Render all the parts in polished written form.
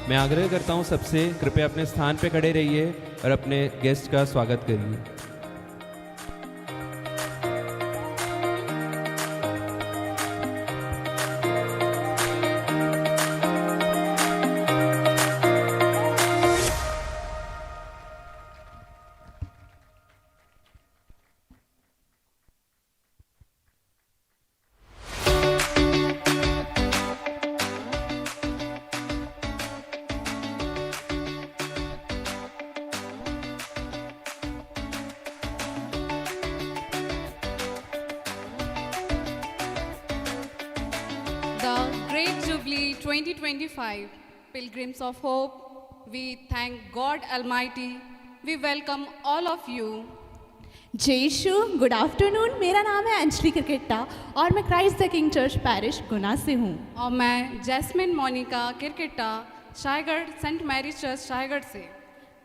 मैं आग्रह करता हूं सबसे, कृपया अपने स्थान पे खड़े रहिए और अपने गेस्ट का स्वागत करिए। The Great Jubilee 2025 Pilgrims of Hope, we thank God Almighty. We welcome all of you. जय यीशु, गुड आफ्टरनून। मेरा नाम है अंजलि क्रिकेटा और मैं Christ the King church parish Guna से हूँ। और मैं Jasmine Monica Kerketta Shahgarh saint Mary church Shahgarh से।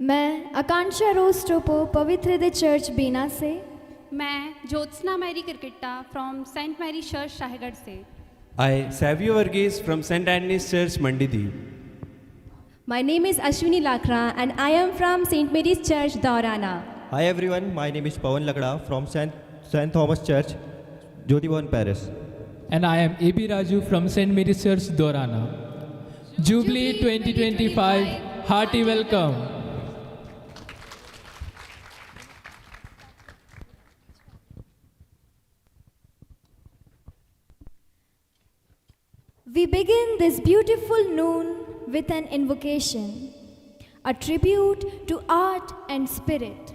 मैं आकांक्षा रोज टोपो पवित्र हृदय चर्च बीना से। मैं Jyotsna Mary Kerketta from saint Mary church Shahgarh से। I, Savio Varghese from St. Anthony's Church, Mandideep. My name is Ashwini Lakra and I am from St. Mary's Church, Daurana. Hi everyone, my name is Pawan Lagda from St. Thomas Church, Jyotibhavan, Paris. And I am A.B. Raju from St. Mary's Church, Dorana. Jubilee 2025, hearty welcome. We begin this beautiful noon with an invocation, a tribute to art and spirit.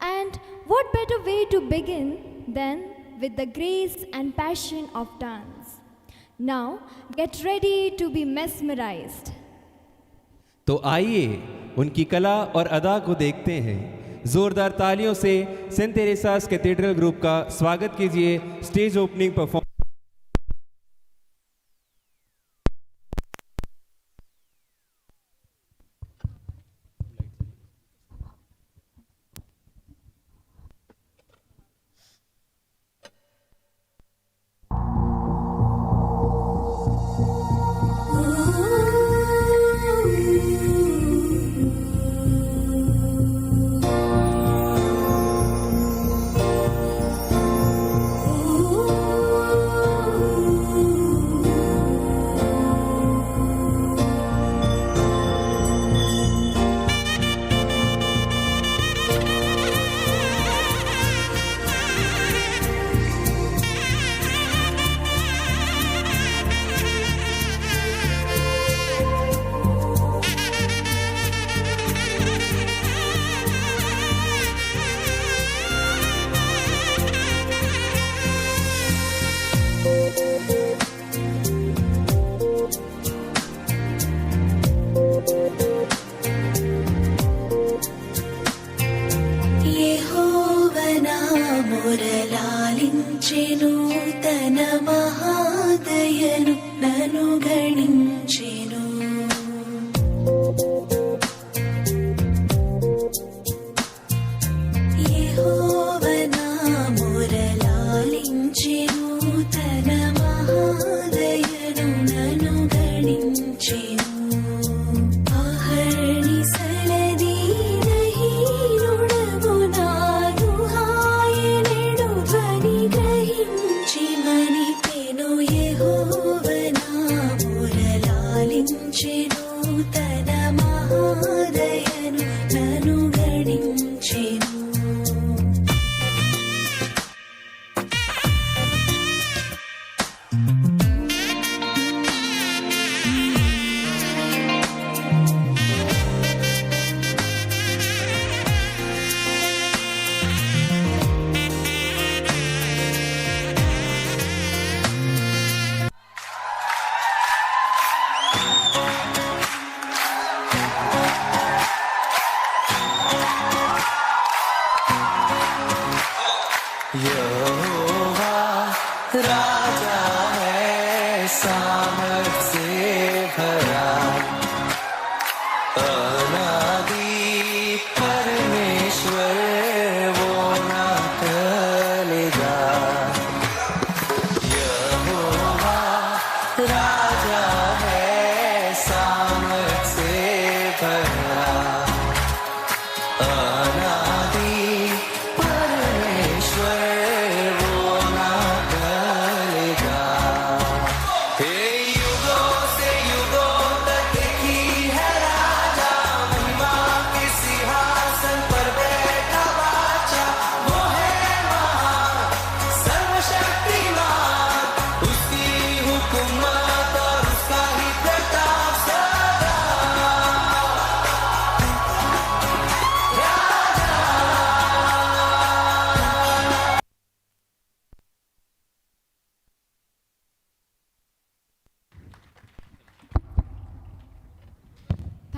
And what better way to begin than with the grace and passion of dance? Now, get ready to be mesmerized. तो आइए उनकी कला और अदा को देखते हैं। जोरदार तालियों से सेंट तेरेसास कैथेड्रल ग्रुप का स्वागत कीजिए stage opening performance. Ooh.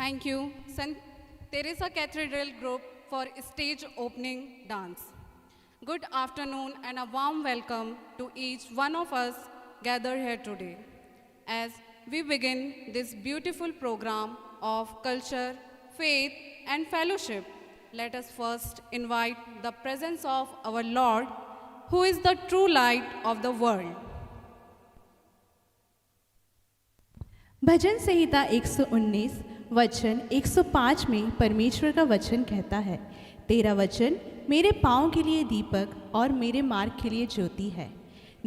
Thank you, St. Teresa Cathedral Group, for stage opening dance. Good afternoon and a warm welcome to each one of us gathered here today. As we begin this beautiful program of culture, faith, and fellowship, let us first invite the presence of our Lord, who is the true light of the world. भजन संहिता 119 वचन 105 में परमेश्वर का वचन कहता है, तेरा वचन मेरे पाँव के लिए दीपक और मेरे मार्ग के लिए ज्योति है।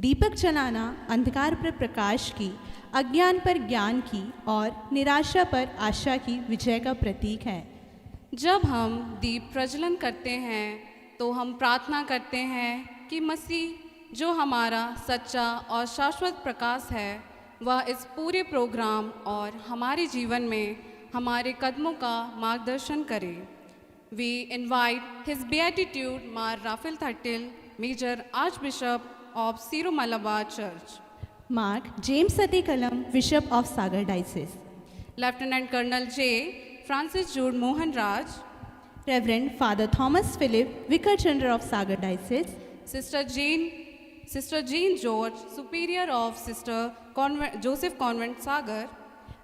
दीपक जलाना अंधकार पर प्रकाश की, अज्ञान पर ज्ञान की और निराशा पर आशा की विजय का प्रतीक है। जब हम दीप प्रज्वलन करते हैं तो हम प्रार्थना करते हैं कि मसीह जो हमारा सच्चा और शाश्वत प्रकाश है, वह इस पूरे प्रोग्राम और हमारे जीवन में हमारे कदमों का मार्गदर्शन करे। We invite His Beatitude Mar Raphael Thattil, Major Archbishop of Syro Malabar Church. Mark James Sati Kalam, Bishop of Sagar Diocese. Lieutenant Colonel J. Francis Jude Mohan Raj, Reverend Father Thomas Philip, Vicar General of Sagar Diocese. Sister Jean George, Superior of Joseph Convent Sagar,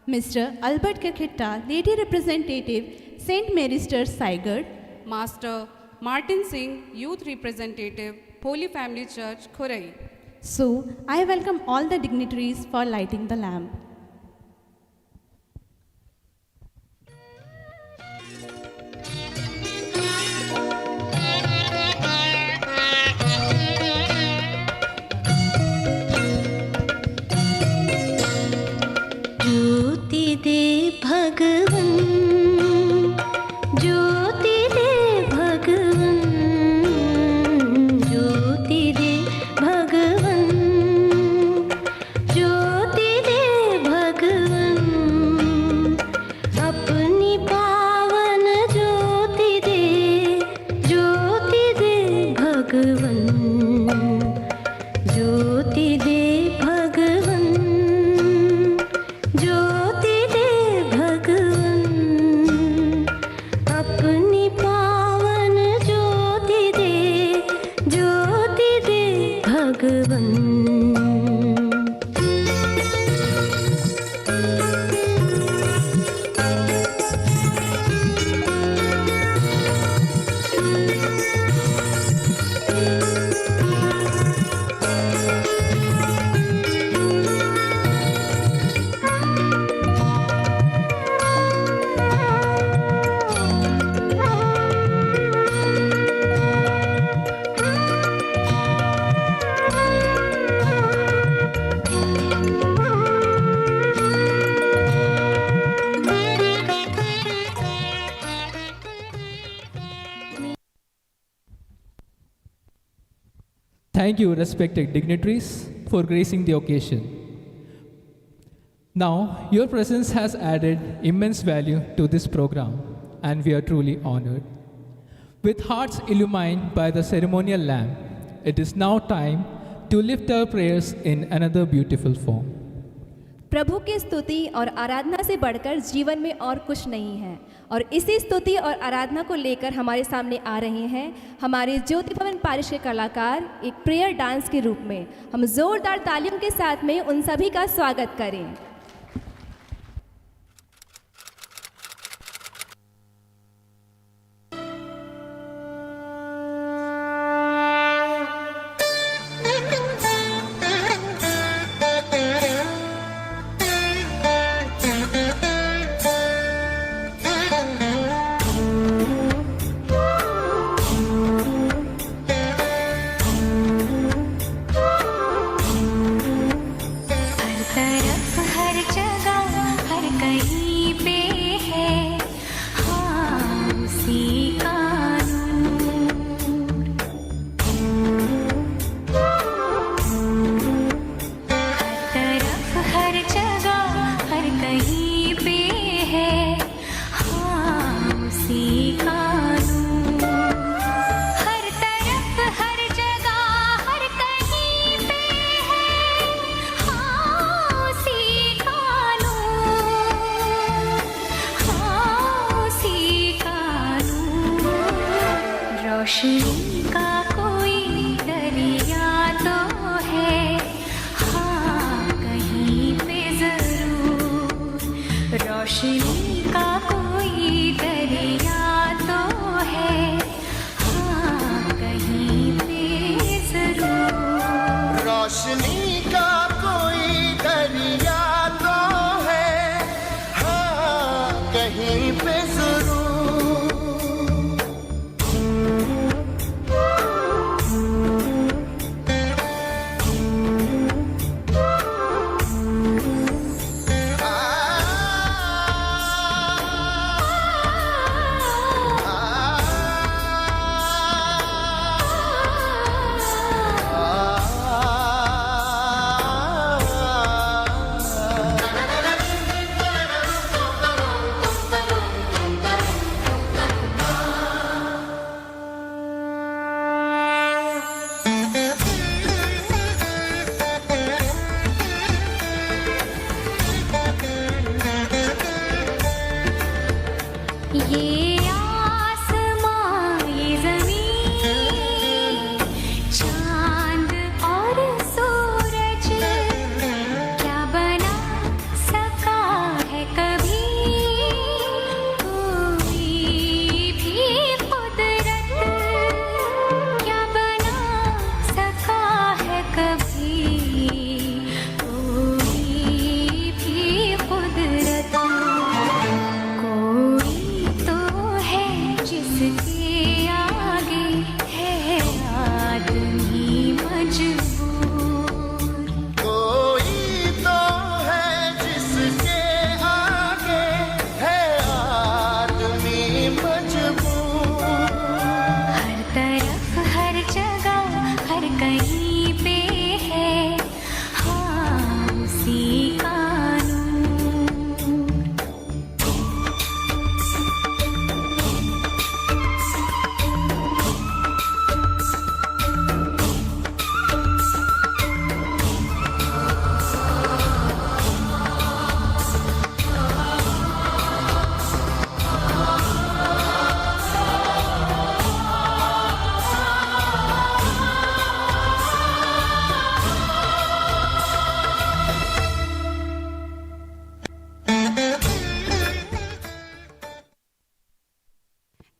Mr. Albert Kirkitta, Lady Representative, St. Mary's Church, Saigad. Master Martin Singh, Youth Representative, Holy Family Church, Khurai. So, I welcome all the dignitaries for lighting the lamp. ज्योति दे भगवन, ज्योति दे भगवन, ज्योति दे भगवन, ज्योति दे भगवन, अपनी पावन ज्योति दे भगवन, ज्योति दे भगवन, ज्योति दे भगवन, अपनी पावन ज्योति दे भगवन। Thank you, respected dignitaries, for gracing the occasion. Now, your presence has added immense value to this program, and we are truly honored. With hearts illumined by the ceremonial lamp, it is now time to lift our prayers in another beautiful form. प्रभु की स्तुति और आराधना से बढ़कर जीवन में और कुछ नहीं है, और इसी स्तुति और आराधना को लेकर हमारे सामने आ रहे हैं हमारे ज्योति भवन पारिश के कलाकार एक प्रेयर डांस के रूप में। हम जोरदार तालियों के साथ में उन सभी का स्वागत करें। हाँ रोशनी का कोई दरिया तो है, हाँ कहीं पे जरूर। रोशनी का कोई दरिया तो है, हाँ कहीं पे जरूर। रोशनी का कोई दरिया तो है, हाँ कहीं पे जरूर। ये आसमां ये ज़मीन, चांद और सूरज, क्या बना सका है कभी कोई भी कुदरत। क्या बना सका है कभी कोई भी कुदरत। कोई तो है जिसके आगे है आदमी मजबूर। कोई तो है जिसके आगे है आदमी मजबूर। हर तरफ हर जगह हर कहीं पे है, हाँ उसी का नूर।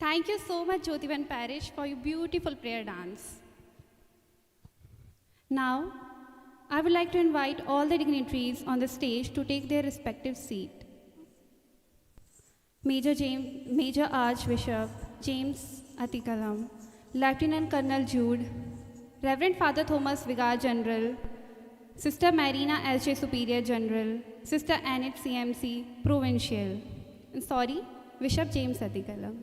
Thank you so much, Jyotiban Parish, for your beautiful prayer dance. Now, I would like to invite all the dignitaries on the stage to take their respective seat. Major Archbishop James Atikalam, Lieutenant Colonel Jude, Reverend Father Thomas Vigar General, Sister Marina SJ Superior General, Sister Annette CMC Provincial. Bishop James Atikalam.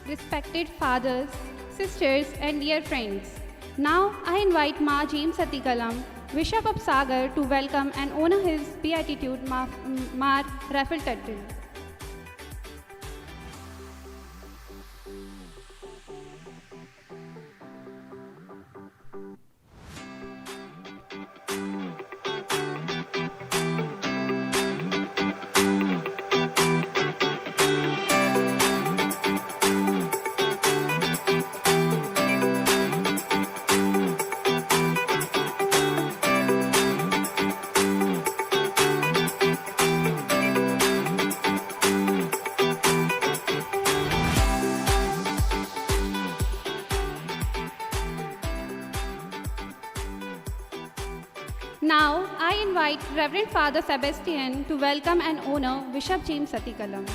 Respected fathers, sisters, and dear friends, now I invite Ma James Atikalam, Bishop of Sagar, to welcome and honor his beatitude, Mar Raphael Tuttle. Now, I invite Reverend Father Sebastian to welcome and honor Bishop James Satikalam.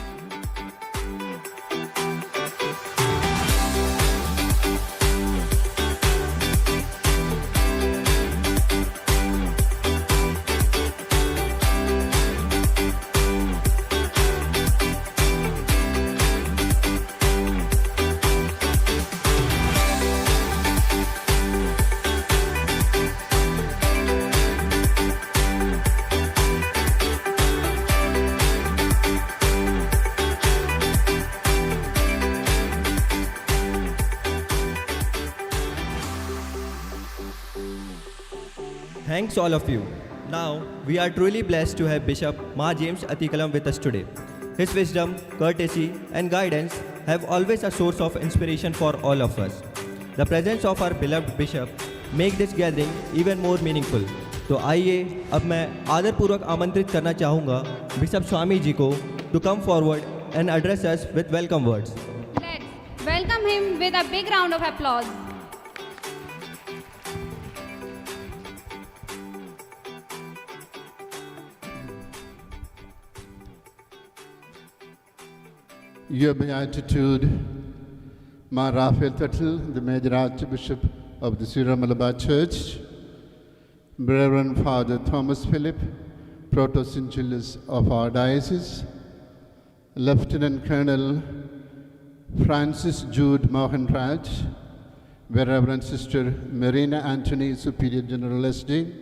Thanks all of you. Now, we are truly blessed to have Bishop Ma James Atikalam with us today. His wisdom, courtesy and guidance have always a source of inspiration for all of us. The presence of our beloved Bishop make this gathering even more meaningful. तो आइए अब मैं आदरपूर्वक आमंत्रित करना चाहूँगा bishop Swami ji को to come forward and address us with welcome words. Let's welcome him with a big round of applause. Your Beatitude, Ma Raphael Tuttle, the Major Archbishop of the Syro Malabar Church, Reverend Father Thomas Philip, Protosyncellus of our diocese, Lieutenant Colonel Francis Jude Mohan Raj, Reverend Sister Marina Anthony, Superior General SD,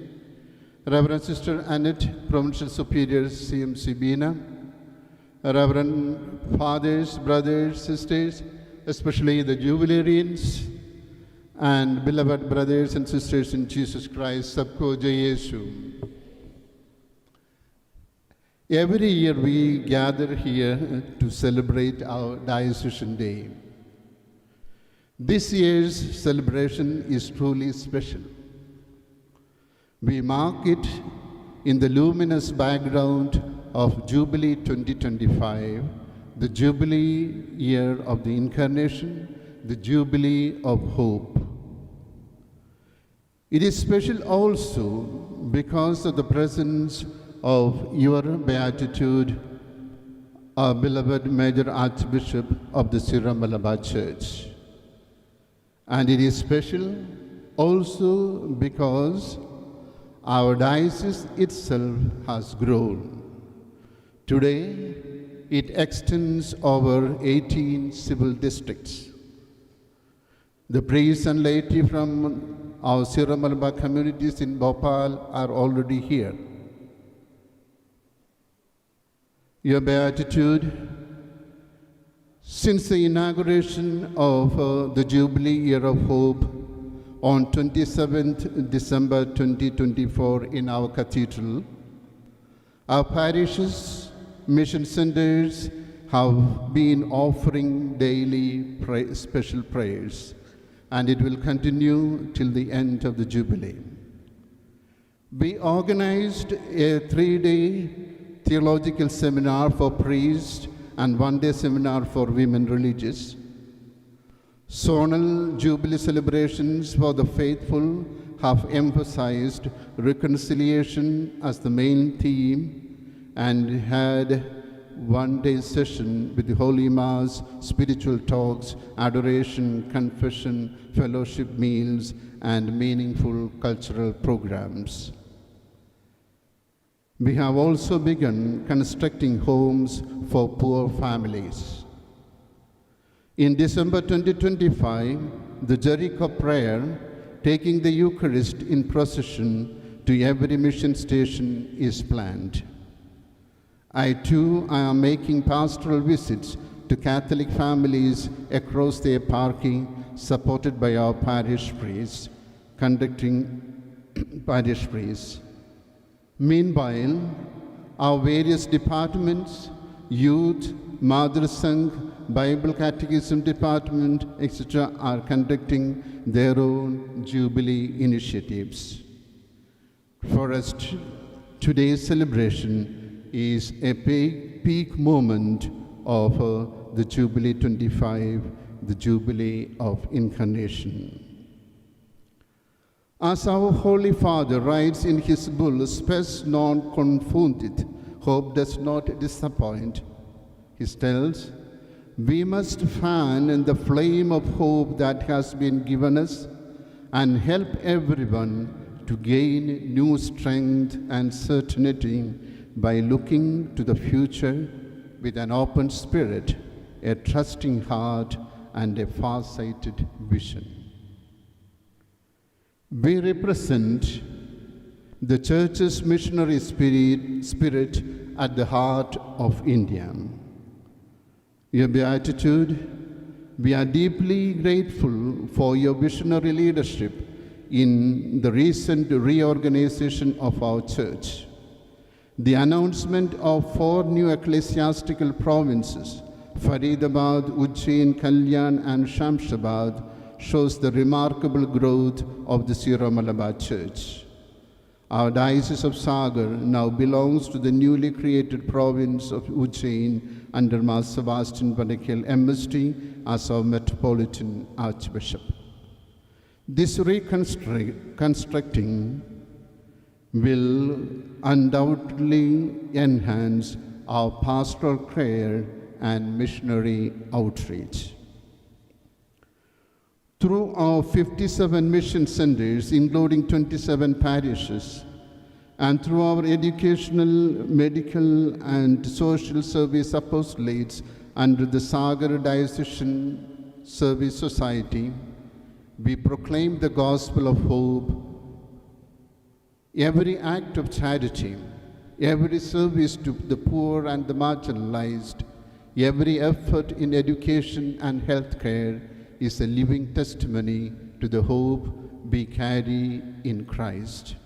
Reverend Sister Annette, Provincial Superior CMC Bina, Reverend fathers, brothers, sisters, especially the Jubilarians, and beloved brothers and sisters in Jesus Christ, Sabko Jai Yesu. Every year we gather here to celebrate our Diocesan Day. This year's celebration is truly special. We mark it in the luminous background of Jubilee 2025, the Jubilee year of the Incarnation, the Jubilee of Hope. It is special also because of the presence of your Beatitude, our beloved Major Archbishop of the Syro Malabar Church. And it is special also because our diocese itself has grown. Today, it extends over 18 civil districts. The priests and laity from our Syro Malabar communities in Bhopal are already here. Your Beatitude, since the inauguration of the Jubilee Year of Hope on 27th December 2024 in our cathedral, our parishes, mission centers have been offering daily special prayers, and it will continue till the end of the Jubilee. We organized a 3-day theological seminar for priests and 1-day seminar for women religious. Zonal Jubilee celebrations for the faithful have emphasized reconciliation as the main theme and had 1-day session with the Holy Mass, spiritual talks, adoration, confession, fellowship meals, and meaningful cultural programs. We have also begun constructing homes for poor families. In December 2025, the Jericho prayer, taking the Eucharist in procession to every mission station, is planned. I too am making pastoral visits to Catholic families across the eparchy, supported by our parish priests, conducting parish priests. Meanwhile, our various departments, youth, Mother Sangh, Bible Catechism Department, etc., are conducting their own Jubilee initiatives. For us, today's celebration is a peak moment of the Jubilee 25, the Jubilee of Incarnation. As our Holy Father writes in his bull, Spes non confundit, hope does not disappoint, he tells, we must fan in the flame of hope that has been given us and help everyone to gain new strength and certainty by looking to the future with an open spirit, a trusting heart, and a far-sighted vision. We represent the Church's missionary spirit at the heart of India. Your Beatitude, we are deeply grateful for your visionary leadership in the recent reorganization of our church. The announcement of 4 new ecclesiastical provinces, Faridabad, Ujjain, Kalyan, and Shamshabad, shows the remarkable growth of the Syro-Malabar Church. Our Diocese of Sagar now belongs to the newly created province of Ujjain under Mas Sebastian Panikel, MSD, as our Metropolitan Archbishop. This reconstructing will undoubtedly enhance our pastoral care and missionary outreach. Through our 57 mission centers, including 27 parishes, and through our educational, medical, and social service apostolates under the Sagar Diocesan Service Society, we proclaim the gospel of hope. Every act of charity, every service to the poor and the marginalized, every effort in education and healthcare is a living testimony to the hope we carry in Christ.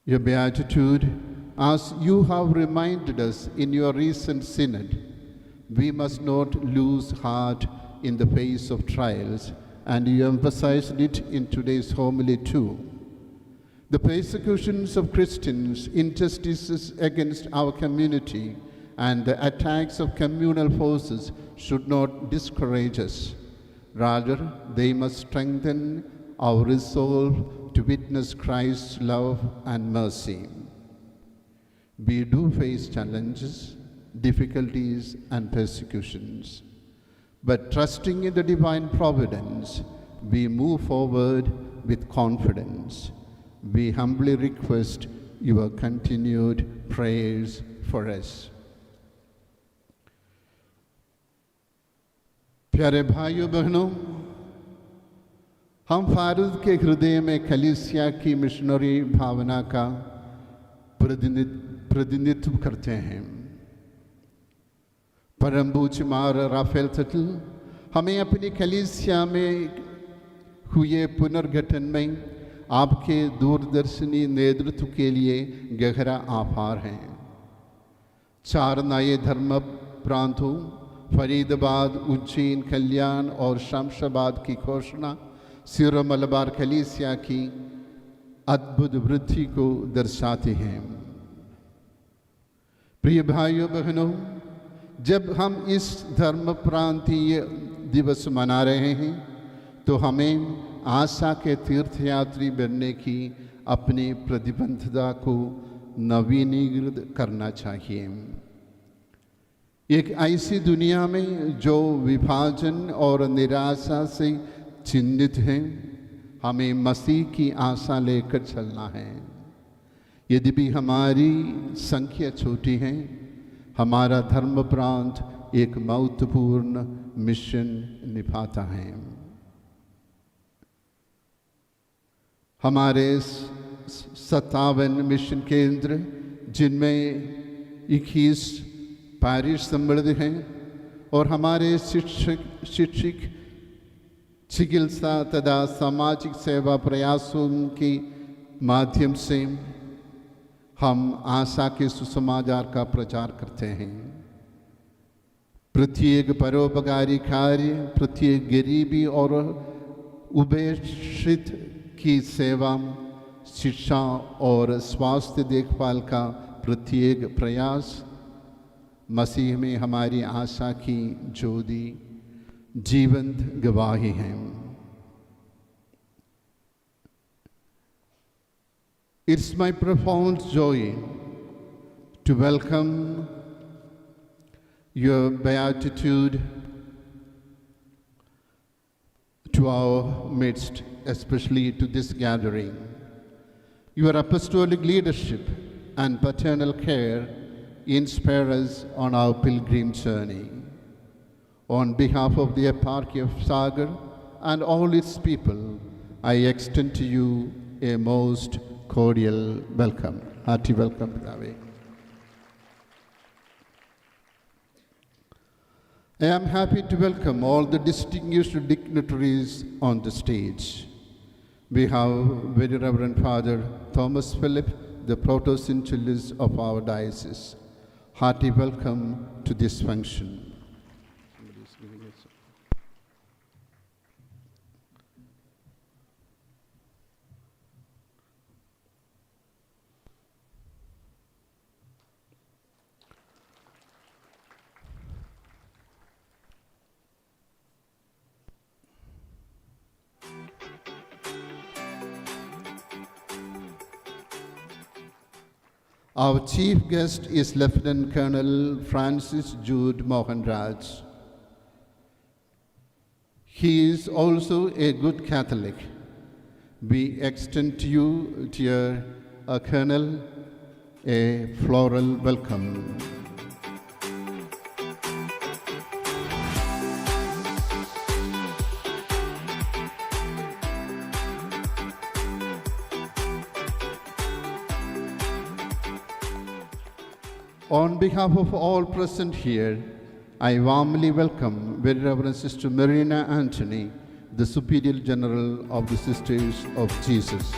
Your Beatitude, as you have reminded us in your recent synod, we must not lose heart in the face of trials, and you emphasized it in today's homily too. The persecutions of Christians, injustices against our community, and the attacks of communal forces should not discourage us. Rather, they must strengthen our resolve to witness Christ's love and mercy. We do face challenges, difficulties, and persecutions. But trusting in the divine providence, we move forward with confidence. We humbly request your continued prayers for us. प्यारे भाइयों बहनों, हम फारूद के हृदय में कलीसिया की missionary भावना का प्रतिनिधित्व करते हैं। परम पूज्य मार राफेल सटल हमें अपनी कलीसिया में हुए पुनर्गठन में आपके दूरदर्शनी नेतृत्व के लिए गहरा आभार है। 4 नए धर्म प्रांतों फरीदाबाद, उज्जैन, कल्याण और शमशाबाद की घोषणा सिरो मलबार कलीसिया की अद्भुत वृद्धि को दर्शाती हैं। प्रिय भाइयों बहनों, जब हम इस धर्म प्रांतीय दिवस मना रहे हैं तो हमें आशा के तीर्थयात्री बनने की अपनी प्रतिबद्धता को नवीनीकृत करना चाहिए। एक ऐसी दुनिया में जो विभाजन और निराशा से चिन्हित है, हमें मसीह की आशा लेकर चलना है। यद्यपि हमारी संख्या छोटी है, हमारा धर्म प्रांत एक महत्वपूर्ण मिशन निभाता है। हमारे 57 मिशन केंद्र, जिनमें 21 पैरिश सम्मिलित हैं, और हमारे शिक्षक चिकित्सा तथा सामाजिक सेवा प्रयासों के माध्यम से हम आशा के सुसमाचार का प्रचार करते हैं। प्रत्येक परोपकारी कार्य, प्रत्येक गरीबी और उपेक्षित की सेवा, शिक्षा और स्वास्थ्य देखभाल का प्रत्येक प्रयास मसीह में हमारी आशा की ज्योति जीवंत गवाही है। It's my profound joy to welcome your beatitude to our midst, especially to this gathering. Your apostolic leadership and paternal care inspire us on our pilgrim journey. On behalf of the Eparchy of Sagar and all its people, I extend to you a most cordial welcome. Hearty welcome, Pidavé. I am happy to welcome all the distinguished dignitaries on the stage. We have Very Reverend Father Thomas Philip, the Protosyncellus of our diocese. Hearty welcome to this function. Our chief guest is Lieutenant Colonel Francis Jude Mohanraj. He is also a good Catholic. We extend to you, dear Colonel, a floral welcome. On behalf of all present here, I warmly welcome Very Reverend Sister Marina Anthony, the Superior General of the Sisters of Jesus.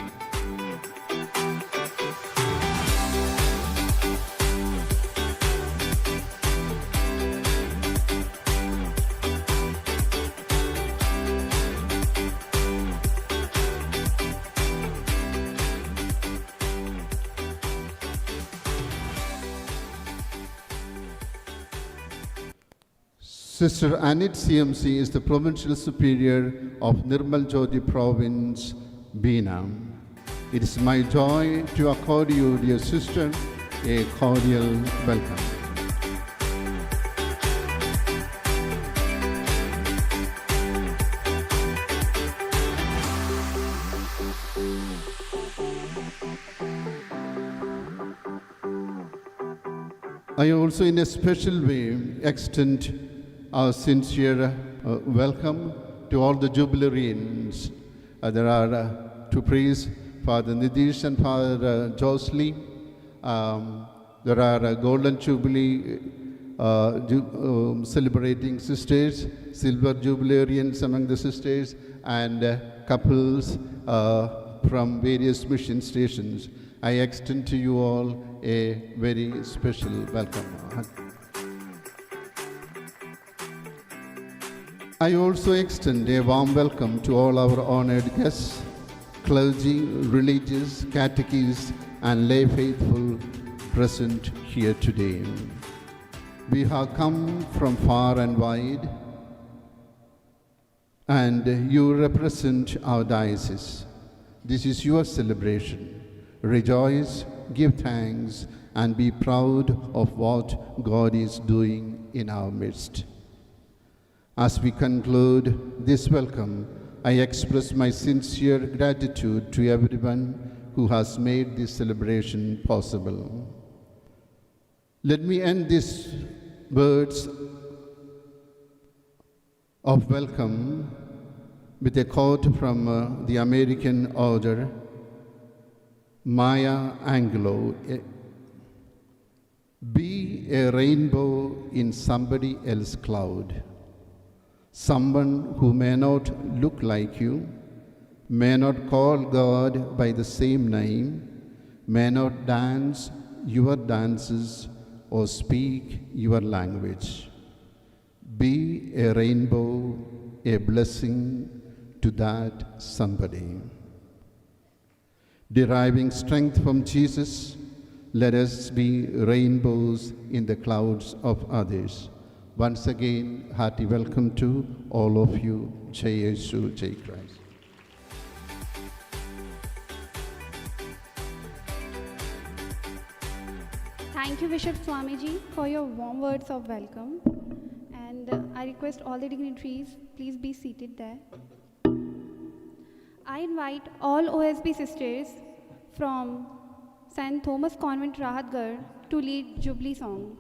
Sister Anit CMC is the Provincial Superior of Nirmal Jyoti Province, Bina. It is my joy to accord you, dear sister, a cordial welcome. I also, in a special way, extend our sincere welcome to all the jubilarians. There are two priests, Father Nidish and Father Josely. There are Golden Jubilee celebrating sisters, Silver Jubilarians among the sisters, and couples from various mission stations. I extend to you all a very special welcome. I also extend a warm welcome to all our honored guests, clergy, religious, catechists, and lay faithful present here today. We have come from far and wide, and you represent our diocese. This is your celebration. Rejoice, give thanks, and be proud of what God is doing in our midst. As we conclude this welcome, I express my sincere gratitude to everyone who has made this celebration possible. Let me end these words of welcome with a quote from the American author Maya Angelou. Be a rainbow in somebody else's cloud. Someone who may not look like you, may not call God by the same name, may not dance your dances or speak your language. Be a rainbow, a blessing to that somebody. Deriving strength from Jesus, let us be rainbows in the clouds of others. Once again, hearty welcome to all of you. Jai Yesu, Jai Christ. Thank you, Bishop Swamiji, for your warm words of welcome. And I request all the dignitaries, please be seated there. I invite all OSB sisters from St. Thomas Convent, Rahatgarh, to lead Jubilee song.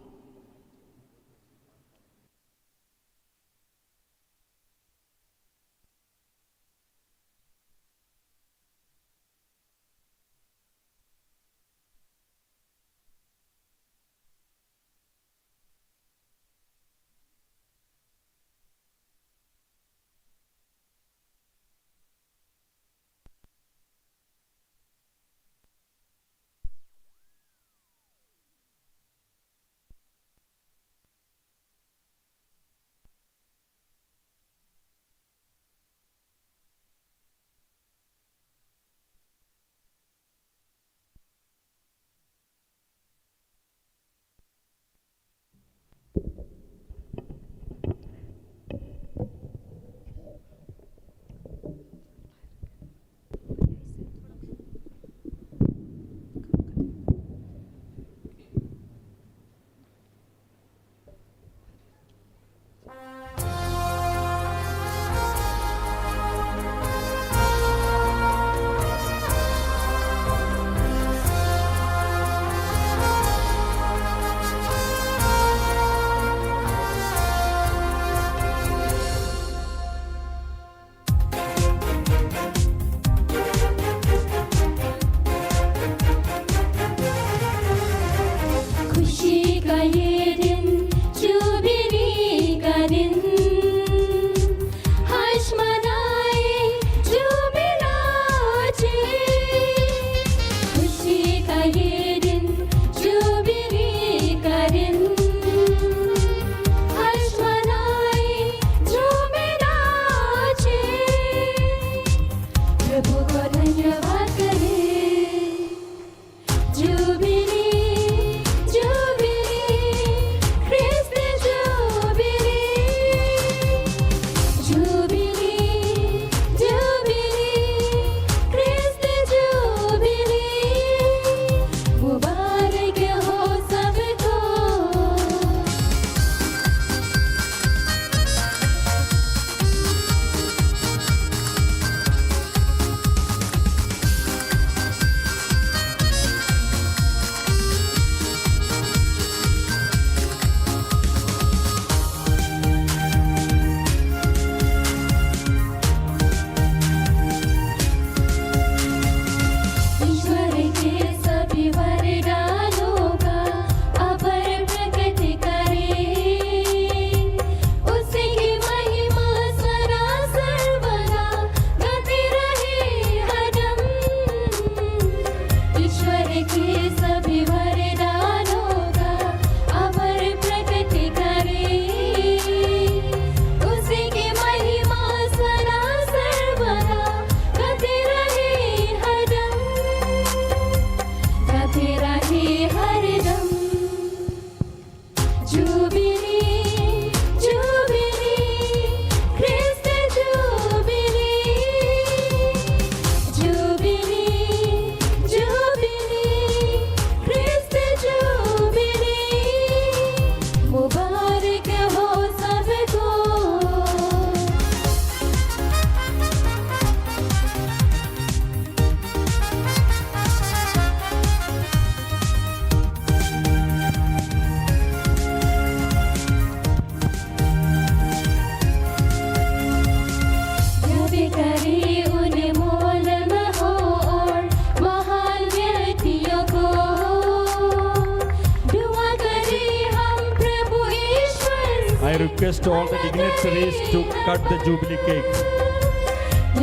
I request all the dignitaries to cut the jubilee cake.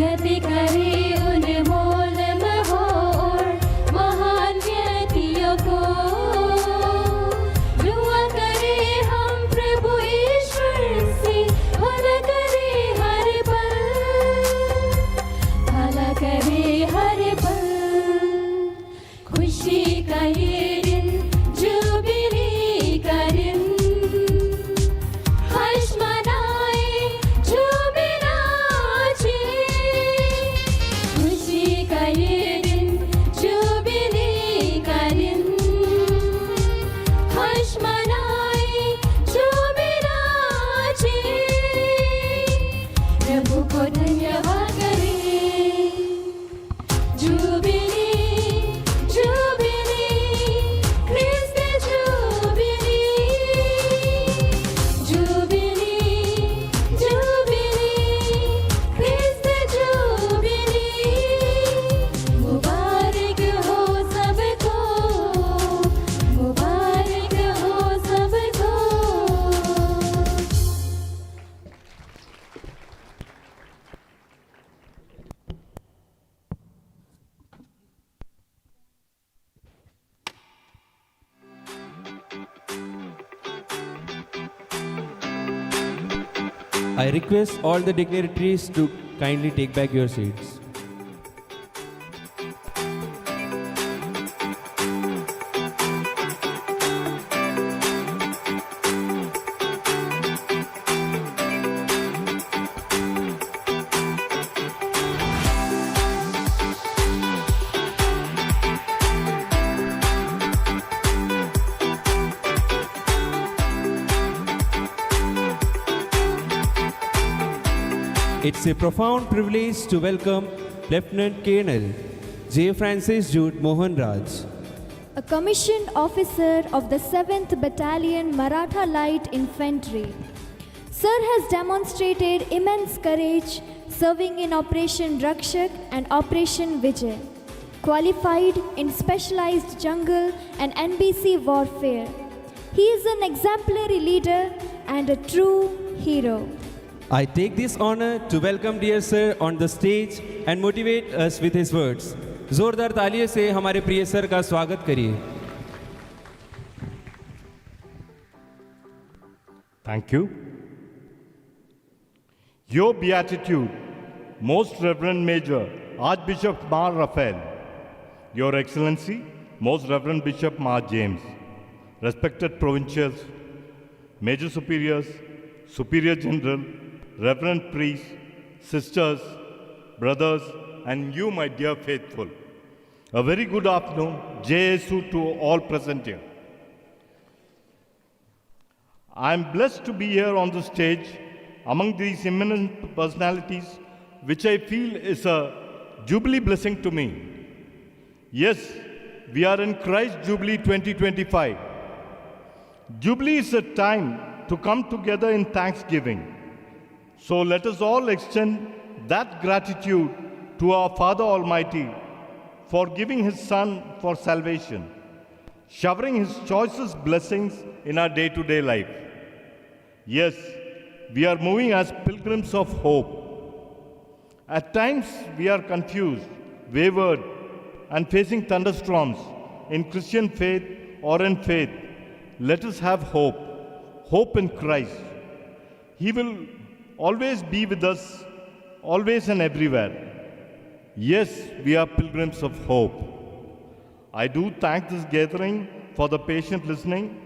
यदि करे उन्हें मोल महोर महान व्यक्तियों को दुआ करे हम प्रभु ईश्वर से भला करे हर पल भला करे हर पल खुशी का ये दिन जुबिली का दिन हर्ष मनाए झूमे नाचे खुशी I request all the dignitaries to kindly take back your seats. It's a profound privilege to welcome Lieutenant Colonel J. Francis Jude Mohan Raj, a commissioned officer of the 7th Battalion Maratha Light Infantry. Sir has demonstrated immense courage serving in Operation Rakshak and Operation Vijay, qualified in specialized jungle and NBC warfare. He is an exemplary leader and a true hero. I take this honor to welcome dear sir on the stage and motivate us with his words. जोरदार तालियों से हमारे प्रिय sir का स्वागत करिए. Thank you. Your Beatitude, Most Reverend Major Archbishop Mar Raphael, Your Excellency, Most Reverend Bishop Mar James, respected provincials, Major Superiors, Superior General, Reverend priests, sisters, brothers, and you, my dear faithful. A very good afternoon, JSU, to all present here. I am blessed to be here on the stage among these eminent personalities, which I feel is a Jubilee blessing to me. Yes, we are in Christ Jubilee 2025. Jubilee is a time to come together in thanksgiving. So let us all extend that gratitude to our Father Almighty for giving His Son for salvation, showering His choicest blessings in our day-to-day life. Yes, we are moving as pilgrims of hope. At times, we are confused, wavered, and facing thunderstorms in Christian faith or in faith. Let us have hope, hope in Christ. He will always be with us, always and everywhere. Yes, we are pilgrims of hope. I do thank this gathering for the patient listening.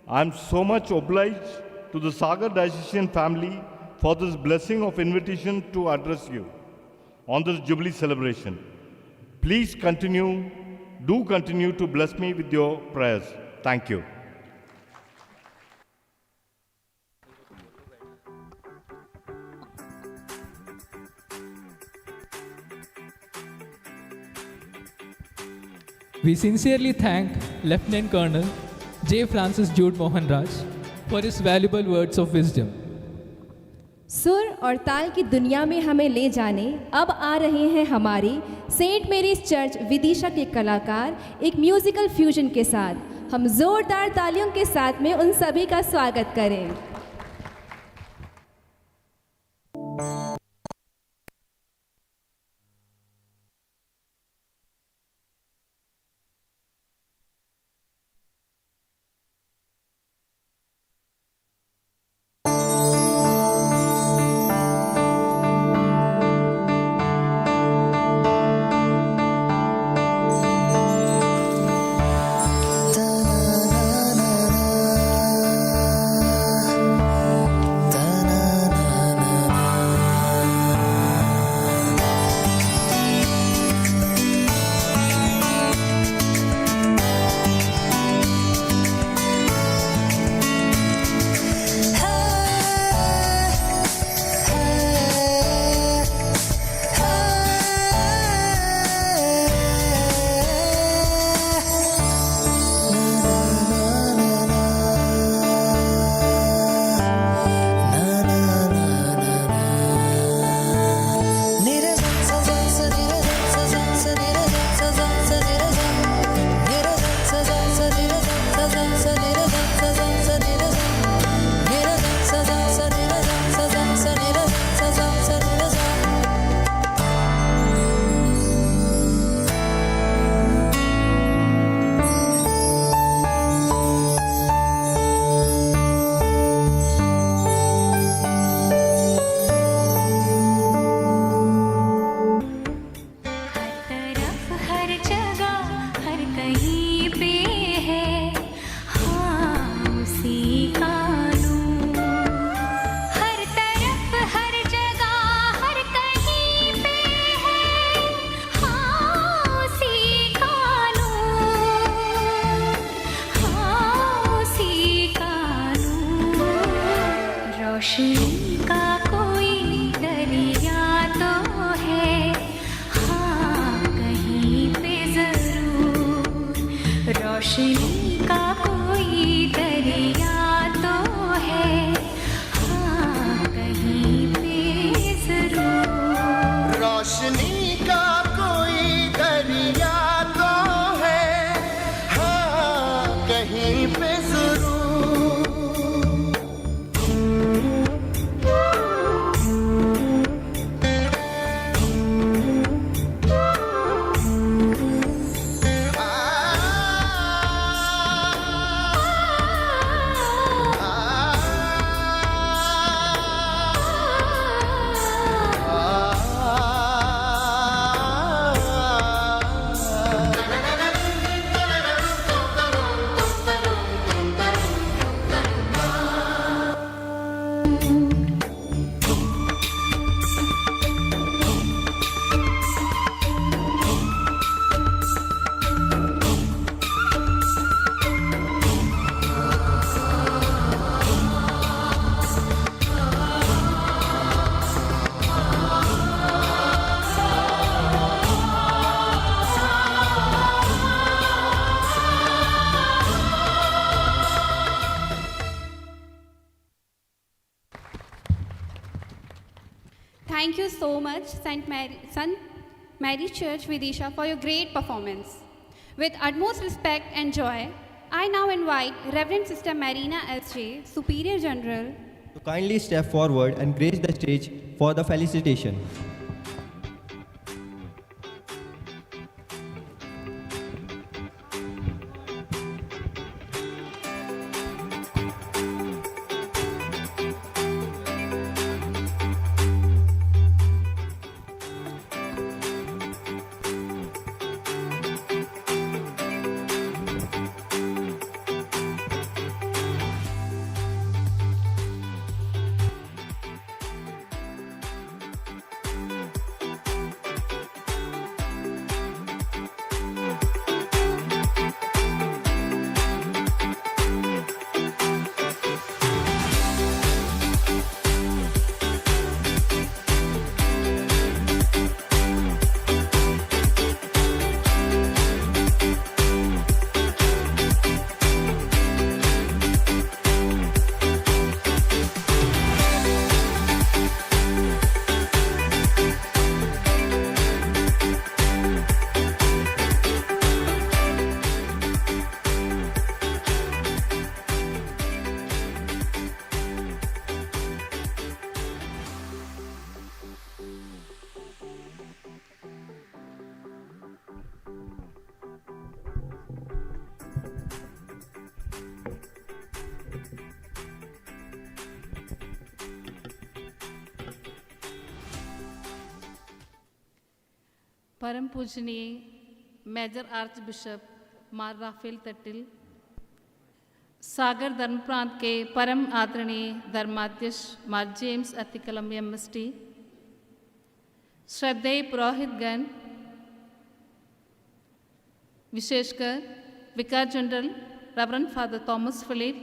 I am so much obliged to the Sagar Diocesan family for this blessing of invitation to address you on this Jubilee celebration. Please continue to bless me with your prayers. Thank you. We sincerely thank Lieutenant Colonel J. Francis Jude Mohan Raj for his valuable words of wisdom. सुर और ताल की दुनिया में हमें ले जाने अब आ रहे हैं हमारी सेंट मेरीज चर्च विदिशा के कलाकार एक म्यूजिकल फ्यूजन के साथ। हम जोरदार तालियों के साथ में उन सभी का स्वागत करें। रोशनी का कोई दरिया तो है, हाँ कहीं पे जरूर। रोशनी का कोई दरिया तो है, हाँ कहीं पे जरूर। रोशनी का कोई दरिया तो है, हाँ कहीं पे जरूर। Thank you so much, St. Mary's Church, Vidisha, for your great performance. With utmost respect and joy, I now invite Reverend Sister Marina S.J., Superior General, to kindly step forward and grace the stage for the felicitation. परम पूजनीय major arch bishop मार Rafale तटिल, सागर धर्म प्रांत के परम आदरणीय धर्माध्यक्ष मार James अतिकलम MST, श्रद्धेय पुरोहितगण, विशेषकर vicar general reverend father Thomas Philip,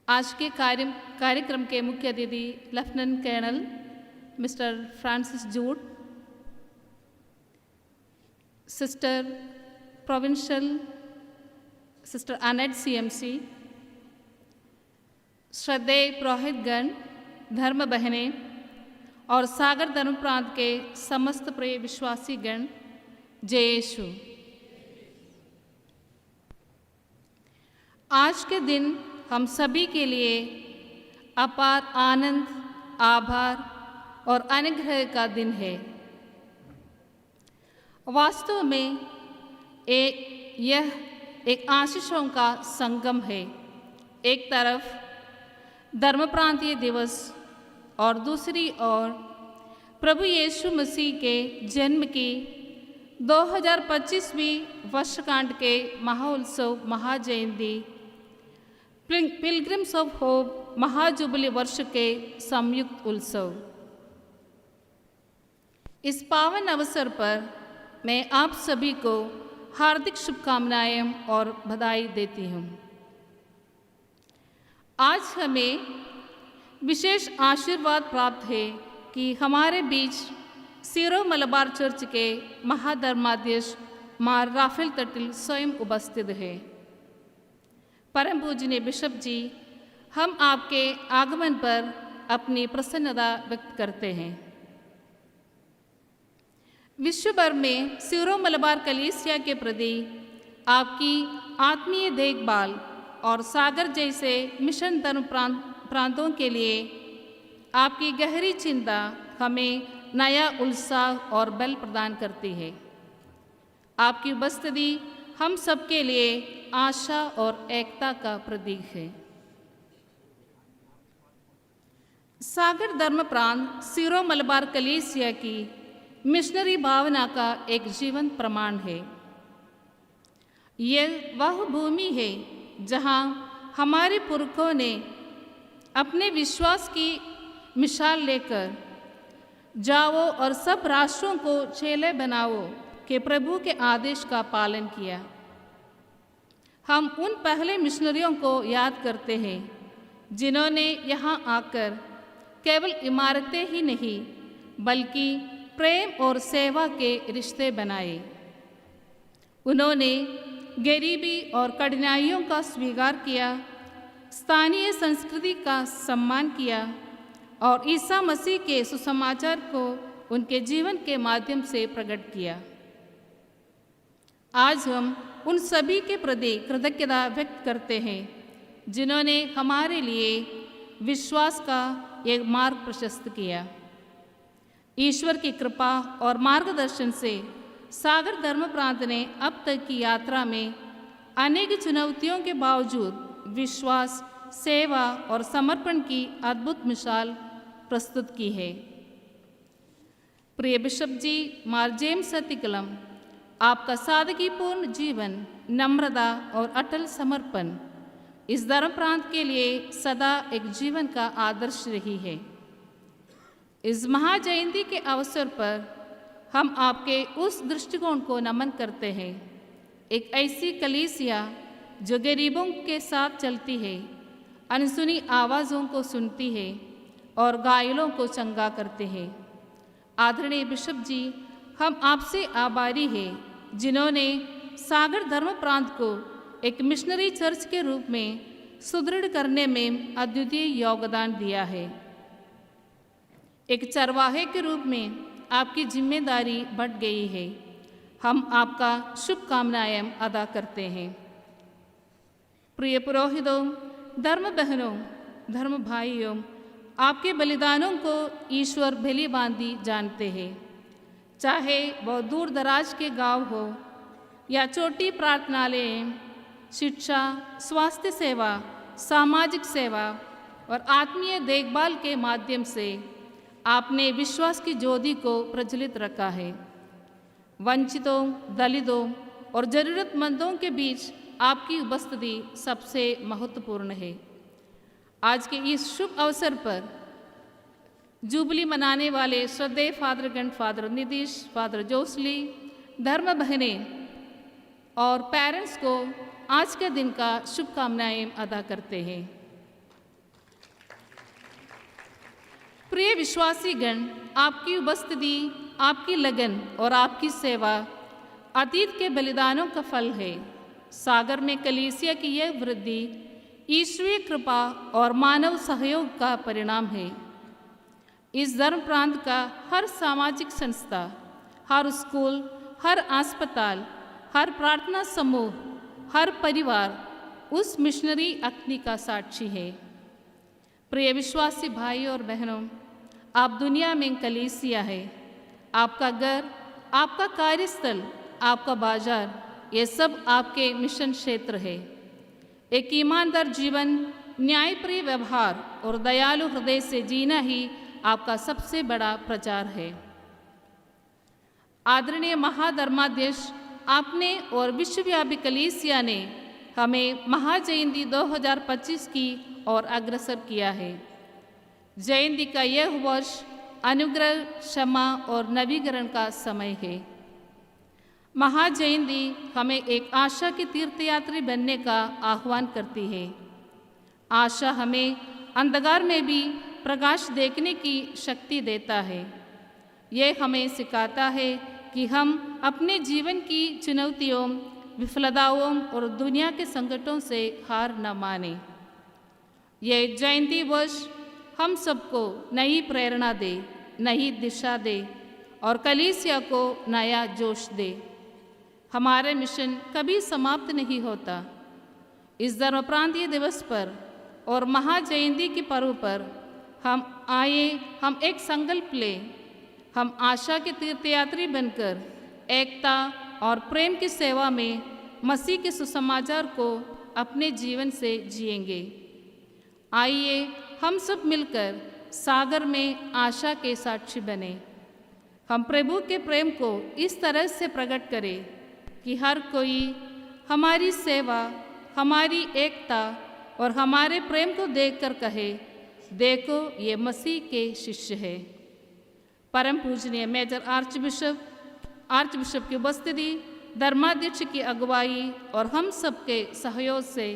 आज के कार्यक्रम के मुख्य अतिथि lieutenant colonel mister Francis Jude, sister provincial sister Annette CMC, श्रद्धेय पुरोहितगण, धर्म बहनें और सागर धर्म प्रांत के समस्त प्रिय विश्वासी गण, जय यीशु। आज के दिन हम सभी के लिए अपार आनंद, आभार और अनुग्रह का दिन है। वास्तव में यह एक आशीषों का संगम है। एक तरफ धर्म प्रांतीय दिवस और दूसरी ओर प्रभु यीशु मसीह के जन्म की 2025वीं वर्षगांठ के महोत्सव महाजयंती पिलग्रिम्स ऑफ होप महाजुबली वर्ष के संयुक्त उत्सव। इस पावन अवसर पर मैं आप सभी को हार्दिक शुभकामनाएं और बधाई देती हूँ। आज हमें विशेष आशीर्वाद प्राप्त है कि हमारे बीच सीरो मलबार चर्च के महाधर्माध्यक्ष मार राफेल तटिल स्वयं उपस्थित है। परम पूजनीय बिशप जी, हम आपके आगमन पर अपनी प्रसन्नता व्यक्त करते हैं। विश्व भर में सीरो मलबार कलीसिया के प्रति आपकी आत्मीय देखभाल और सागर जैसे मिशन धर्म प्रांतों के लिए आपकी गहरी चिंता हमें नया उत्साह और बल प्रदान करती है। आपकी उपस्थिति हम सबके लिए आशा और एकता का प्रतीक है। सागर धर्म प्रांत सीरो मलबार कलीसिया की मिशनरी भावना का एक जीवंत प्रमाण है। यह वह भूमि है जहां हमारे पुरखों ने अपने विश्वास की मिसाल लेकर जाओ और सब राष्ट्रों को चेले बनाओ के प्रभु के आदेश का पालन किया। हम उन पहले मिशनरियों को याद करते हैं जिन्होंने यहाँ आकर केवल इमारतें ही नहीं बल्कि प्रेम और सेवा के रिश्ते बनाए। उन्होंने गरीबी और कठिनाइयों का स्वीकार किया, स्थानीय संस्कृति का सम्मान किया और ईसा मसीह के सुसमाचार को उनके जीवन के माध्यम से प्रकट किया। आज हम उन सभी के प्रति कृतज्ञता व्यक्त करते हैं जिन्होंने हमारे लिए विश्वास का एक मार्ग प्रशस्त किया। ईश्वर की कृपा और मार्गदर्शन से सागर धर्म प्रांत ने अब तक की यात्रा में अनेक चुनौतियों के बावजूद विश्वास, सेवा और समर्पण की अद्भुत मिसाल प्रस्तुत की है। प्रिय बिशप जी मार जेम्स अतिकलम, आपका सादगीपूर्ण जीवन, नम्रता और अटल समर्पण इस धर्म प्रांत के लिए सदा एक जीवन का आदर्श रही है। इस महाजयंती के अवसर पर हम आपके उस दृष्टिकोण को नमन करते हैं, एक ऐसी कलीसिया जो गरीबों के साथ चलती है, अनसुनी आवाज़ों को सुनती है और घायलों को चंगा करते हैं। आदरणीय बिशप जी, हम आपसे आभारी हैं जिन्होंने सागर धर्म प्रांत को एक मिशनरी चर्च के रूप में सुदृढ़ करने में अद्वितीय योगदान दिया है। एक चरवाहे के रूप में आपकी जिम्मेदारी बढ़ गई है। हम आपका शुभकामनाएं अदा करते हैं। प्रिय पुरोहितों, धर्म बहनों, धर्म भाइयों, आपके बलिदानों को ईश्वर भली भांति जानते हैं। चाहे वह दूर दराज के गांव हो या छोटी प्रार्थनालय, शिक्षा, स्वास्थ्य सेवा, सामाजिक सेवा और आत्मीय देखभाल के माध्यम से आपने विश्वास की ज्योति को प्रज्वलित रखा है। वंचितों, दलितों और ज़रूरतमंदों के बीच आपकी उपस्थिति सबसे महत्वपूर्ण है। आज के इस शुभ अवसर पर जुबली मनाने वाले श्रद्धेय फादरगण, फादर नितीश, फादर जोसली, धर्म बहनें और पेरेंट्स को आज के दिन का शुभकामनाएं अदा करते हैं। प्रिय विश्वासीगण, आपकी उपस्थिति, आपकी लगन और आपकी सेवा अतीत के बलिदानों का फल है। सागर में कलीसिया की यह वृद्धि ईश्वरीय कृपा और मानव सहयोग का परिणाम है। इस धर्म प्रांत का हर सामाजिक संस्था, हर स्कूल, हर अस्पताल, हर प्रार्थना समूह, हर परिवार उस मिशनरी अग्नि का साक्षी है। प्रिय विश्वासी भाई और बहनों, आप दुनिया में कलीसिया है। आपका घर, आपका कार्यस्थल, आपका बाजार, ये सब आपके मिशन क्षेत्र है। एक ईमानदार जीवन, न्यायप्रिय व्यवहार और दयालु हृदय से जीना ही आपका सबसे बड़ा प्रचार है। आदरणीय महाधर्माध्यक्ष, आपने और विश्वव्यापी कलीसिया ने हमें महाजयंती 2025 की ओर अग्रसर किया है। जयंती का यह वर्ष अनुग्रह, क्षमा और नवीकरण का समय है। महाजयंती हमें एक आशा की तीर्थयात्री बनने का आह्वान करती है। आशा हमें अंधकार में भी प्रकाश देखने की शक्ति देता है। यह हमें सिखाता है कि हम अपने जीवन की चुनौतियों, विफलताओं और दुनिया के संकटों से हार न माने। यह जयंती वर्ष हम सबको नई प्रेरणा दे, नई दिशा दे और कलीसिया को नया जोश दे। हमारा मिशन कभी समाप्त नहीं होता। इस धर्म प्रांतीय दिवस पर और महाजयंती के पर्व पर हम एक संकल्प लें। हम आशा के तीर्थयात्री बनकर एकता और प्रेम की सेवा में मसीह के सुसमाचार को अपने जीवन से जिएंगे। आइए हम सब मिलकर सागर में आशा के साक्षी बने। हम प्रभु के प्रेम को इस तरह से प्रकट करें कि हर कोई हमारी सेवा, हमारी एकता और हमारे प्रेम को देखकर कहे, देखो ये मसीह के शिष्य है। परम पूजनीय मेजर आर्चबिशप की उपस्थिति, धर्माध्यक्ष की अगुवाई और हम सबके सहयोग से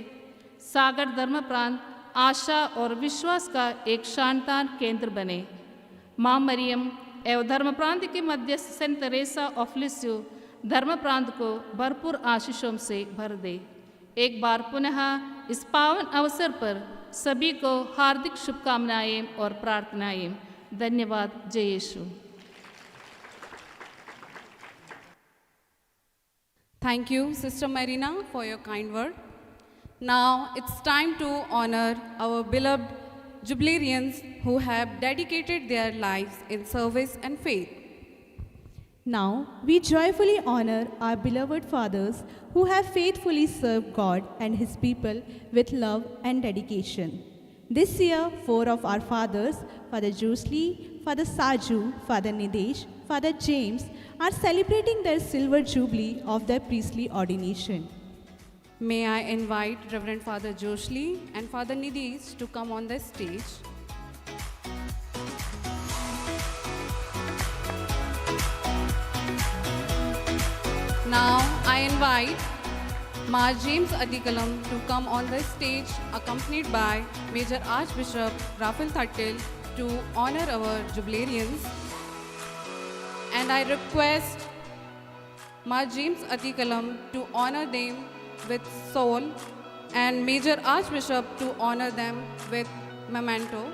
सागर धर्म प्रांत आशा और विश्वास का एक शानदार केंद्र बने। माँ मरियम एवं धर्म प्रांत के मध्यस्थ सेंट तेरेसा ऑफ लिस्यू धर्म प्रांत को भरपूर आशीषों से भर दे। एक बार पुनः इस पावन अवसर पर सभी को हार्दिक शुभकामनाएं और प्रार्थनाएं। धन्यवाद। जय यीशु। Thank you, Sister Marina, for your kind word. Now it's time to honor our beloved jubilarians who have dedicated their lives in service and faith. Now we joyfully honor our beloved fathers who have faithfully served God and His people with love and dedication. This year, 4 of our fathers, Father Josely, Father Saju, Father Nidesh, Father James, are celebrating their silver jubilee of their priestly ordination. May I invite Reverend Father Josely and Father Nidesh to come on the stage. Now I invite Ma James Adikalam to come on the stage accompanied by Major Archbishop Raphael Thattil to honor our jubilarians. And I request Ma James Adikalam to honor them with soul and Major Archbishop to honor them with memento.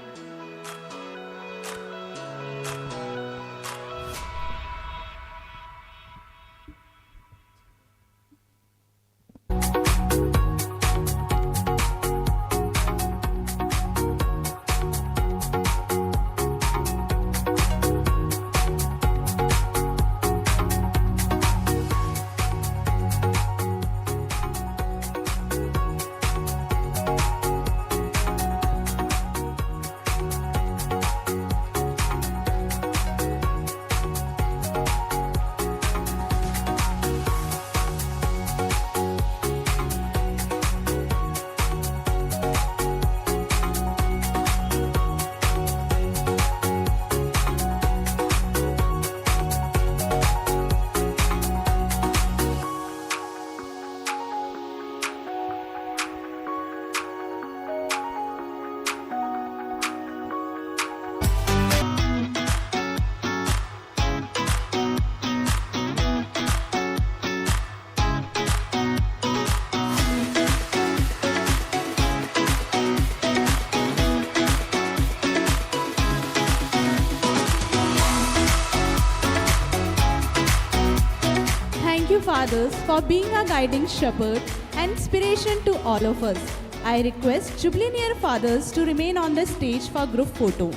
Fathers, for being a guiding shepherd and inspiration to all of us. I request Jubileer Fathers to remain on the stage for group photo.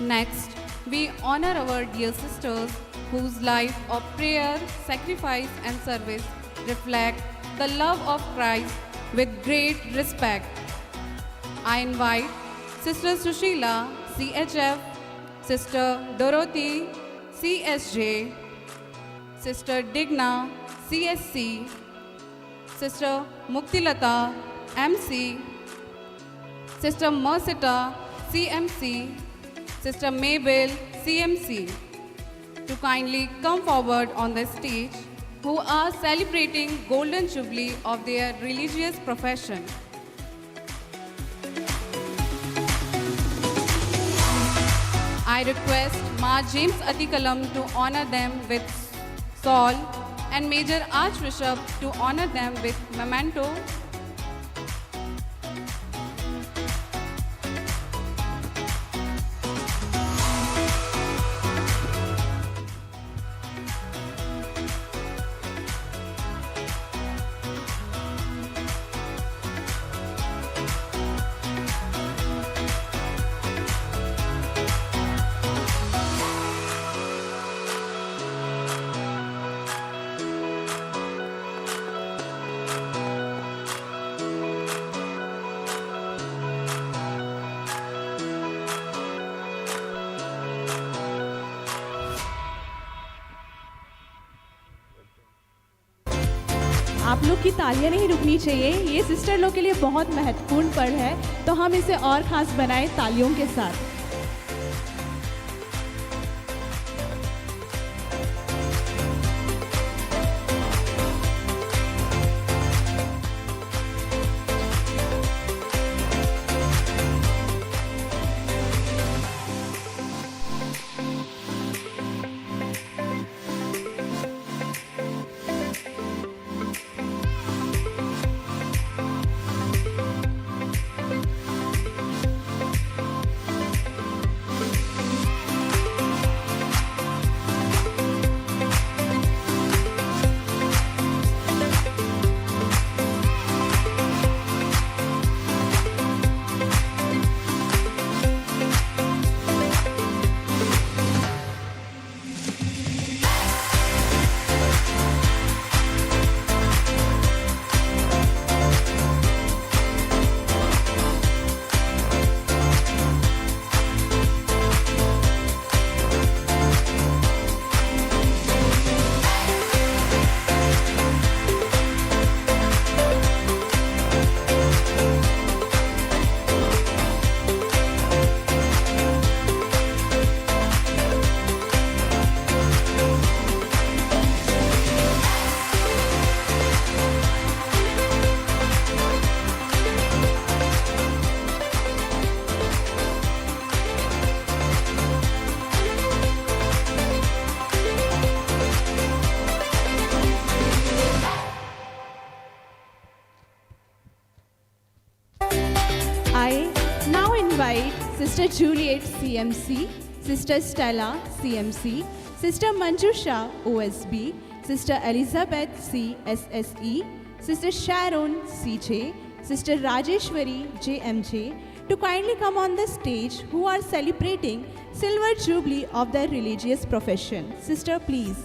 Next, we honor our dear sisters whose life of prayer, sacrifice and service reflect the love of Christ with great respect. I invite Sister Sushila, CHF, Sister Dorothy, CSJ, Sister Digna, CSC, Sister Muktilata, MC, Sister Mercita, CMC, Sister Mabel, CMC, to kindly come forward on the stage who are celebrating Golden Jubilee of their religious profession. I request Ma James Atikalam to honor them with Saul and Major Archbishop to honor them with memento. आप लोग की तालियां नहीं रुकनी चाहिए, ये sister लोग के लिए बहुत महत्वपूर्ण पल है, तो हम इसे और खास बनाएं तालियों के साथ। Sister Juliet CMC, Sister Stella CMC, Sister Manjusha OSB, Sister Elizabeth CSSE, Sister Sharon CJ, Sister Rajeshwari JMJ to kindly come on the stage who are celebrating Silver Jubilee of their religious profession. Sister, please.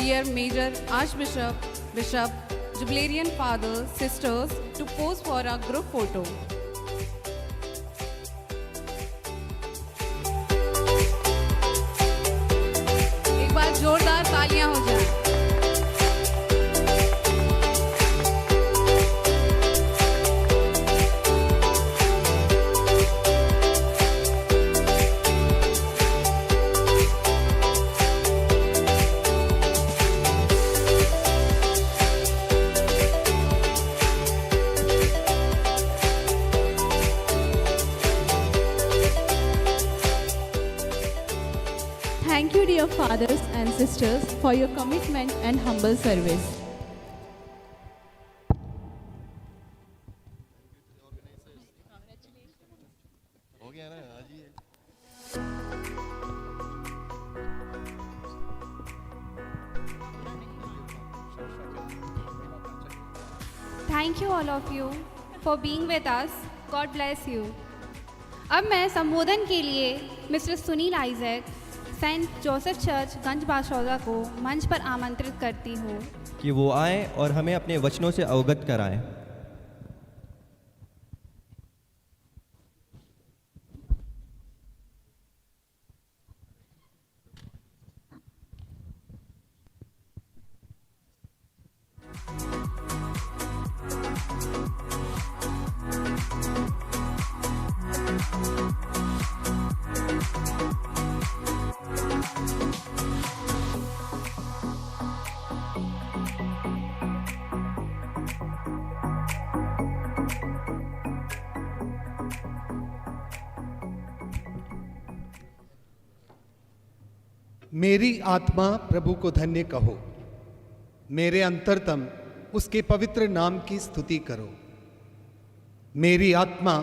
dear Major Archbishop, Bishop, Jubilarian Fathers, Sisters to pose for a group photo. एक बार जोरदार तालियां हो जाए। Thank you, dear fathers and sisters, for your commitment and humble service. Thank you all of you for being with us. God bless you. अब मैं संबोधन के लिए mister Sunil Isaac, saint Joseph church Ganj Basoda को मंच पर आमंत्रित करती हूँ कि वो आएं और हमें अपने वचनों से अवगत कराएं। मेरी आत्मा प्रभु को धन्य कहो, मेरे अंतरतम उसके पवित्र नाम की स्तुति करो। मेरी आत्मा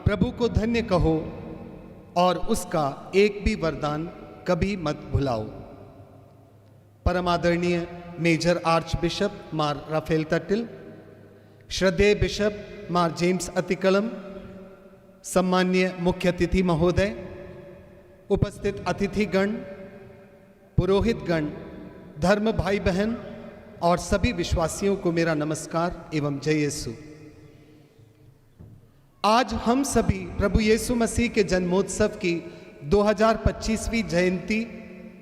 प्रभु को धन्य कहो और उसका एक भी वरदान कभी मत भुलाओ। परमादरणीय मेजर आर्च बिशप मार राफेल तटिल, श्रद्धेय बिशप मार जेम्स अतिकलम, सम्मान्य मुख्य अतिथि महोदय, उपस्थित अतिथिगण, पुरोहितगण, धर्म भाई बहन और सभी विश्वासियों को मेरा नमस्कार एवं जय यीशु। आज हम सभी प्रभु यीशु मसीह के जन्मोत्सव की 2025वीं जयंती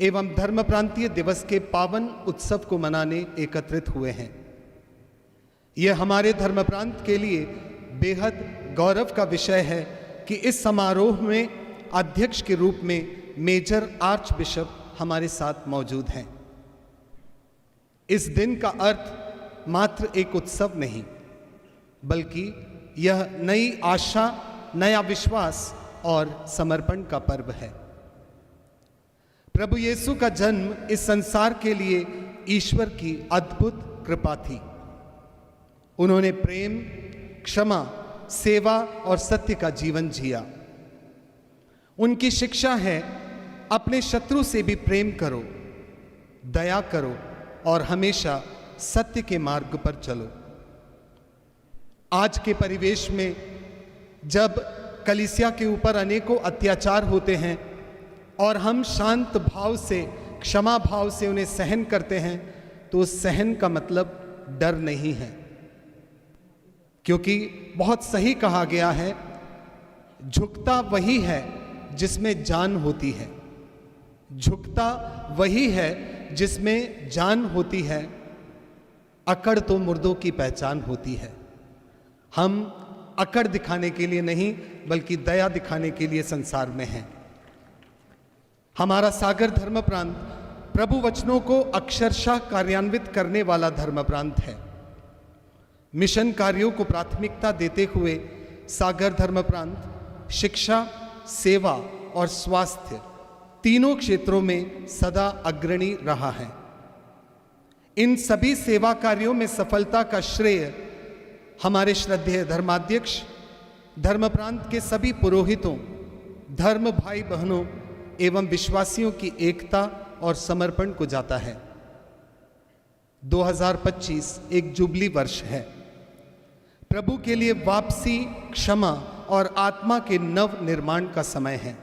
एवं धर्म प्रांतीय दिवस के पावन उत्सव को मनाने एकत्रित हुए हैं। यह हमारे धर्म प्रांत के लिए बेहद गौरव का विषय है कि इस समारोह में अध्यक्ष के रूप में मेजर आर्च बिशप हमारे साथ मौजूद हैं। इस दिन का अर्थ मात्र एक उत्सव नहीं, बल्कि यह नई आशा, नया विश्वास और समर्पण का पर्व है। प्रभु यीशु का जन्म इस संसार के लिए ईश्वर की अद्भुत कृपा थी। उन्होंने प्रेम, क्षमा, सेवा और सत्य का जीवन जिया। उनकी शिक्षा है, अपने शत्रु से भी प्रेम करो, दया करो और हमेशा सत्य के मार्ग पर चलो। आज के परिवेश में जब कलीसिया के ऊपर अनेकों अत्याचार होते हैं और हम शांत भाव से, क्षमा भाव से उन्हें सहन करते हैं, तो उस सहन का मतलब डर नहीं है, क्योंकि बहुत सही कहा गया है, झुकता वही है जिसमें जान होती है। झुकता वही है जिसमें जान होती है। अकड़ तो मुर्दों की पहचान होती है। हम अकड़ दिखाने के लिए नहीं, बल्कि दया दिखाने के लिए संसार में हैं। हमारा सागर धर्म प्रांत प्रभु वचनों को अक्षरशः कार्यान्वित करने वाला धर्म प्रांत है। मिशन कार्यों को प्राथमिकता देते हुए सागर धर्म प्रांत शिक्षा, सेवा और स्वास्थ्य तीनों क्षेत्रों में सदा अग्रणी रहा है। इन सभी सेवा कार्यों में सफलता का श्रेय हमारे श्रद्धेय धर्माध्यक्ष, धर्म प्रांत के सभी पुरोहितों, धर्म भाई बहनों एवं विश्वासियों की एकता और समर्पण को जाता है। 2025 एक जुबली वर्ष है। प्रभु के लिए वापसी, क्षमा और आत्मा के नव निर्माण का समय है।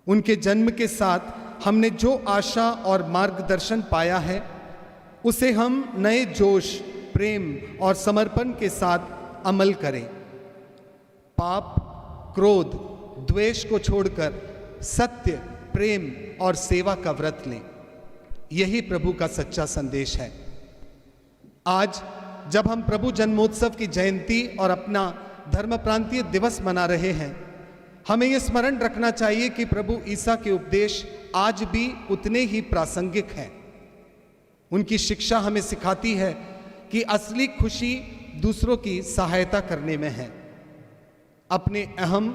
उनके जन्म के साथ हमने जो आशा और मार्गदर्शन पाया है उसे हम नए जोश, प्रेम और समर्पण के साथ अमल करें। पाप, क्रोध, द्वेष को छोड़कर सत्य, प्रेम और सेवा का व्रत लें। यही प्रभु का सच्चा संदेश है। आज जब हम प्रभु जन्मोत्सव की जयंती और अपना धर्म प्रांतीय दिवस मना रहे हैं, हमें यह स्मरण रखना चाहिए कि प्रभु ईसा के उपदेश आज भी उतने ही प्रासंगिक हैं। उनकी शिक्षा हमें सिखाती है कि असली खुशी दूसरों की सहायता करने में है। अपने अहम,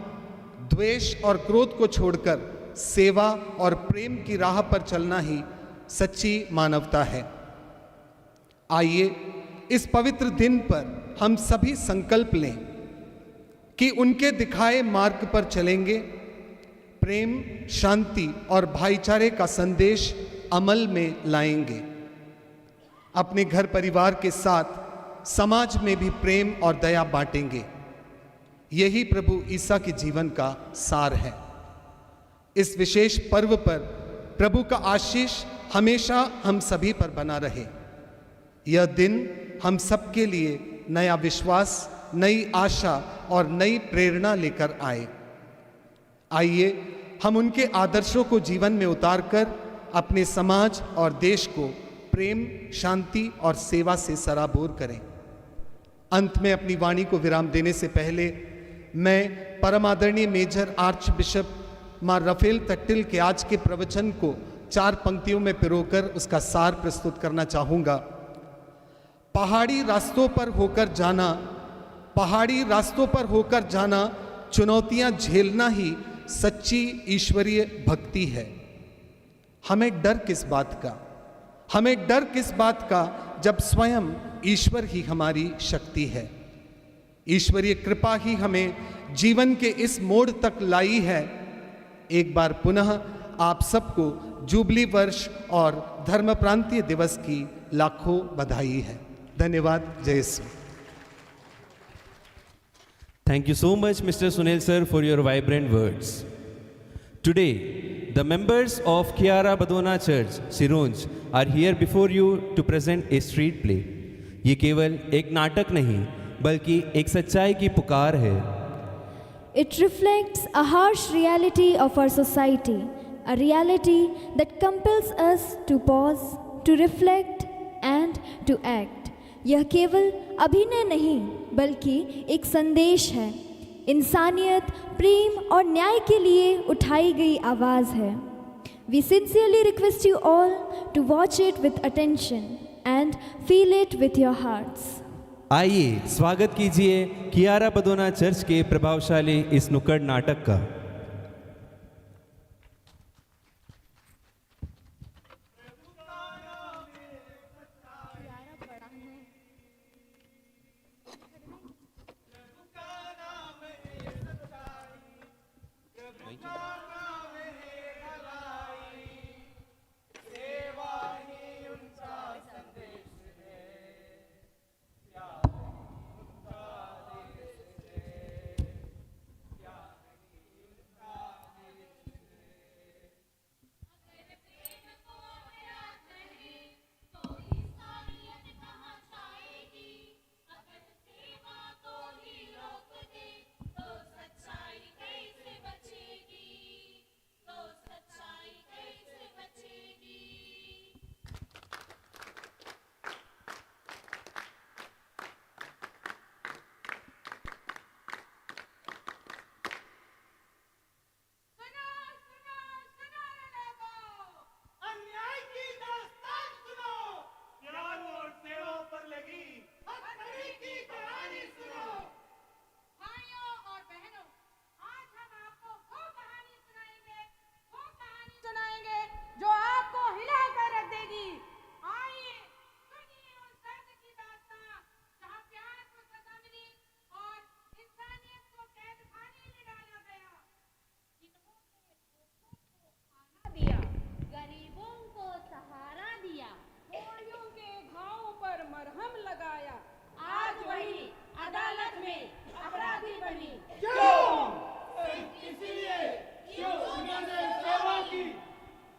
द्वेष और क्रोध को छोड़कर सेवा और प्रेम की राह पर चलना ही सच्ची मानवता है। आइए इस पवित्र दिन पर हम सभी संकल्प लें कि उनके दिखाए मार्ग पर चलेंगे, प्रेम, शांति और भाईचारे का संदेश अमल में लाएंगे। अपने घर परिवार के साथ समाज में भी प्रेम और दया बांटेंगे। यही प्रभु ईसा के जीवन का सार है। इस विशेष पर्व पर प्रभु का आशीष हमेशा हम सभी पर बना रहे। यह दिन हम सबके लिए नया विश्वास, नई आशा और नई प्रेरणा लेकर आए। आइए हम उनके आदर्शों को जीवन में उतारकर अपने समाज और देश को प्रेम, शांति और सेवा से सराबोर करें। अंत में अपनी वाणी को विराम देने से पहले मैं परम आदरणीय मेजर आर्च बिशप मां रफेल तट्टिल के आज के प्रवचन को 4 पंक्तियों में पिरोकर उसका सार प्रस्तुत करना चाहूँगा। पहाड़ी रास्तों पर होकर जाना, पहाड़ी रास्तों पर होकर जाना, चुनौतियां झेलना ही सच्ची ईश्वरीय भक्ति है। हमें डर किस बात का? हमें डर किस बात का जब स्वयं ईश्वर ही हमारी शक्ति है। ईश्वरीय कृपा ही हमें जीवन के इस मोड़ तक लाई है। एक बार पुनः आप सबको जुबली वर्ष और धर्म प्रांतीय दिवस की लाखों बधाई है। धन्यवाद। जय यीशु। Thank you so much, Mr. Sunil sir, for your vibrant words. Today, the members of Kiara Badona Church, Sironj, are here before you to present a street play. ये केवल एक नाटक नहीं, बल्कि एक सच्चाई की पुकार है। It reflects a harsh reality of our society, a reality that compels us to pause, to reflect and to act. यह केवल अभिनय नहीं बल्कि एक संदेश है, इंसानियत, प्रेम और न्याय के लिए उठाई गई आवाज़ है। We sincerely request you all to watch it with attention and feel it with your hearts. आइए स्वागत कीजिए कियारा बदोना चर्च के प्रभावशाली इस नुक्कड़ नाटक का।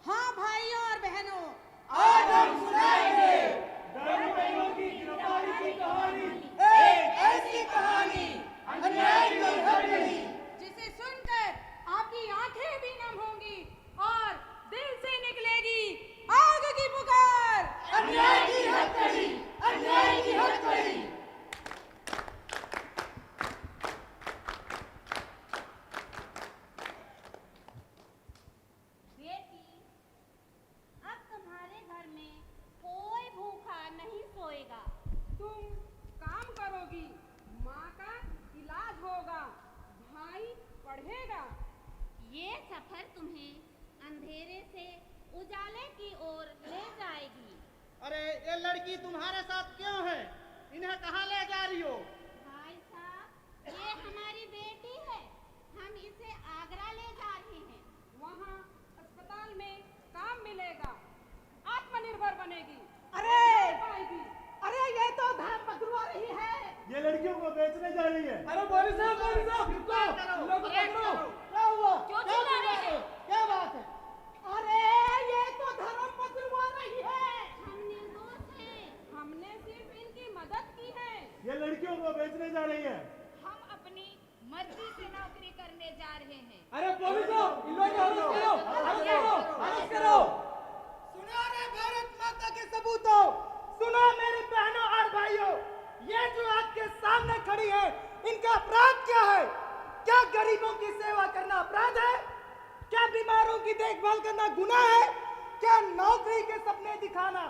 हाँ भाइयों और बहनों, आज हम सुनाएंगे बहनों की गिरफ्तारी की कहानी, एक ऐसी कहानी अन्याय की हथकड़ी, जिसे सुनकर आपकी आंखें भी नम होंगी और दिल से निकलेगी आग की पुकार। अन्याय की हथकड़ी, अन्याय की हथकड़ी। बेटी, अब तुम्हारे घर में कोई भूखा नहीं सोएगा। तुम काम करोगी, माँ का इलाज होगा, भाई पढ़ेगा। ये सफर तुम्हें अंधेरे से उजाले की ओर ले जाएगी। अरे ये लड़की तुम्हारे साथ क्यों है? इन्हें कहाँ ले जा रही हो? भाई साहब, ये हमारी बेटी है, हम इसे आगरा ले जा रहे हैं। वहाँ अस्पताल में काम मिलेगा, आत्मनिर्भर बनेगी। अरे पाएगी। अरे ये तो धाम पकड़वा रही है। ये लड़कियों को बेचने जा रही है। अरे पुलिस साहब रुको, लोगों पकड़ो। क्या हुआ? क्यों चिल्ला रहे हैं? क्या बात है? अरे ये तो धर्म पकड़वा रही है। हम निर्दोष हैं। हमने सिर्फ इनकी मदद की है। ये लड़कियों को बेचने जा रही है। हम अपनी मर्जी से नौकरी करने जा रहे हैं। अरे पुलिस साहब, इन लोगों को अरेस्ट करो, अरेस्ट करो, अरेस्ट करो। सुनो रे भारत माता के सबूतों, सुनो मेरी बहनों और भाइयों, ये जो आपके सामने खड़ी है, इनका अपराध क्या है? क्या गरीबों की सेवा करना अपराध है? क्या बीमारों की देखभाल करना गुनाह है? क्या नौकरी के सपने दिखाना,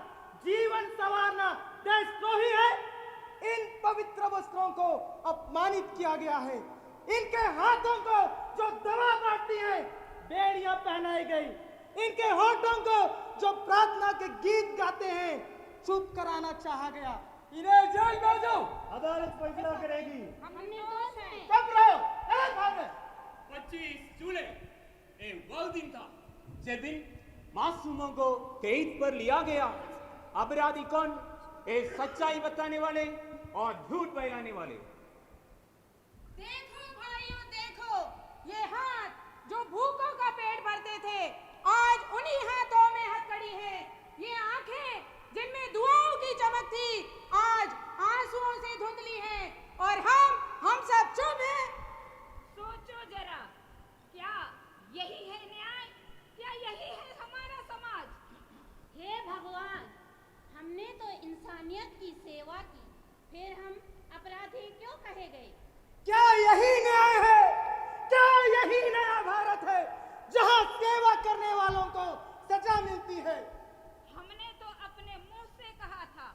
जीवन संवारना देशद्रोही है? इन पवित्र वस्त्रों को अपमानित किया गया है। इनके हाथों को जो दवा बांटती है, बेड़ियां पहनाई गई। इनके होठों को जो प्रार्थना के गीत गाते हैं, चुप कराना चाहा गया। इन्हें जेल भेजो। अदालत फैसला करेगी। हम निर्दोष हैं। चुप रहो। ए भागे। 25 जुलाई एक वो दिन था जिस दिन मासूमों को कैद पर लिया गया। अपराधी कौन? एक सच्चाई बताने वाले और झूठ फैलाने वाले। देखो भाइयों, देखो, ये हाथ जो भूखों का पेट भरते थे, आज उन्हीं हाथों में हथकड़ी है। ये आंखें जिनमें दुआओं की चमक थी, आज आंसुओं से धुंधली हैं। और हम सब चुप हैं। सोचो जरा, क्या यही है न्याय? क्या यही है हमारा समाज? हे भगवान, हमने तो इंसानियत की सेवा की, फिर हम अपराधी क्यों कहे गए? क्या यही न्याय है? क्या यही नया भारत है जहां सेवा करने वालों को सजा मिलती है? हमने तो अपने मुंह से कहा था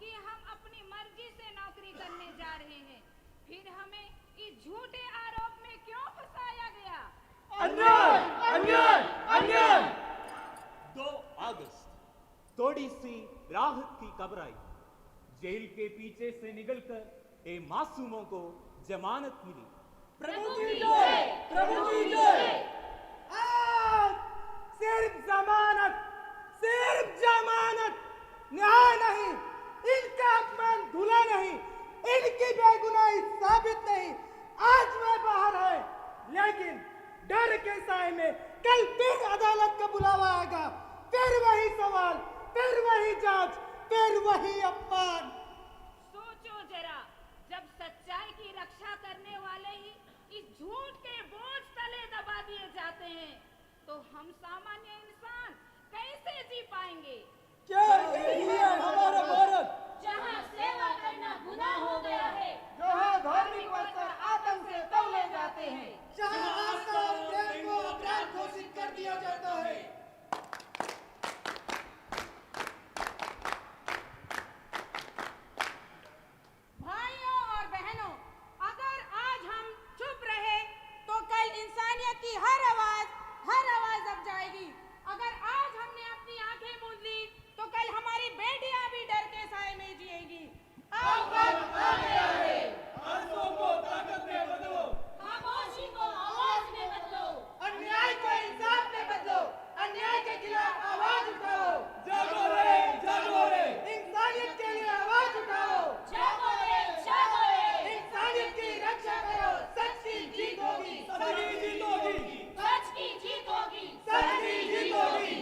कि हम अपनी मर्जी से नौकरी करने जा रहे हैं, फिर हमें इस झूठे आरोप में क्यों फंसाया गया? अन्याय, अन्याय, अन्याय। 2 अगस्त थोड़ी सी राहत की खबर आई। जेल के पीछे से निकलकर ए मासूमों को जमानत मिली। प्रभु की जय, प्रभु की जय। आज सिर्फ जमानत, सिर्फ जमानत, न्याय नहीं, इनका अपमान धुला नहीं, इनकी बेगुनाही साबित नहीं। आज वह बाहर है, लेकिन डर के साए में कल फिर अदालत का बुलावा आएगा, फिर वही सवाल, फिर वही जांच, फिर वही अपमान। सोचो जरा, जब सच्चाई की रक्षा करने वाले ही इस झूठ के बोझ तले दबा दिए जाते हैं, तो हम सामान्य इंसान कैसे जी पाएंगे? क्या यही है हमारा भारत? जहाँ सेवा करना गुनाह हो गया है, जहाँ धार्मिक वर्कर आतंक से तौले जाते हैं, जहाँ आस्था और प्रेम को अपराध घोषित कर दिया जाता है। भाइयों और बहनों, अगर आज हम चुप रहे तो कल इंसानियत की हर आवाज दब जाएगी। अगर आज हमने अपनी आंखें मूंद ली तो कल हमारी बेटियां भी डर के साए में जिएगी। अब वक्त आ गया है। आंसुओं को ताकत में बदलो, खामोशी को आवाज में बदलो, अन्याय को इंसाफ में बदलो, अन्याय के खिलाफ आवाज उठाओ। जागो रे, जागो रे। इंसानियत के लिए आवाज उठाओ। जागो रे, जागो रे। इंसानियत की रक्षा करो, सच की जीत होगी, सच की जीत होगी, सच की जीत होगी, सच की जीत होगी।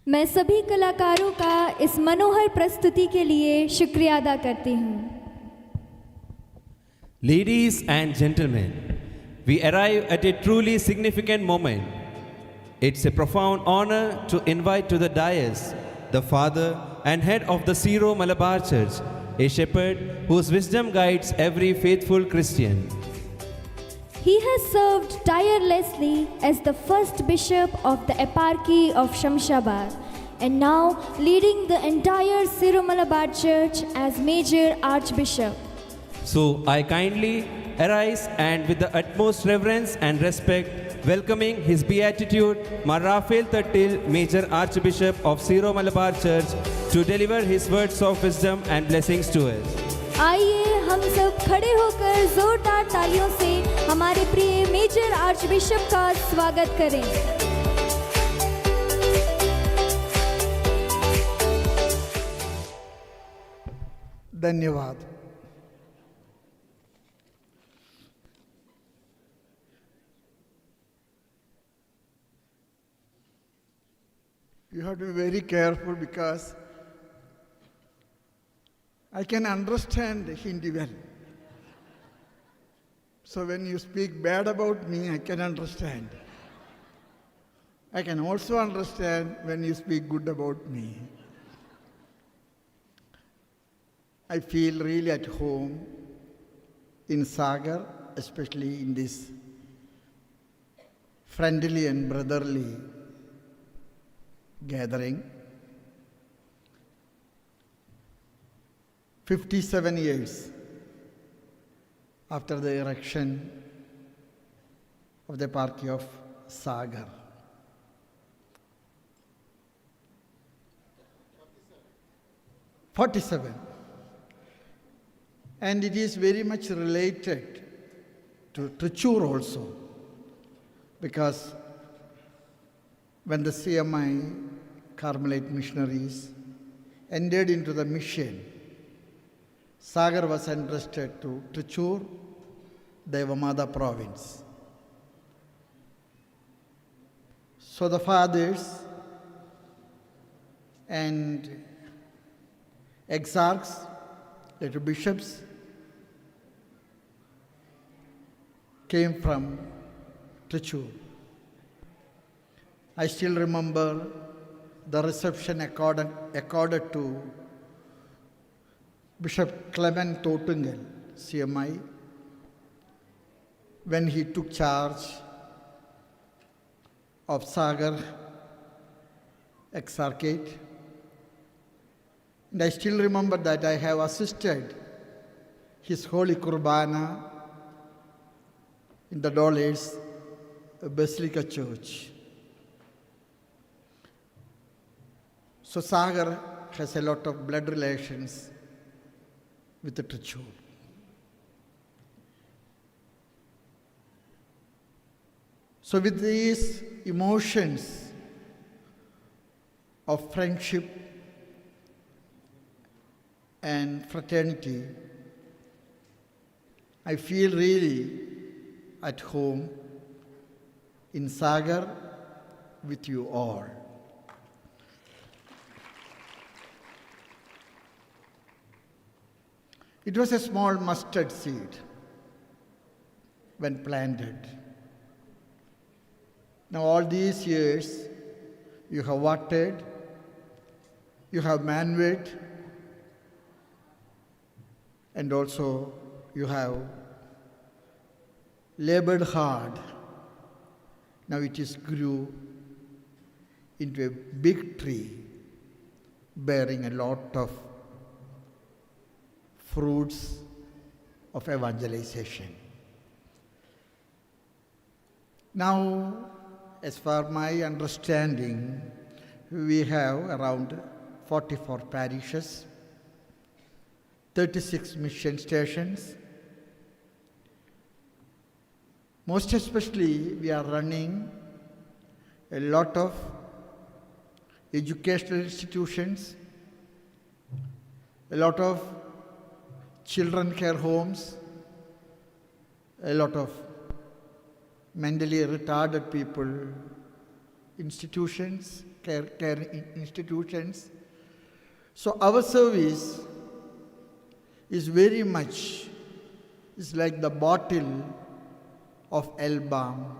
मैं सभी कलाकारों का इस मनोहर प्रस्तुति के लिए शुक्रिया अदा करती हूँ। Ladies and gentlemen, we arrive at a truly significant moment. It's a profound honor to invite to the dais the father and head of the Syro Malabar Church, a shepherd whose wisdom guides every faithful Christian. He has served tirelessly as the first bishop of the eparchy of Shamshabad and now leading the entire Syro Malabar Church as major archbishop. So I kindly arise and with the utmost reverence and respect welcoming His Beatitude Mar Raphael Tattil, Major Archbishop of Syro Malabar Church, to deliver his words of wisdom and blessings to us. आइए हम सब खड़े होकर जोरदार तालियों से हमारे प्रिय मेजर आर्चबिशप का स्वागत करें। धन्यवाद। You have to be very careful because I can understand Hindi well. So when you speak bad about me, I can understand. I can also understand when you speak good about me. I feel really at home in Sagar, especially in this friendly and brotherly gathering. 57 years after the erection of the eparchy of Sagar. 47. And it is very much related to Trichur also, because when the CMI Carmelite missionaries entered into the mission, Sagar was entrusted to Trichur, Devamada province. So the fathers and exarchs, later bishops, came from Trichur. I still remember the reception accorded to Bishop Clement Totungal, CMI, when he took charge of Sagar Exarchate. And I still remember that I have assisted his Holy Kurbana in the Dollars Basilica Church. So Sagar has a lot of blood relations with the Trichur. So with these emotions of friendship and fraternity, I feel really at home in Sagar with you all. It was a small mustard seed when planted. Now all these years, you have watered, you have managed, and also you have labored hard. Now it is grew into a big tree bearing a lot of fruits of evangelization. Now, as far my understanding, we have around 44 parishes, 36 mission stations. Most especially, we are running a lot of educational institutions, a lot of children care homes, a lot of mentally retarded people institutions, care institutions. So our service is very much, it's like the bottle of L-balm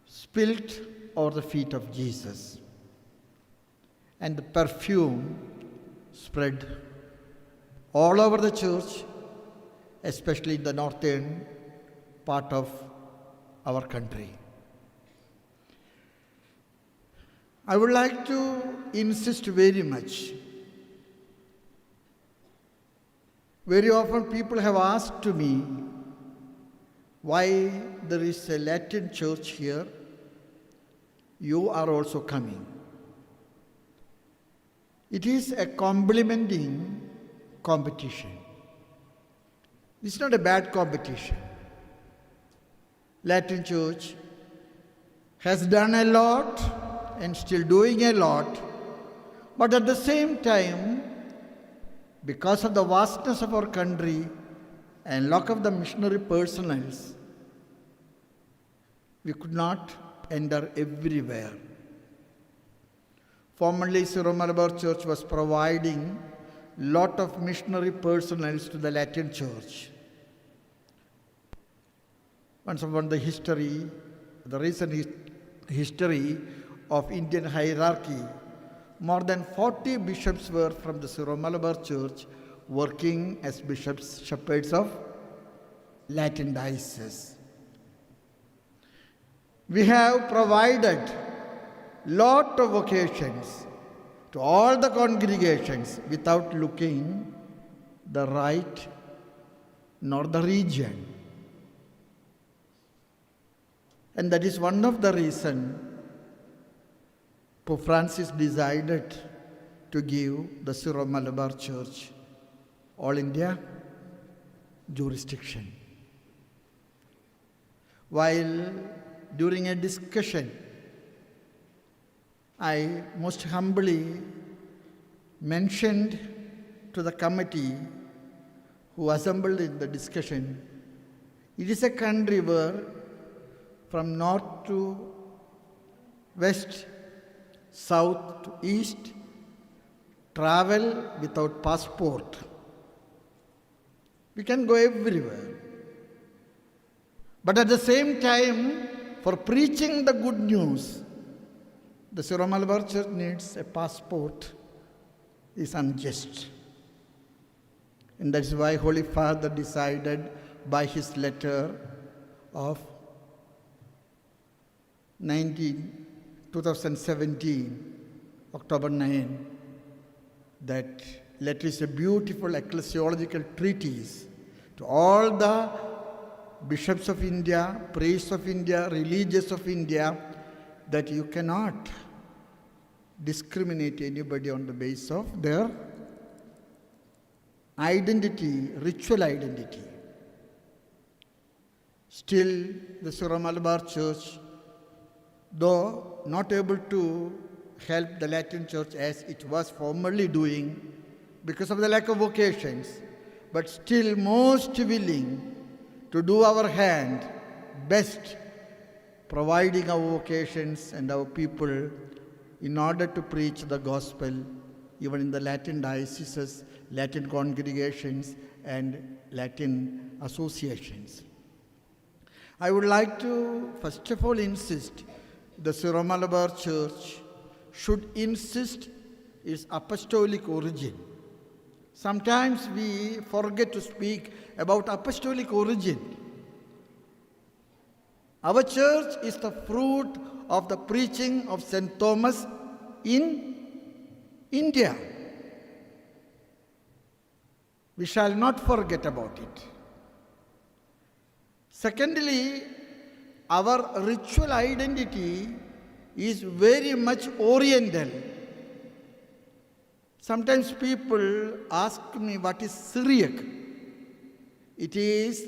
spilt over the feet of Jesus, and the perfume spread all over the church, especially in the northern part of our country. I would like to insist very much. Very often people have asked to me why there is a Latin church here. You are also coming. It is a complementing competition. It's not a bad competition. Latin Church has done a lot and still doing a lot, but at the same time, because of the vastness of our country and lack of the missionary personnels, we could not enter everywhere. Formerly, Syro Malabar Church was providing lot of missionary personnels to the Latin Church. Once upon the recent history of Indian hierarchy, more than 40 bishops were from the Syro Malabar Church working as bishops, shepherds of Latin diocese. We have provided lot of vocations to all the congregations without looking the right nor the region. And that is one of the reasons Pope Francis decided to give the Syro Malabar Church All India jurisdiction. While during a discussion, I most humbly mentioned to the committee who assembled in the discussion, it is a country where from north to west, south to east, travel without passport. We can go everywhere. But at the same time, for preaching the good news, the Syro Malabar Church needs a passport is unjust. And that's why Holy Father decided by his letter of 2017, October 9, that letter is a beautiful ecclesiological treatise to all the bishops of India, priests of India, religious of India, that you cannot discriminate anybody on the basis of their identity, ritual identity. Still, the Syro Malabar Church, though not able to help the Latin Church as it was formerly doing because of the lack of vocations, but still most willing to do our hand best, providing our vocations and our people in order to preach the gospel even in the Latin dioceses, Latin congregations and Latin associations. I would like to first of all insist the Syro Malabar Church should insist its apostolic origin. Sometimes we forget to speak about apostolic origin. Our church is the fruit of the preaching of St. Thomas in India. We shall not forget about it. Secondly, our ritual identity is very much Oriental. Sometimes people ask me what is Syriac. It is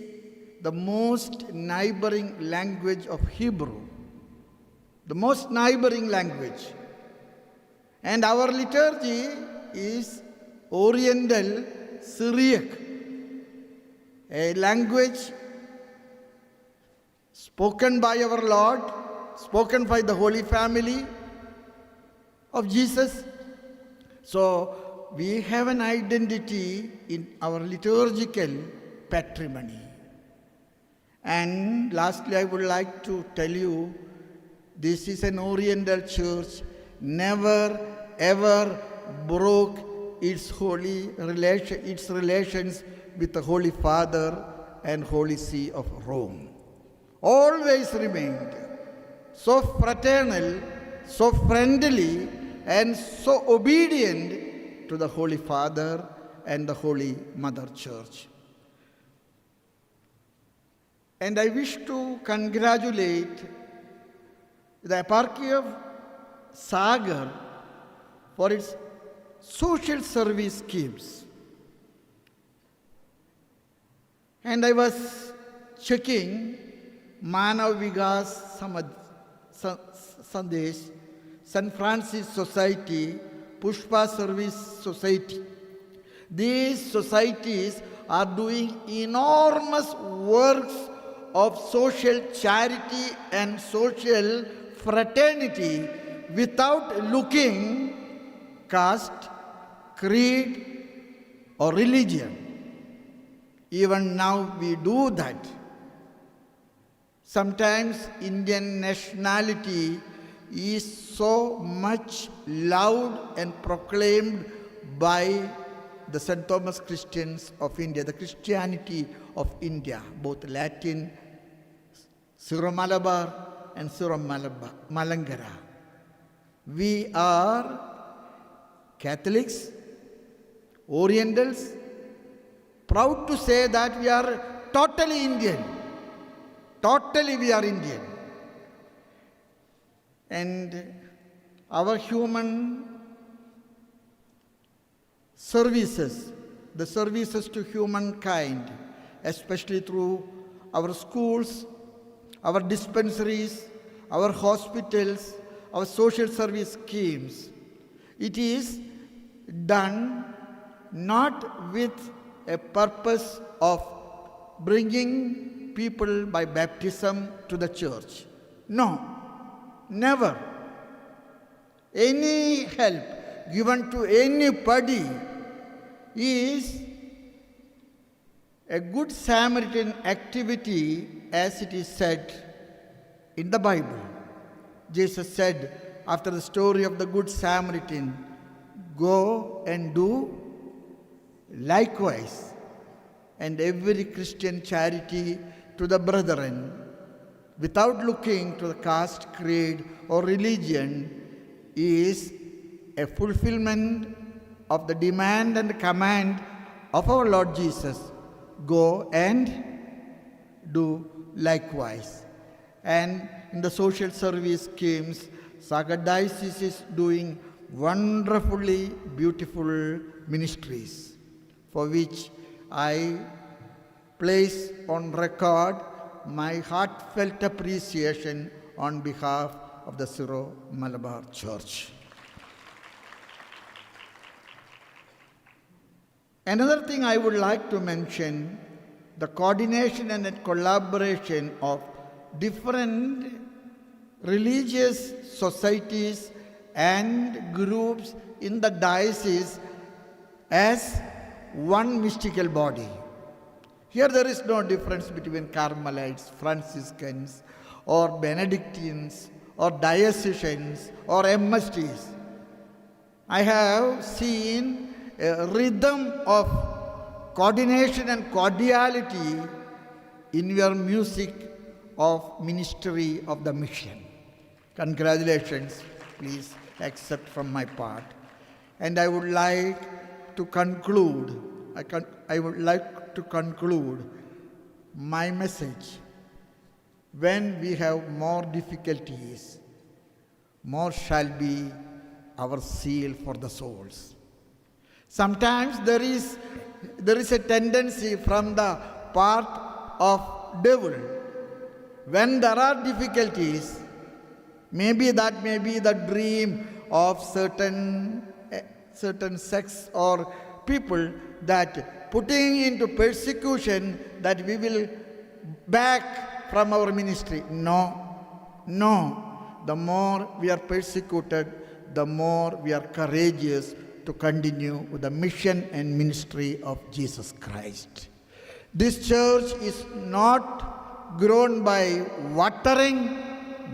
the most neighboring language of Hebrew, the most neighboring language. And our liturgy is Oriental Syriac, a language spoken by our Lord spoken by the Holy Family of Jesus. So we have an identity in our liturgical patrimony. And lastly, I would like to tell you, this is an Oriental church, never ever broke its relations with the Holy Father and Holy See of Rome. Always remained so fraternal, so friendly, and so obedient to the Holy Father and the Holy Mother Church. And I wish to congratulate the Eparchy of Sagar for its social service schemes. And I was checking Manav Vikas Sandesh, St. Francis Society, Pushpa Service Society. These societies are doing enormous works of social charity and social fraternity without looking caste, creed, or religion. Even now we do that. Sometimes Indian nationality is so much loved and proclaimed by the St. Thomas Christians of India, the Christianity of India, both Latin, Syro-Malabar and Syro-Malankara. We are Catholics, Orientals, proud to say that we are totally Indian. Totally we are Indian. And our human services, the services to humankind, especially through our schools, our dispensaries, our hospitals, our social service schemes, it is done not with a purpose of bringing people by baptism to the church. No, never. Any help given to anybody is a good Samaritan activity, as it is said in the Bible. Jesus said after the story of the Good Samaritan, go and do likewise. And every Christian charity to the brethren, without looking to the caste, creed, or religion, is a fulfillment of the demand and command of our Lord Jesus. Go and do likewise. And in the social service schemes, Sagar Diocese is doing wonderfully beautiful ministries, for which I place on record my heartfelt appreciation on behalf of the Syro-Malabar Church. Another thing I would like to mention, the coordination and collaboration of different religious societies and groups in the diocese as one mystical body. Here there is no difference between Carmelites, Franciscans, or Benedictines, or Diocesians, or MSTs. I have seen a rhythm of coordination and cordiality in your music of ministry of the mission. Congratulations, please accept from my part. And I would like to conclude, I would like to conclude my message. When we have more difficulties, more shall be our zeal for the souls. Sometimes there is a tendency from the part of devil. When there are difficulties, maybe that may be the dream of certain sects or people, that putting into persecution that we will back from our ministry. No, no. the more we are persecuted, the more we are courageous to continue with the mission and ministry of Jesus Christ. This church is not grown by watering,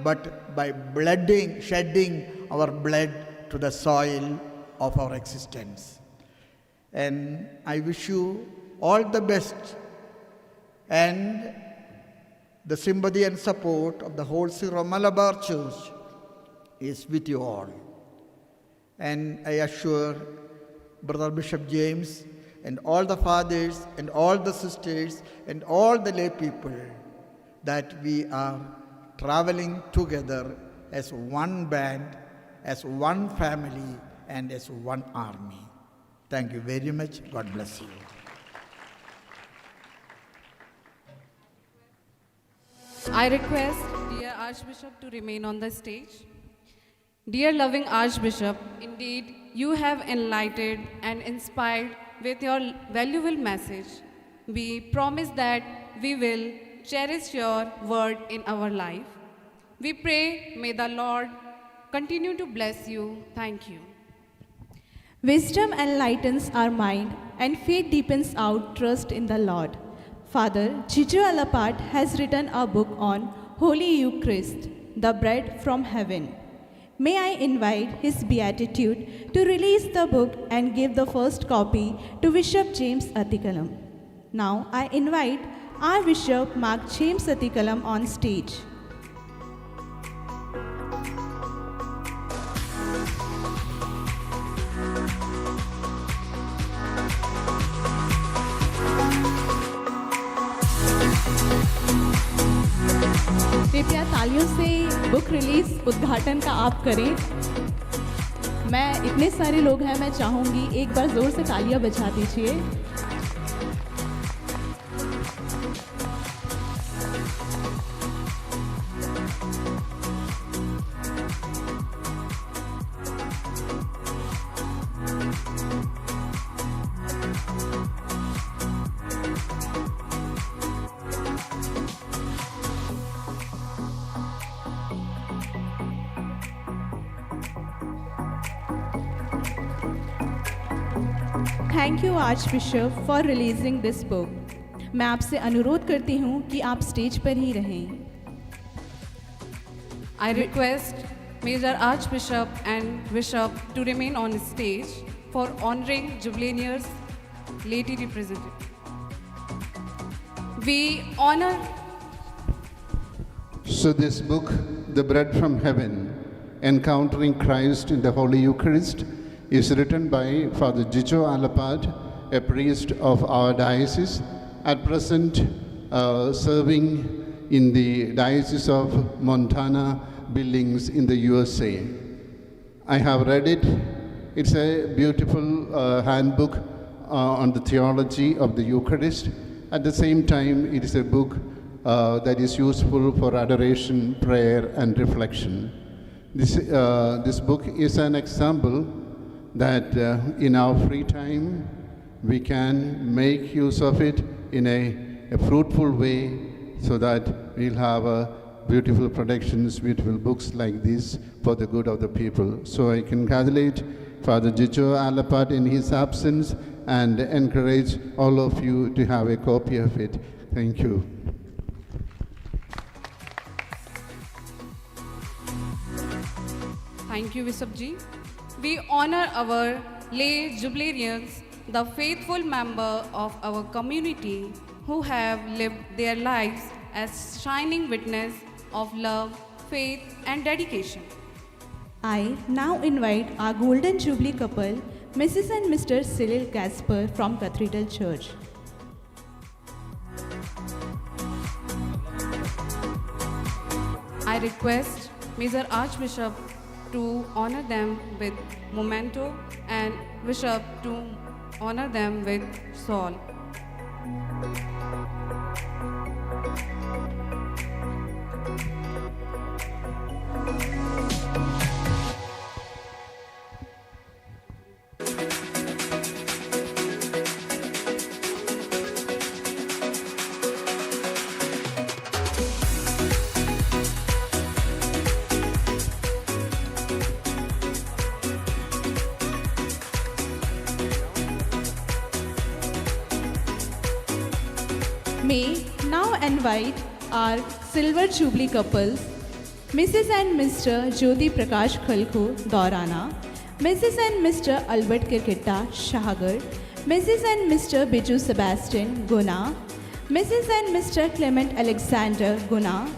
but by blooding, shedding our blood to the soil of our existence. And I wish you all the best, and the sympathy and support of the whole Syro-Malabar Church is with you all. And I assure Brother Bishop James and all the fathers and all the sisters and all the lay people that we are traveling together as one band, as one family, and as one army. Thank you very much. God bless you. I request dear Archbishop to remain on the stage. Dear loving Archbishop, indeed you have enlightened and inspired with your valuable message. We promise that we will cherish your word in our life. We pray may the Lord continue to bless you. Thank you. Wisdom enlightens our mind and faith deepens our trust in the Lord. Father Jijo Alapat has written a book on Holy Eucharist, the bread from heaven. May I invite His Beatitude to release the book and give the first copy to Bishop James Atikalam. Now I invite our Bishop Mark James Atikalam on stage. कृपया तालियों से book release उद्घाटन का आप करें। मैं इतने सारे लोग हैं, मैं चाहूँगी एक बार ज़ोर से तालियां बजा दीजिए। Thank you archbishop for releasing this book. मैं आपसे अनुरोध करती हूँ कि आप स्टेज पर ही रहें। I request Major Archbishop and Bishop to remain on stage for honoring Jubileers lady representative. We honor. So this book, The Bread from Heaven, Encountering Christ in the Holy Eucharist, is written by Father Jijo Alapat, a priest of our diocese, at present serving in the Diocese of Montana, Billings in the USA. I have read it. It's a beautiful handbook on the theology of the Eucharist. At the same time, it is a book that is useful for adoration, prayer, and reflection. This book is an example that in our free time we can make use of it in a fruitful way, so that we'll have beautiful productions, beautiful books like this for the good of the people. So I congratulate Father Jijo Alapat in his absence and encourage all of you to have a copy of it. Thank you. Thank you, Bishop Ji. We honor our lay jubilarians, the faithful member of our community who have lived their lives as shining witness of love, faith, and dedication. I now invite our Golden Jubilee couple, Mrs. and Mr. Cyril Gasper from Cathedral Church. I request Major Archbishop to honor them with memento and Bishop to honor them with Saul. May now invite our Silver Jubilee couples, Mrs. and Mr. Jyoti Prakash Khalko, Daurana, Mrs. and Mr. Albert Kirkitta, Shahagar, Mrs. and Mr. Biju Sebastian, Guna, Mrs. and Mr. Clement Alexander, Guna,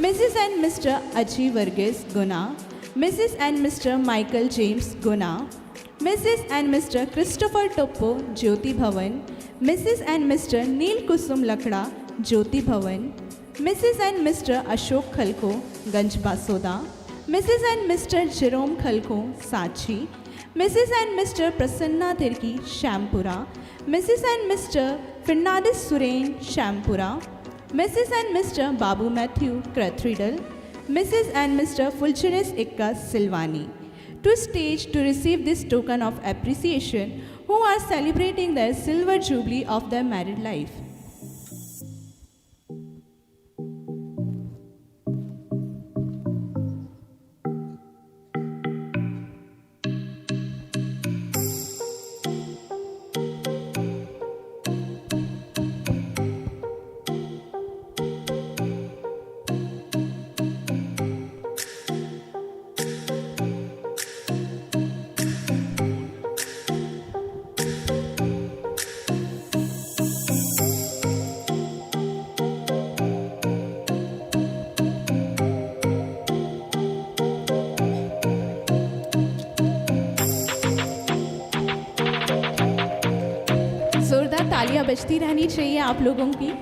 Mrs. and Mr. Aji Varghese, Guna, Mrs. and Mr. Michael James, Guna, Mrs. and Mr. Christopher Toppo, Jyoti Bhavan, Mrs. and Mr. Neil Kusum Lakda, Jyoti Bhavan, Mrs. and Mr. Ashok Khalko, Ganj Basoda, Mrs. and Mr. Jerome Khalko, Sachi, Mrs. and Mr. Prasanna Tirki, Shampura, Mrs. and Mr. Fernandez Surain, Shampura, Mrs. and Mr. Babu Matthew, Krathridal, Mrs. and Mr. Fulcheris Ikka, Silvani, to stage to receive this token of appreciation who are celebrating their silver jubilee of their married life. जोरदार तालियां बजती रहनी चाहिए आप लोगों की।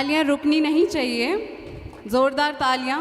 तालियां रुकनी नहीं चाहिए, जोरदार तालियां।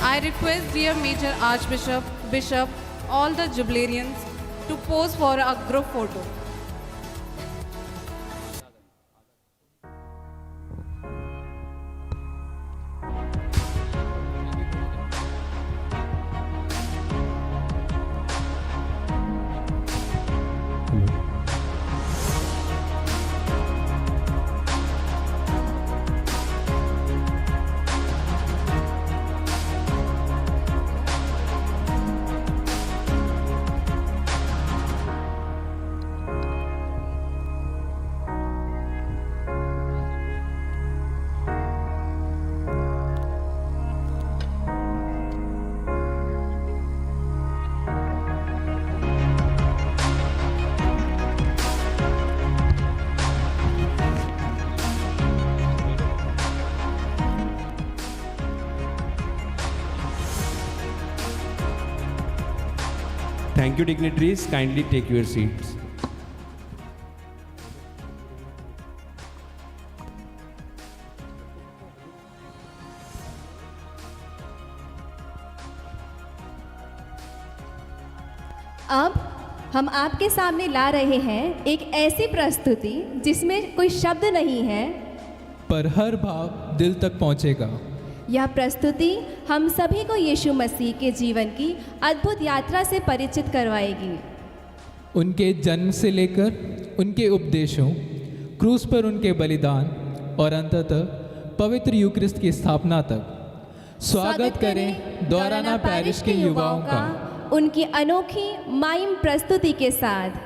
I request dear Major Archbishop, Bishop, all the Jubilarians to pose for a group photo. Thank you, dignitaries. Kindly take your seats. अब हम आपके सामने ला रहे हैं एक ऐसी प्रस्तुति जिसमें कोई शब्द नहीं है, पर हर भाव दिल तक पहुंचेगा। यह प्रस्तुति हम सभी को यीशु मसीह के जीवन की अद्भुत यात्रा से परिचित करवाएगी। उनके जन्म से लेकर उनके उपदेशों, क्रूस पर उनके बलिदान और अंततः पवित्र यूक्रिस्ट की स्थापना तक। स्वागत करें दौराना पैरिश के युवाओं का उनकी अनोखी माइम प्रस्तुति के साथ।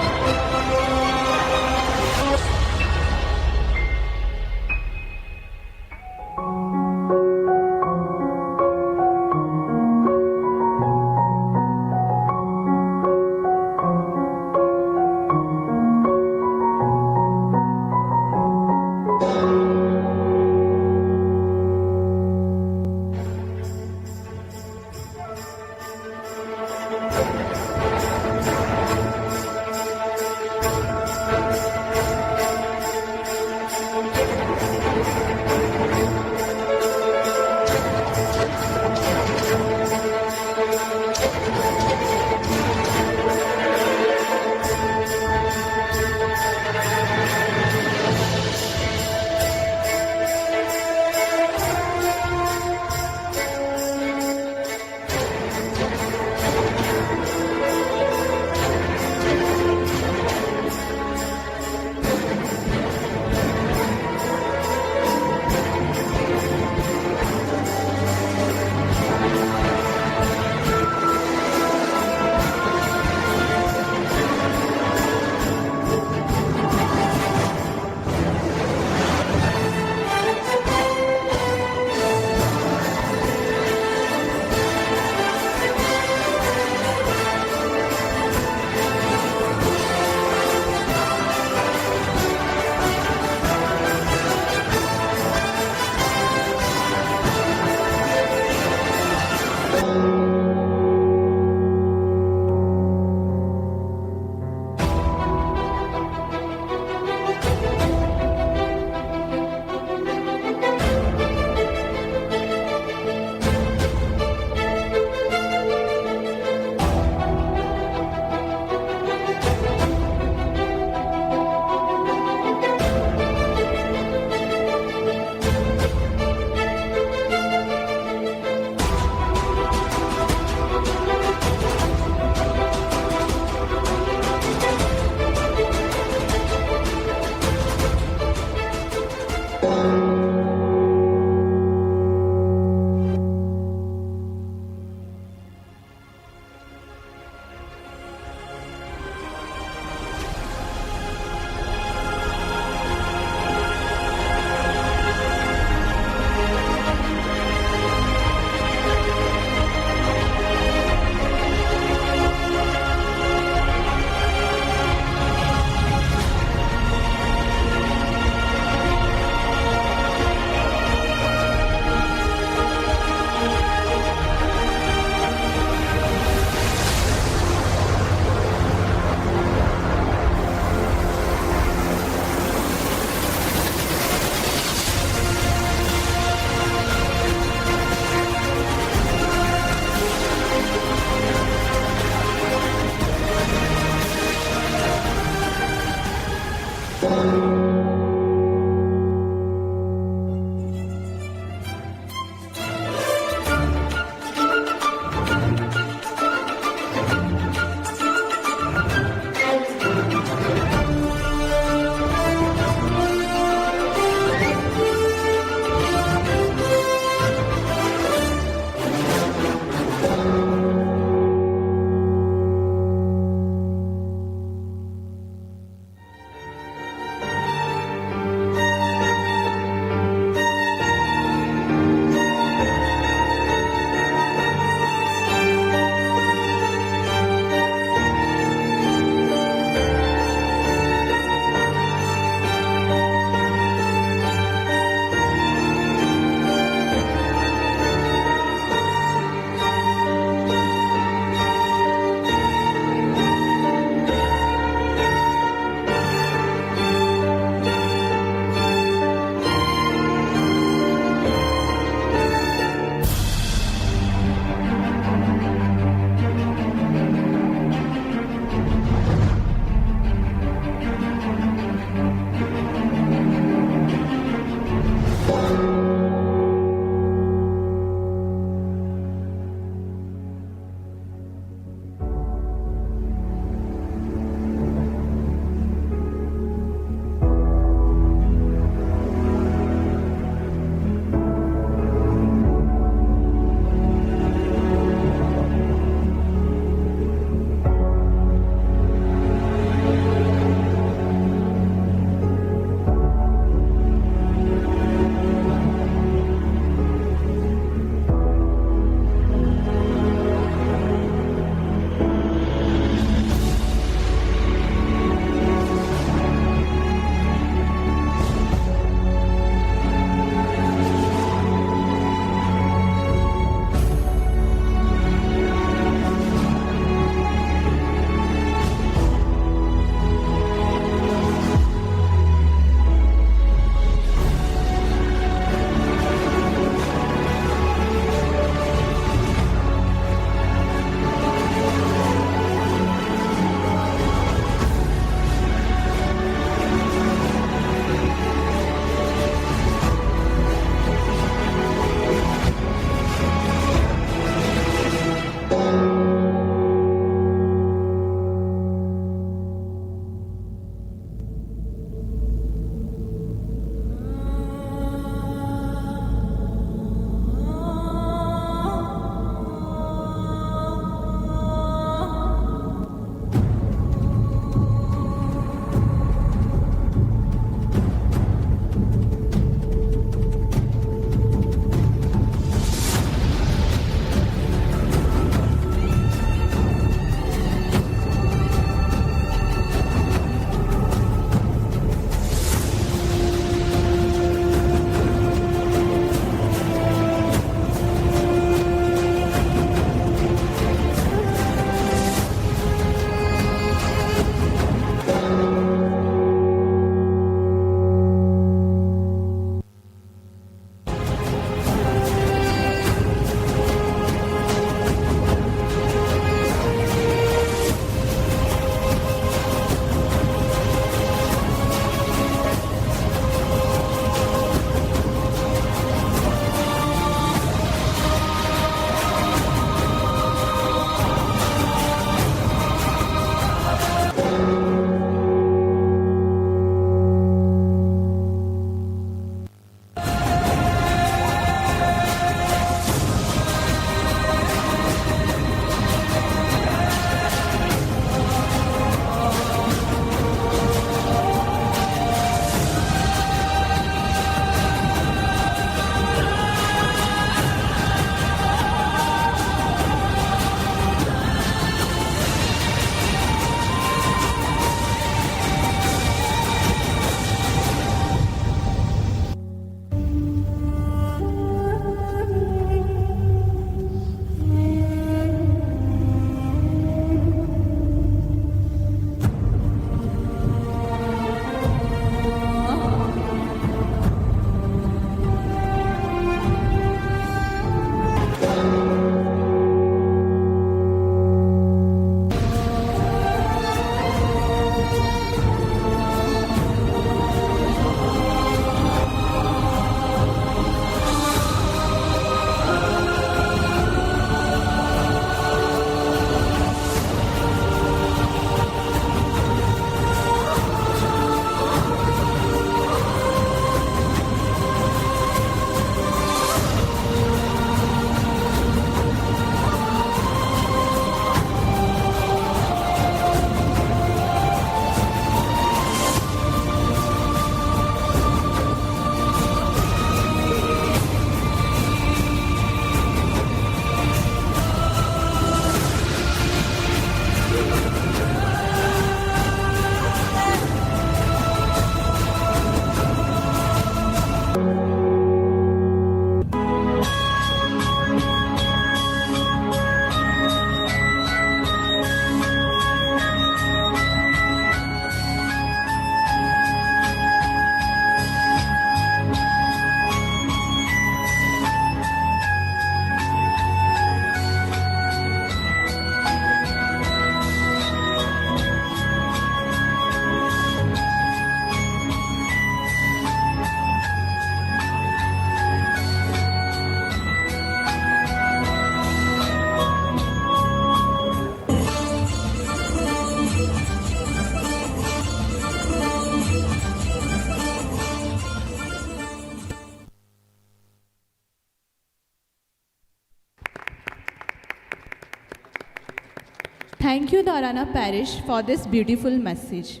Thank you, Dharana Parish, for this beautiful message.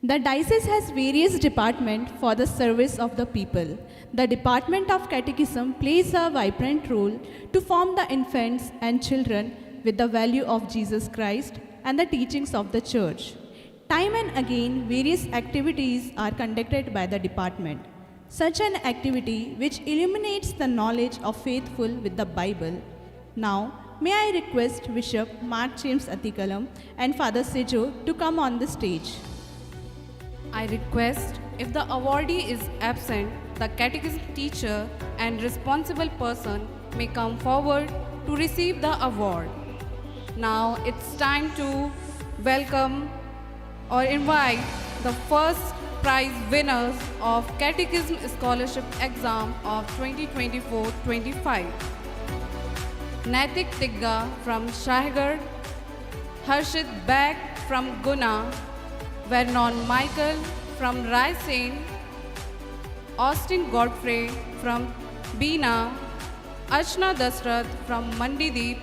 The diocese has various departments for the service of the people. The Department of Catechism plays a vibrant role to form the infants and children with the value of Jesus Christ and the teachings of the Church. Time and again, various activities are conducted by the department. Such an activity which illuminates the knowledge of faithful with the Bible. Now, may I request Bishop Mark James Atikalam and Father Sejo to come on the stage. I request if the awardee is absent, the catechism teacher and responsible person may come forward to receive the award. Now it's time to welcome or invite the first prize winners of Catechism Scholarship Exam of 2024-25. Naitik Tigga from Shahgarh, Harshit Bag from Guna, Vernon Michael from Raisen, Austin Godfrey from Bina, Archana Dasrath from Mandideep,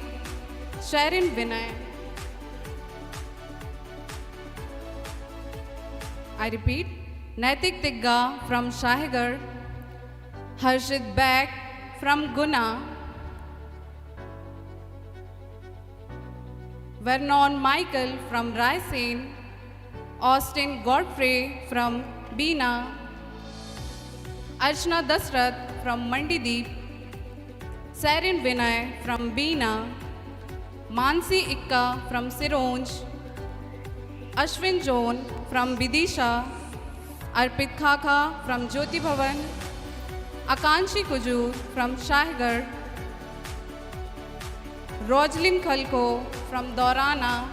Sharon Vinay. I repeat, Naitik Tigga from Shahgarh, Harshit Bag from Guna, Vernon Michael from Raisen, Austin Godfrey from Bina, Archana Dasrath from Mandideep, Sharon Vinay from Bina, Mansi Ikka from Sironj, Ashwin John from Vidisha, Arpit Khaka from Jyoti Bhavan, Akanshi Kujur from Shahgarh, Rojlin Khalko from Dorana,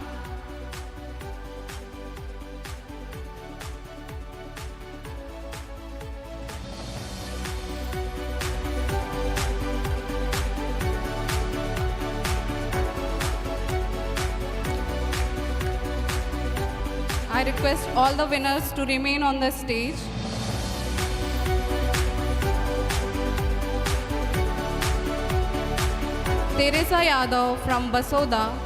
I request all the winners to remain on the stage. Teresa Yadav from Basoda,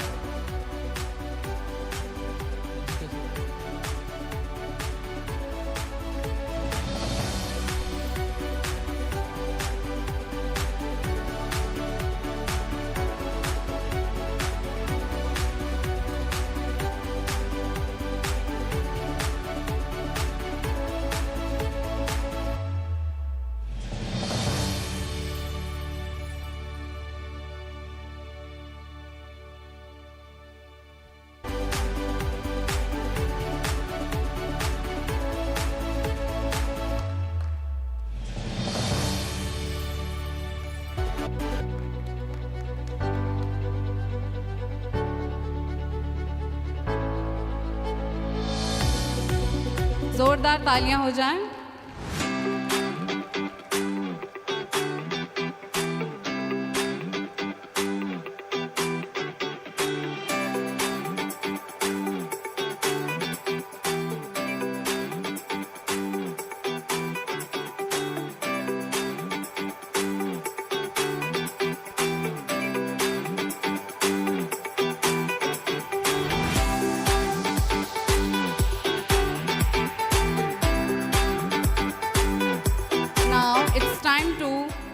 जोरदार तालियां हो जाएं।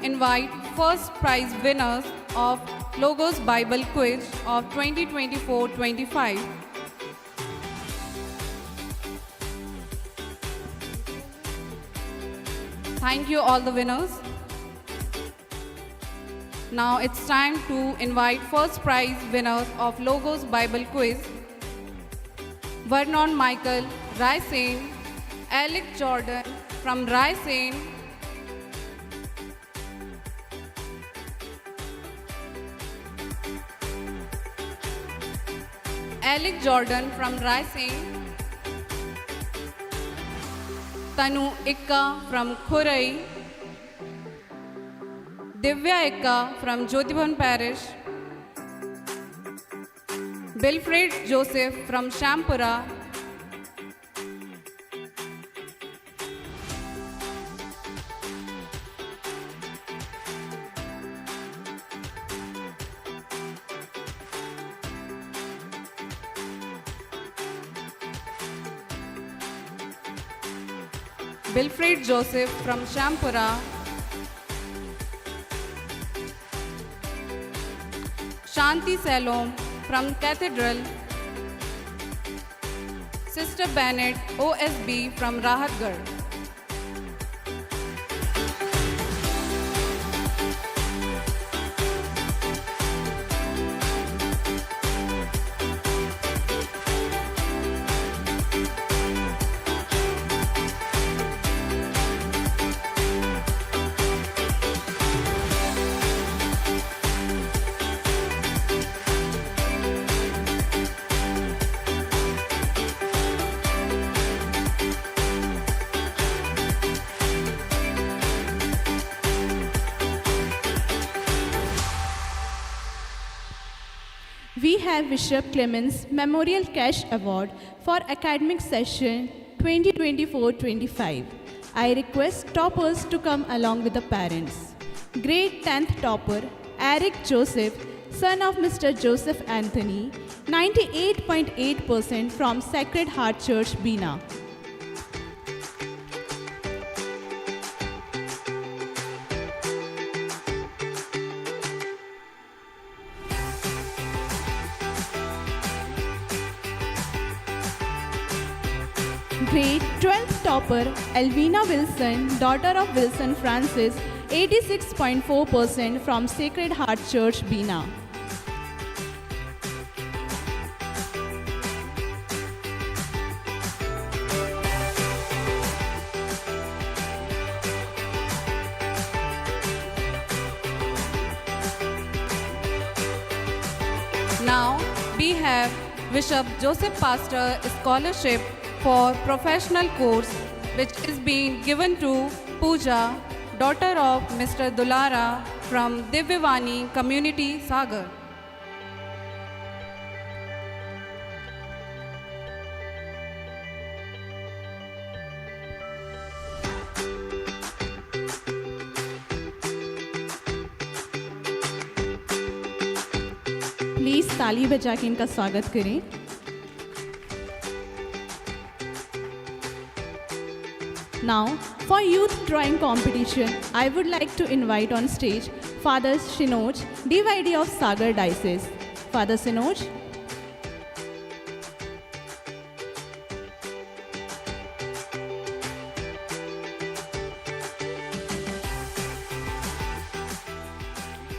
Invite first prize winners of Logos Bible Quiz of 2024-25. Thank you all the winners. Now it's time to invite first prize winners of Logos Bible Quiz. Vernon Michael, Raisen, Alec Jordan from Raisen, Alec Jordan from Raisen, Tanu Ikka from Khurai, Divya Ikka from Jyotibhavan Parish, Wilfred Joseph from Shampura, Wilfred Joseph from Shampura, Shanti Salom from Cathedral, Sister Bennett OSB from Rahatgarh. We have Bishop Clemens Memorial Cash Award for academic session 2024-25. I request toppers to come along with the parents. Grade 10th topper Eric Joseph, son of Mr. Joseph Anthony, 98.8% from Sacred Heart Church, Bina. Grade 12th topper Elvina Wilson, daughter of Wilson Francis, 86.4% from Sacred Heart Church, Bina. Now we have Bishop Joseph Pastor Scholarship for Professional Course, which is being given to Pooja, daughter of Mr. Dulara from Divyavani Community, Sagar. Please ताली बजा के इनका स्वागत करें। Now, for youth drawing competition, I would like to invite on stage Father Shinoj, DYD of Sagar Diocese. Father Shinoj.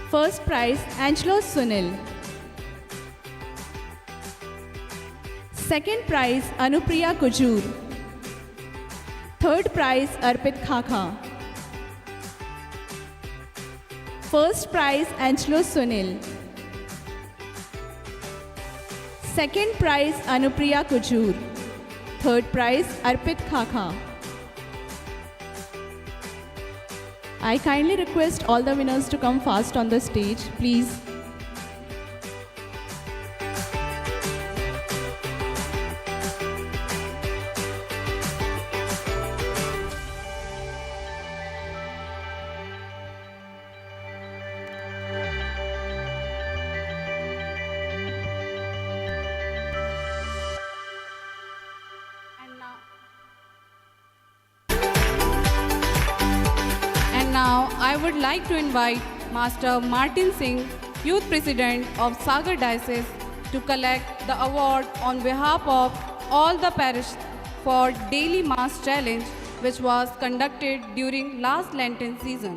First prize, Angelo Sunil. Second prize, Anupriya Kujur. Third prize, Arpit Khakha. First prize, Angelo Sunil. Second prize, Anupriya Kujur. Third prize, Arpit Khakha. I kindly request all the winners to come fast on the stage, please. Now I would like to invite Master Martin Singh, Youth President of Sagar Diocese, to collect the award on behalf of all the parish for Daily Mass Challenge, which was conducted during last Lenten season.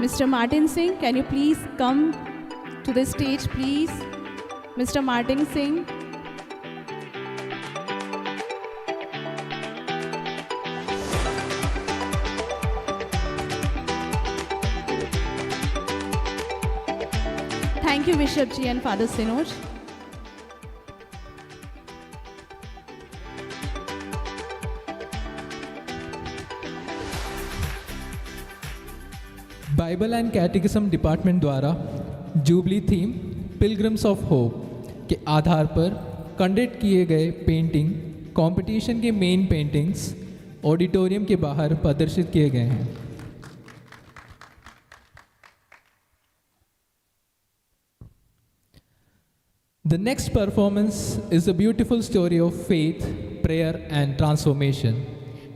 Mr. Martin Singh, can you please come to the stage, please? Mr. Martin Singh. Thank you, Bishop Ji and Father Sinoj. Bible and catechism department द्वारा jubilee theme pilgrims of hope के आधार पर conduct किए गए painting competition के main paintings auditorium के बाहर प्रदर्शित किए गए हैं। The next performance is a beautiful story of faith, prayer, and transformation.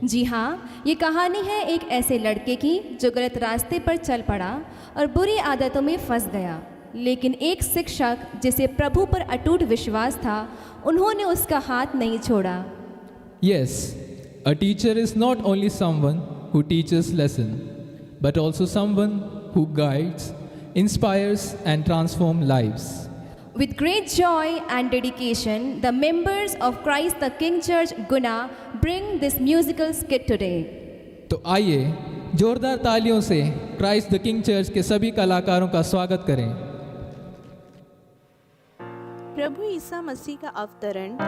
जी हाँ, ये कहानी है एक ऐसे लड़के की जो गलत रास्ते पर चल पड़ा और बुरी आदतों में फंस गया। लेकिन एक शिक्षक जिसे प्रभु पर अटूट विश्वास था, उन्होंने उसका हाथ नहीं छोड़ा। Yes, a teacher is not only someone who teaches lesson, but also someone who guides, inspires and transforms lives. With great joy and dedication, the members of Christ the King Church Guna bring this musical skit today. तो आइए जोरदार तालियों से Christ the King church के सभी कलाकारों का स्वागत करें। प्रभु ईसा मसीह का अवतरण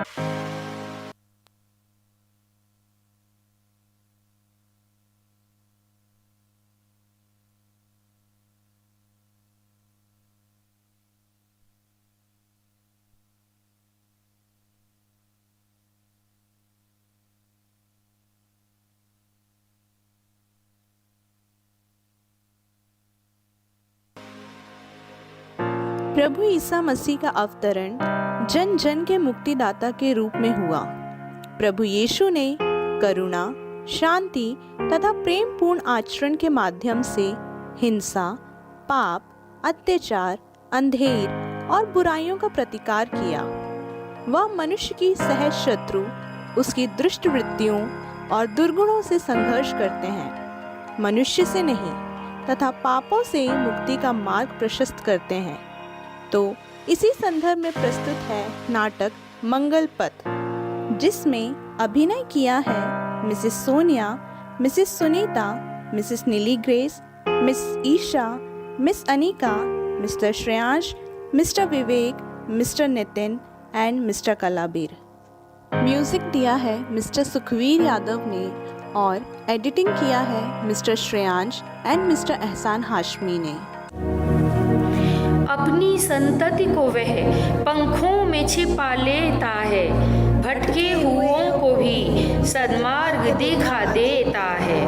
प्रभु ईसा मसीह का अवतरण जन जन के मुक्तिदाता के रूप में हुआ। प्रभु यीशु ने करुणा, शांति तथा प्रेम पूर्ण आचरण के माध्यम से हिंसा, पाप, अत्याचार, अंधेर और बुराइयों का प्रतिकार किया। वह मनुष्य की सहज शत्रु, उसकी दुष्ट वृत्तियों और दुर्गुणों से संघर्ष करते हैं, मनुष्य से नहीं तथा पापों से मुक्ति का मार्ग प्रशस्त करते हैं। तो इसी संदर्भ में प्रस्तुत है नाटक मंगल पथ, जिसमें अभिनय किया है Mrs Sonia, Mrs Sunita, Mrs Neeli Grace, miss Isha, miss Anika, mister Shreyansh, mister Vivek, mister Nitin and mister Kalabir. Music दिया है मिस्टर सुखवीर यादव ने और एडिटिंग किया है मिस्टर श्रेयांश एंड मिस्टर एहसान हाशमी ने। अपनी संतति को वह पंखों में छिपा लेता है, भटके हुओं को भी सन्मार्ग दिखा देता है,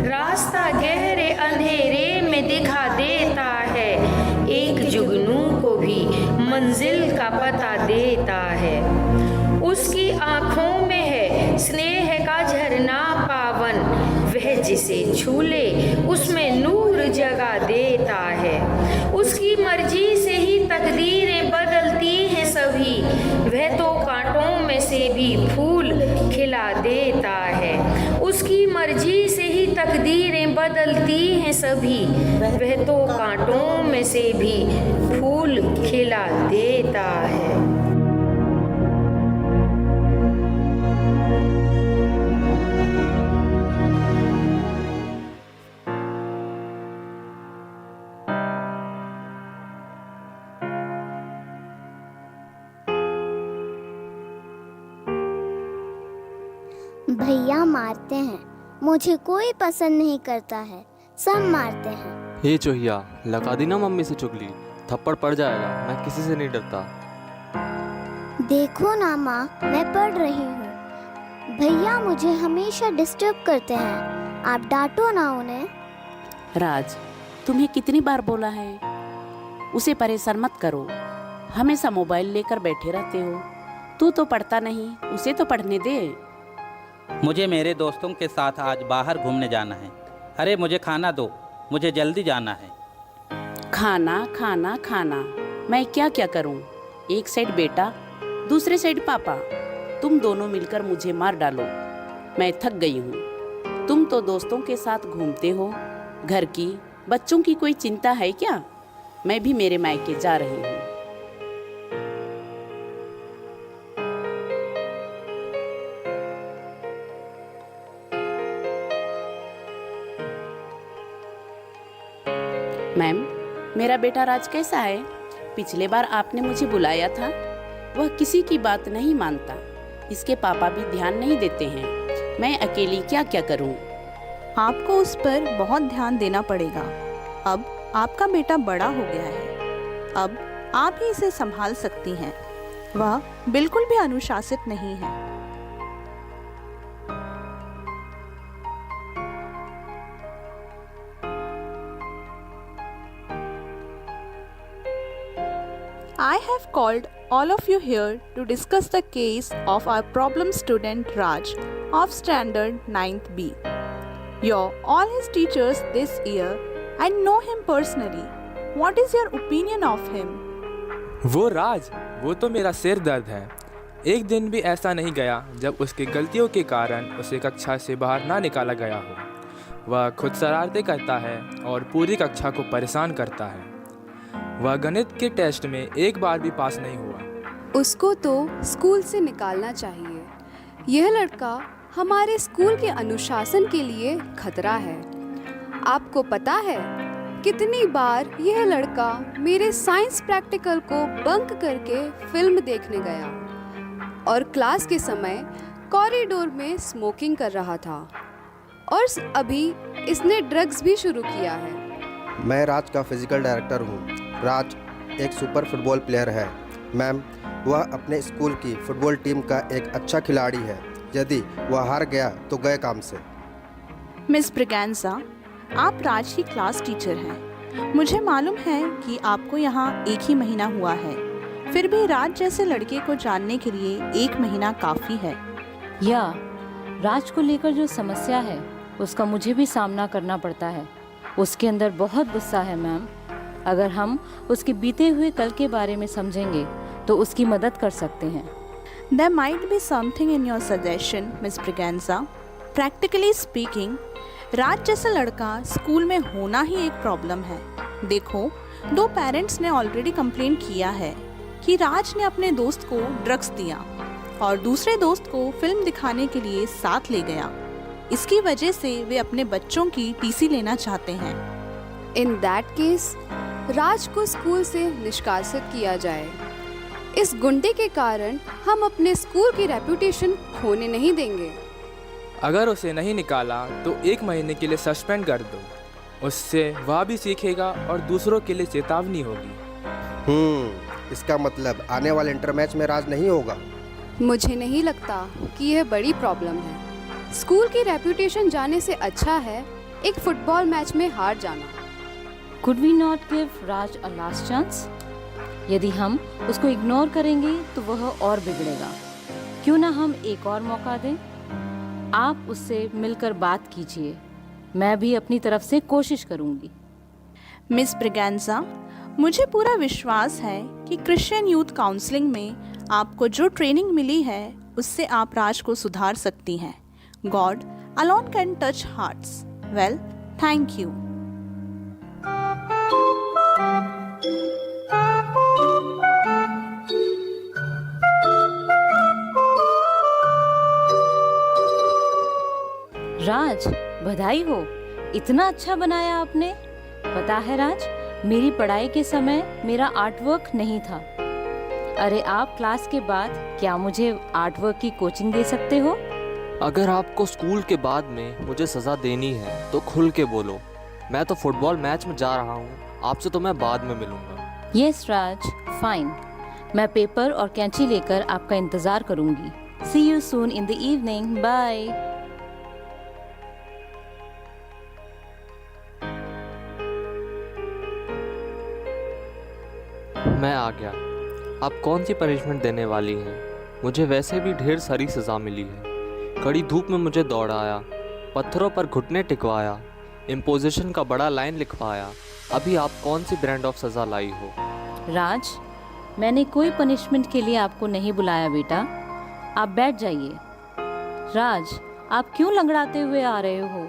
रास्ता गहरे अंधेरे में दिखा देता है, एक जुगनू को भी मंजिल का पता देता है। उसकी आँखों में है स्नेह का झरना पावन, वह जिसे छू ले उसमें नूर जगा देता है। उसकी मर्जी से ही तकदीरें बदलती हैं सभी, वह तो कांटों में से भी फूल खिला देता है। उसकी मर्जी से ही तकदीरें बदलती हैं सभी, वह तो कांटों में से भी फूल खिला देता है। भैया मारते हैं, मुझे कोई पसंद नहीं करता है, सब मारते हैं। हे चोहिया, लगा दी ना मम्मी से चुगली, थप्पड़ पड़ जाएगा, मैं किसी से नहीं डरता। देखो ना माँ, मैं पढ़ रही हूँ। भैया मुझे हमेशा डिस्टर्ब करते हैं, आप डांटो ना उन्हें। राज, तुम्हें कितनी बार बोला है उसे परेशान मत करो, हमेशा मोबाइल लेकर बैठे रहते हो। तू तो पढ़ता नहीं, उसे तो पढ़ने दे। मुझे मेरे दोस्तों के साथ आज बाहर घूमने जाना है। अरे मुझे खाना दो, मुझे जल्दी जाना है। खाना खाना खाना, मैं क्या क्या करूं? एक साइड बेटा, दूसरे साइड पापा, तुम दोनों मिलकर मुझे मार डालो। मैं थक गई हूँ। तुम तो दोस्तों के साथ घूमते हो, घर की बच्चों की कोई चिंता है क्या? मैं भी मेरे मायके जा रही हूँ। मैम, मेरा बेटा राज कैसा है? पिछले बार आपने मुझे बुलाया था, वह किसी की बात नहीं मानता, इसके पापा भी ध्यान नहीं देते हैं। मैं अकेली क्या क्या करूं? आपको उस पर बहुत ध्यान देना पड़ेगा। अब आपका बेटा बड़ा हो गया है, अब आप ही इसे संभाल सकती हैं। वह बिल्कुल भी अनुशासित नहीं है। I have called all of you here to discuss the case of our problem student Raj of Standard 9th B. You're all his teachers this year and know him personally. What is your opinion of him? वो राज, वो तो मेरा सिर दर्द है। एक दिन भी ऐसा नहीं गया जब उसकी गलतियों के कारण उसे कक्षा से बाहर ना निकाला गया हो। वह खुद शरारतें करता है और पूरी कक्षा को परेशान करता है। वह गणित के टेस्ट में एक बार भी पास नहीं हुआ। उसको तो स्कूल से निकालना चाहिए। यह लड़का हमारे स्कूल के अनुशासन के लिए खतरा है। आपको पता है कितनी बार यह लड़का मेरे साइंस प्रैक्टिकल को बंक करके फिल्म देखने गया और क्लास के समय कॉरिडोर में स्मोकिंग कर रहा था और अभी इसने ड्रग्स भी शुरू किया है। मैं राज का फिजिकल डायरेक्टर हूँ। राज एक सुपर फुटबॉल प्लेयर है। मैम, वह अपने स्कूल की फुटबॉल टीम का एक अच्छा खिलाड़ी है। यदि वह हार गया तो गए काम से। मिस ब्रिगेंजा, आप राज की क्लास टीचर हैं। मुझे मालूम है कि आपको यहाँ 1 ही महीना हुआ है, फिर भी राज जैसे लड़के को जानने के लिए 1 महीना काफ़ी है। राज को लेकर जो समस्या है उसका मुझे भी सामना करना पड़ता है। उसके अंदर बहुत गुस्सा है मैम। अगर हम उसके बीते हुए कल के बारे में समझेंगे तो उसकी मदद कर सकते हैं। There might be something in your suggestion, Miss Briganza. Practically speaking, राज जैसा लड़का स्कूल में होना ही एक प्रॉब्लम है। देखो, 2 पेरेंट्स ने ऑलरेडी कंप्लेंट किया है कि राज ने अपने दोस्त को ड्रग्स दिया और दूसरे दोस्त को फिल्म दिखाने के लिए साथ ले गया। इसकी वजह से वे अपने बच्चों की टीसी लेना चाहते हैं। इन दैट केस राज को स्कूल से निष्कासित किया जाए। इस गुंडे के कारण हम अपने स्कूल की रेपुटेशन खोने नहीं देंगे। अगर उसे नहीं निकाला तो 1 महीने के लिए सस्पेंड कर दो। उससे वह भी सीखेगा और दूसरों के लिए चेतावनी होगी। इसका मतलब आने वाले इंटर मैच में राज नहीं होगा। मुझे नहीं लगता कि यह बड़ी प्रॉब्लम है। स्कूल की रेपुटेशन जाने से अच्छा है एक फुटबॉल मैच में हार जाना। Could we not give Raj a last chance? यदि हम उसको इग्नोर करेंगे तो वह और बिगड़ेगा। क्यों ना हम एक और मौका दें? आप उससे मिलकर बात कीजिए। मैं भी अपनी तरफ से कोशिश करूंगी। मिस ब्रिगेंजा, मुझे पूरा विश्वास है कि क्रिश्चियन यूथ काउंसलिंग में आपको जो ट्रेनिंग मिली है उससे आप राज को सुधार सकती हैं। God alone can touch hearts. Well, thank you. राज, बधाई हो। इतना अच्छा बनाया आपने। पता है राज, मेरी पढ़ाई के समय मेरा आर्ट वर्क नहीं था। अरे आप क्लास के बाद क्या मुझे आर्ट वर्क की कोचिंग दे सकते हो? अगर आपको स्कूल के बाद में मुझे सज़ा देनी है तो खुल के बोलो। मैं तो फुटबॉल मैच में जा रहा हूँ। आपसे तो मैं बाद में मिलूँगा। Yes Raj, fine. मैं पेपर और कैंची लेकर आपका इंतज़ार करूँगी। See you soon in the evening. Bye. मैं आ गया। आप कौन सी पनिशमेंट देने वाली हैं? मुझे वैसे भी ढेर सारी सज़ा मिली है। कड़ी धूप में मुझे दौड़ाया, पत्थरों पर घुटने टिकवाया, इम्पोजिशन का बड़ा लाइन लिखवाया। अभी आप कौन सी ब्रांड ऑफ सज़ा लाई हो? राज, मैंने कोई पनिशमेंट के लिए आपको नहीं बुलाया बेटा। आप बैठ जाइए। राज, आप क्यों लंगड़ाते हुए आ रहे हो?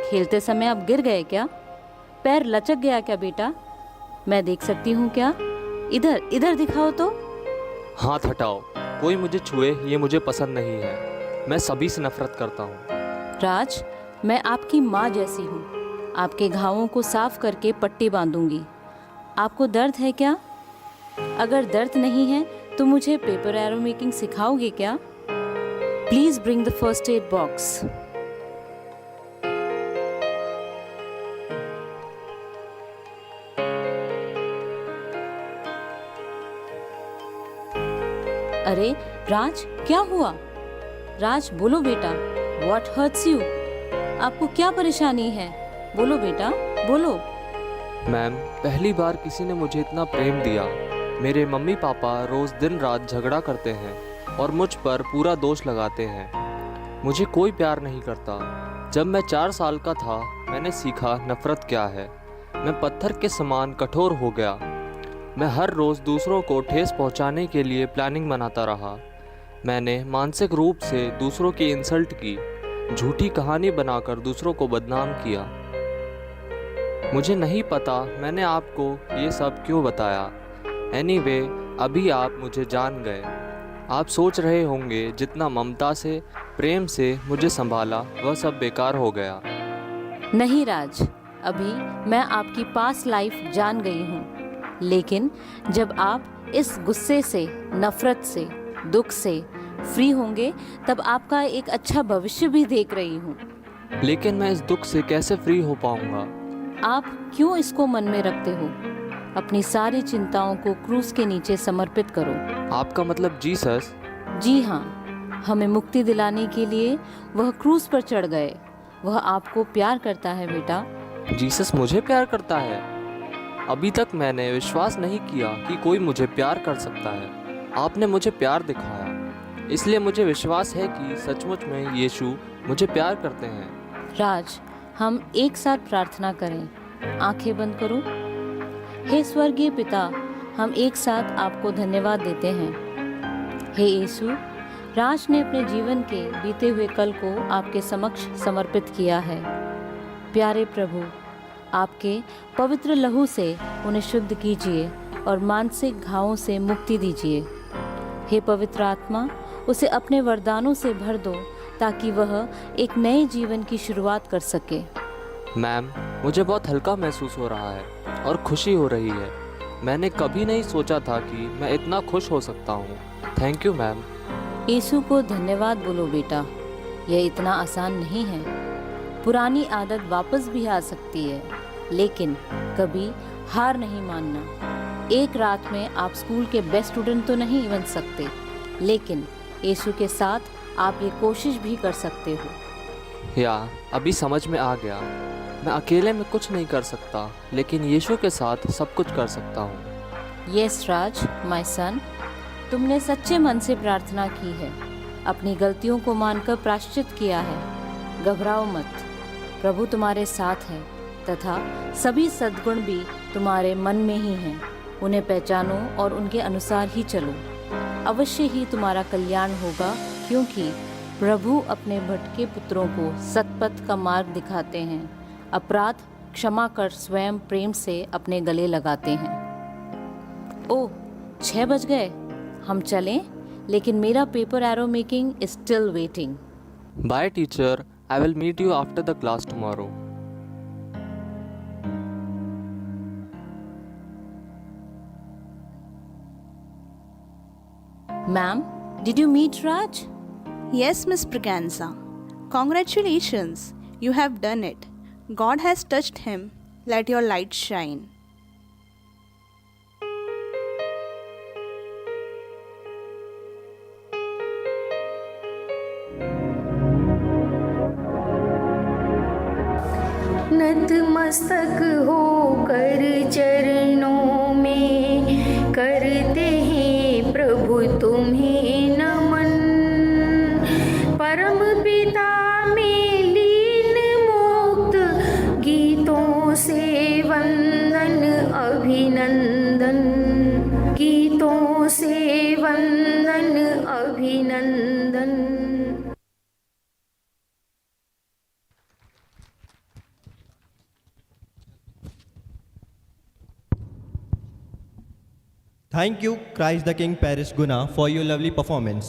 खेलते समय आप गिर गए क्या? पैर लचक गया क्या बेटा? मैं देख सकती हूँ क्या? इधर इधर दिखाओ तो। हाथ हटाओ। कोई मुझे छुए ये मुझे पसंद नहीं है। मैं सभी से नफरत करता हूँ। राज, मैं आपकी माँ जैसी हूँ। आपके घावों को साफ करके पट्टी बांधूंगी। आपको दर्द है क्या? अगर दर्द नहीं है तो मुझे पेपर एरो मेकिंग सिखाओगे क्या? Please bring the first aid box. अरे राज, क्या हुआ? राज, बोलो बेटा। What hurts you? आपको क्या परेशानी है? बोलो बेटा, बोलो। मैम, पहली बार किसी ने मुझे इतना प्रेम दिया। मेरे मम्मी पापा रोज दिन रात झगड़ा करते हैं और मुझ पर पूरा दोष लगाते हैं। मुझे कोई प्यार नहीं करता। जब मैं 4 साल का था मैंने सीखा नफ़रत क्या है। मैं पत्थर के समान कठोर हो गया। मैं हर रोज़ दूसरों को ठेस पहुंचाने के लिए प्लानिंग बनाता रहा। मैंने मानसिक रूप से दूसरों की इंसल्ट की, झूठी कहानी बनाकर दूसरों को बदनाम किया। मुझे नहीं पता मैंने आपको ये सब क्यों बताया। एनीवे, अभी आप मुझे जान गए। आप सोच रहे होंगे जितना ममता से, प्रेम से मुझे संभाला वह सब बेकार हो गया। नहीं राज, अभी मैं आपकी पास्ट लाइफ जान गई हूँ, लेकिन जब आप इस गुस्से से, नफ़रत से, दुख से फ्री होंगे तब आपका एक अच्छा भविष्य भी देख रही हूँ। लेकिन मैं इस दुख से कैसे फ्री हो पाऊँगा? आप क्यों इसको मन में रखते हो? अपनी सारी चिंताओं को क्रूस के नीचे समर्पित करो। आपका मतलब जीसस? जी हाँ, हमें मुक्ति दिलाने के लिए वह क्रूस पर चढ़ गए। वह आपको प्यार करता है बेटा। जीसस मुझे प्यार करता है? अभी तक मैंने विश्वास नहीं किया कि कोई मुझे प्यार कर सकता है। आपने मुझे प्यार दिखाया, इसलिए मुझे विश्वास है कि सचमुच में यीशु मुझे प्यार करते हैं। राज, हम एक साथ प्रार्थना करें। आंखें बंद करो। हे स्वर्गीय पिता, हम एक साथ आपको धन्यवाद देते हैं। हे यीशु, राज ने अपने जीवन के बीते हुए कल को आपके समक्ष समर्पित किया है। प्यारे प्रभु, आपके पवित्र लहू से उन्हें शुद्ध कीजिए और मानसिक घावों से मुक्ति दीजिए। हे पवित्र आत्मा, उसे अपने वरदानों से भर दो ताकि वह एक नए जीवन की शुरुआत कर सके। मैम, मुझे बहुत हल्का महसूस हो रहा है और खुशी हो रही है। मैंने कभी नहीं सोचा था कि मैं इतना खुश हो सकता हूँ। Thank you ma'am. यीशु को धन्यवाद बोलो बेटा, यह इतना आसान नहीं है। पुरानी आदत वापस भी आ सकती है, लेकिन कभी हार नहीं मानना। एक रात में आप स्कूल के बेस्ट स्टूडेंट तो नहीं बन सकते, लेकिन यीशु के साथ आप ये कोशिश भी कर सकते हो। अभी समझ में आ गया। मैं अकेले में कुछ नहीं कर सकता, लेकिन यीशु के साथ सब कुछ कर सकता हूँ। यस राज, माय सन, तुमने सच्चे मन से प्रार्थना की है, अपनी गलतियों को मानकर प्रायश्चित किया है। घबराओ मत, प्रभु तुम्हारे साथ है तथा सभी सद्गुण भी तुम्हारे मन में ही हैं। उन्हें पहचानो और उनके अनुसार ही चलो। अवश्य ही तुम्हारा कल्याण होगा, क्योंकि प्रभु अपने भटके पुत्रों को सतपथ का मार्ग दिखाते हैं। अपराध क्षमा कर स्वयं प्रेम से अपने गले लगाते हैं। ओह, 6 बज गए, हम चलें, लेकिन मेरा paper arrow making is still waiting. Bye teacher, I will meet you after the class tomorrow. Ma'am, did you meet Raj? Yes, Miss Braganza. Congratulations, you have done it. God has touched him. Let your light shine. नतमस्तक होकर चरणों में करते हैं प्रभु तुम्हें नमन। परम पिता में लीन मुक्त गीतों से वंदन अभिनंदन, गीतों से वंदन अभिनंदन। Thank you, Christ the King Parish Guna, for your lovely performance.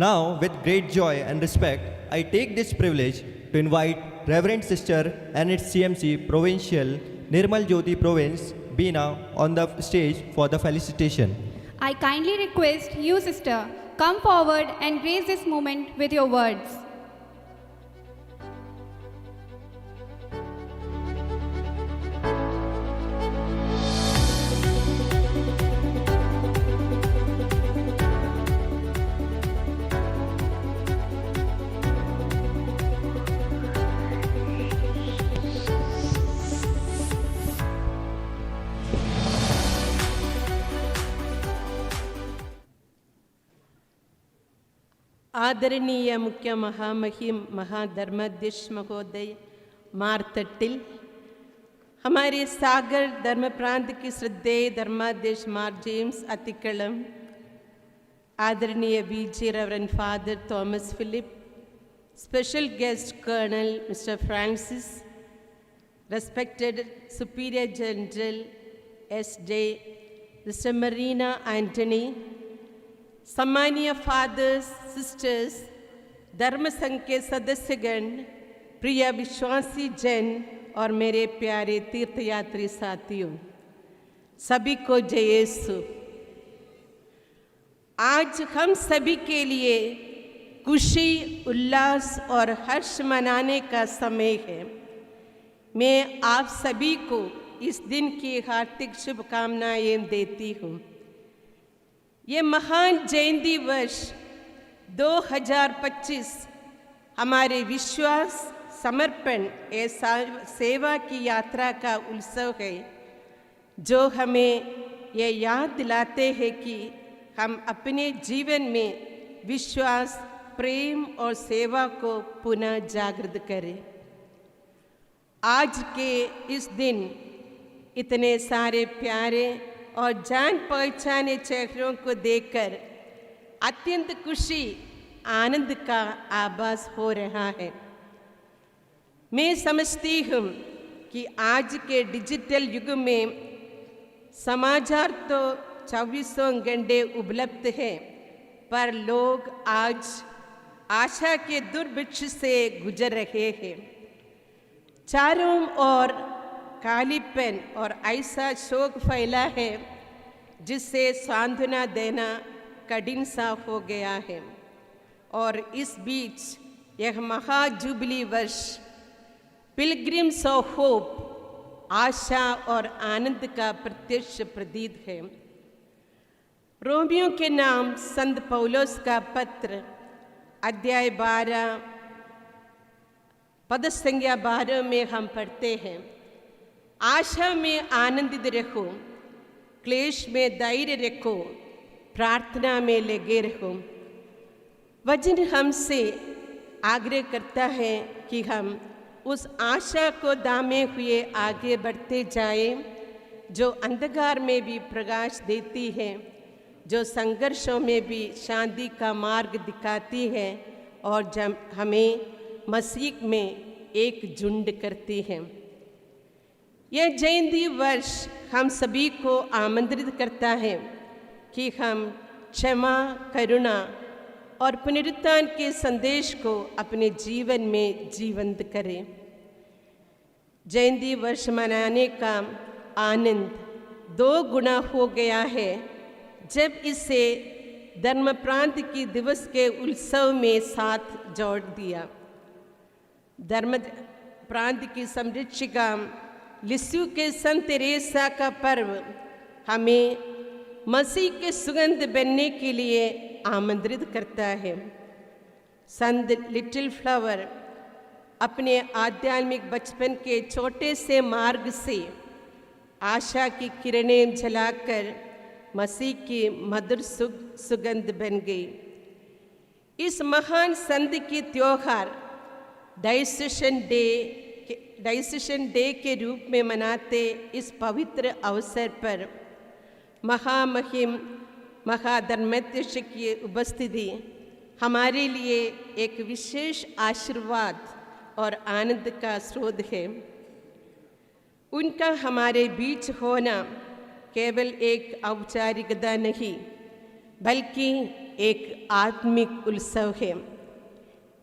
Now, with great joy and respect, I take this privilege to invite Reverend Sister and its CMC Provincial Nirmal Jyoti Province, Bina, on the stage for the felicitation. I kindly request you, sister, come forward and grace this moment with your words. आदरणीय मुख्य महामहिम महाधर्माध्यक्ष महोदय मारतट्टिल, हमारे सागर धर्म प्रांत की श्रद्धेय धर्माध्यक्ष मार जेम्स अतिकलम, आदरणीय VG reverend father Thomas Philip, special guest colonel mister Francis, respected Superior General S.J. Mr. Marina Anthony, सम्मानीय फादर्स सिस्टर्स, धर्म संघ के सदस्यगण, प्रिय विश्वासी जन और मेरे प्यारे तीर्थयात्री साथियों, सभी को जय यीशु। आज हम सभी के लिए खुशी, उल्लास और हर्ष मनाने का समय है। मैं आप सभी को इस दिन की हार्दिक शुभकामनाएं देती हूँ। ये महान जयंती वर्ष 2025 हमारे विश्वास, समर्पण एवं सेवा की यात्रा का उत्सव है, जो हमें ये याद दिलाते हैं कि हम अपने जीवन में विश्वास, प्रेम और सेवा को पुनः जागृत करें। आज के इस दिन इतने सारे प्यारे और जान पहचाने चेहरों को देखकर अत्यंत खुशी, आनंद का आभास हो रहा है। मैं समझती हूँ कि आज के डिजिटल युग में समाचार तो 24 घंटे उपलब्ध है, पर लोग आज आशा के दुर्भिक्ष से गुजर रहे हैं। चारों ओर कालीपन और ऐसा शोक फैला है जिससे सांत्वना देना कठिन सा हो गया है। और इस बीच यह महाजुबली वर्ष पिलग्रिम्स ऑफ होप, आशा और आनंद का प्रत्यक्ष प्रतीक है। रोमियो के नाम संत पौलुस का पत्र अध्याय 12 पद संज्ञा 12 में हम पढ़ते हैं, आशा में आनंदित रहो, क्लेश में धैर्य रखो, प्रार्थना में लगे रहो। वचन हमसे आग्रह करता है कि हम उस आशा को दामे हुए आगे बढ़ते जाएं, जो अंधकार में भी प्रकाश देती है, जो संघर्षों में भी शांति का मार्ग दिखाती है और जब हमें मसीह में एकजुट करती है। यह जयंती वर्ष हम सभी को आमंत्रित करता है कि हम क्षमा, करुणा और पुनरुत्थान के संदेश को अपने जीवन में जीवंत करें। जयंती वर्ष मनाने का आनंद 2 गुना हो गया है जब इसे धर्म प्रांत की दिवस के उत्सव में साथ जोड़ दिया। धर्म प्रांत की संरक्षिका लिस्यू के संत तेरेसा का पर्व हमें मसीह के सुगंध बनने के लिए आमंत्रित करता है। संत लिटिल फ्लावर अपने आध्यात्मिक बचपन के छोटे से मार्ग से आशा की किरणें जलाकर मसीह की मधुर सुगंध बन गई। इस महान संत की त्योहार डाइसेशन डे के रूप में मनाते इस पवित्र अवसर पर महामहिम महाधर्माध्यक्ष की उपस्थिति हमारे लिए एक विशेष आशीर्वाद और आनंद का स्रोत है। उनका हमारे बीच होना केवल एक औपचारिकता नहीं, बल्कि एक आत्मिक उत्सव है।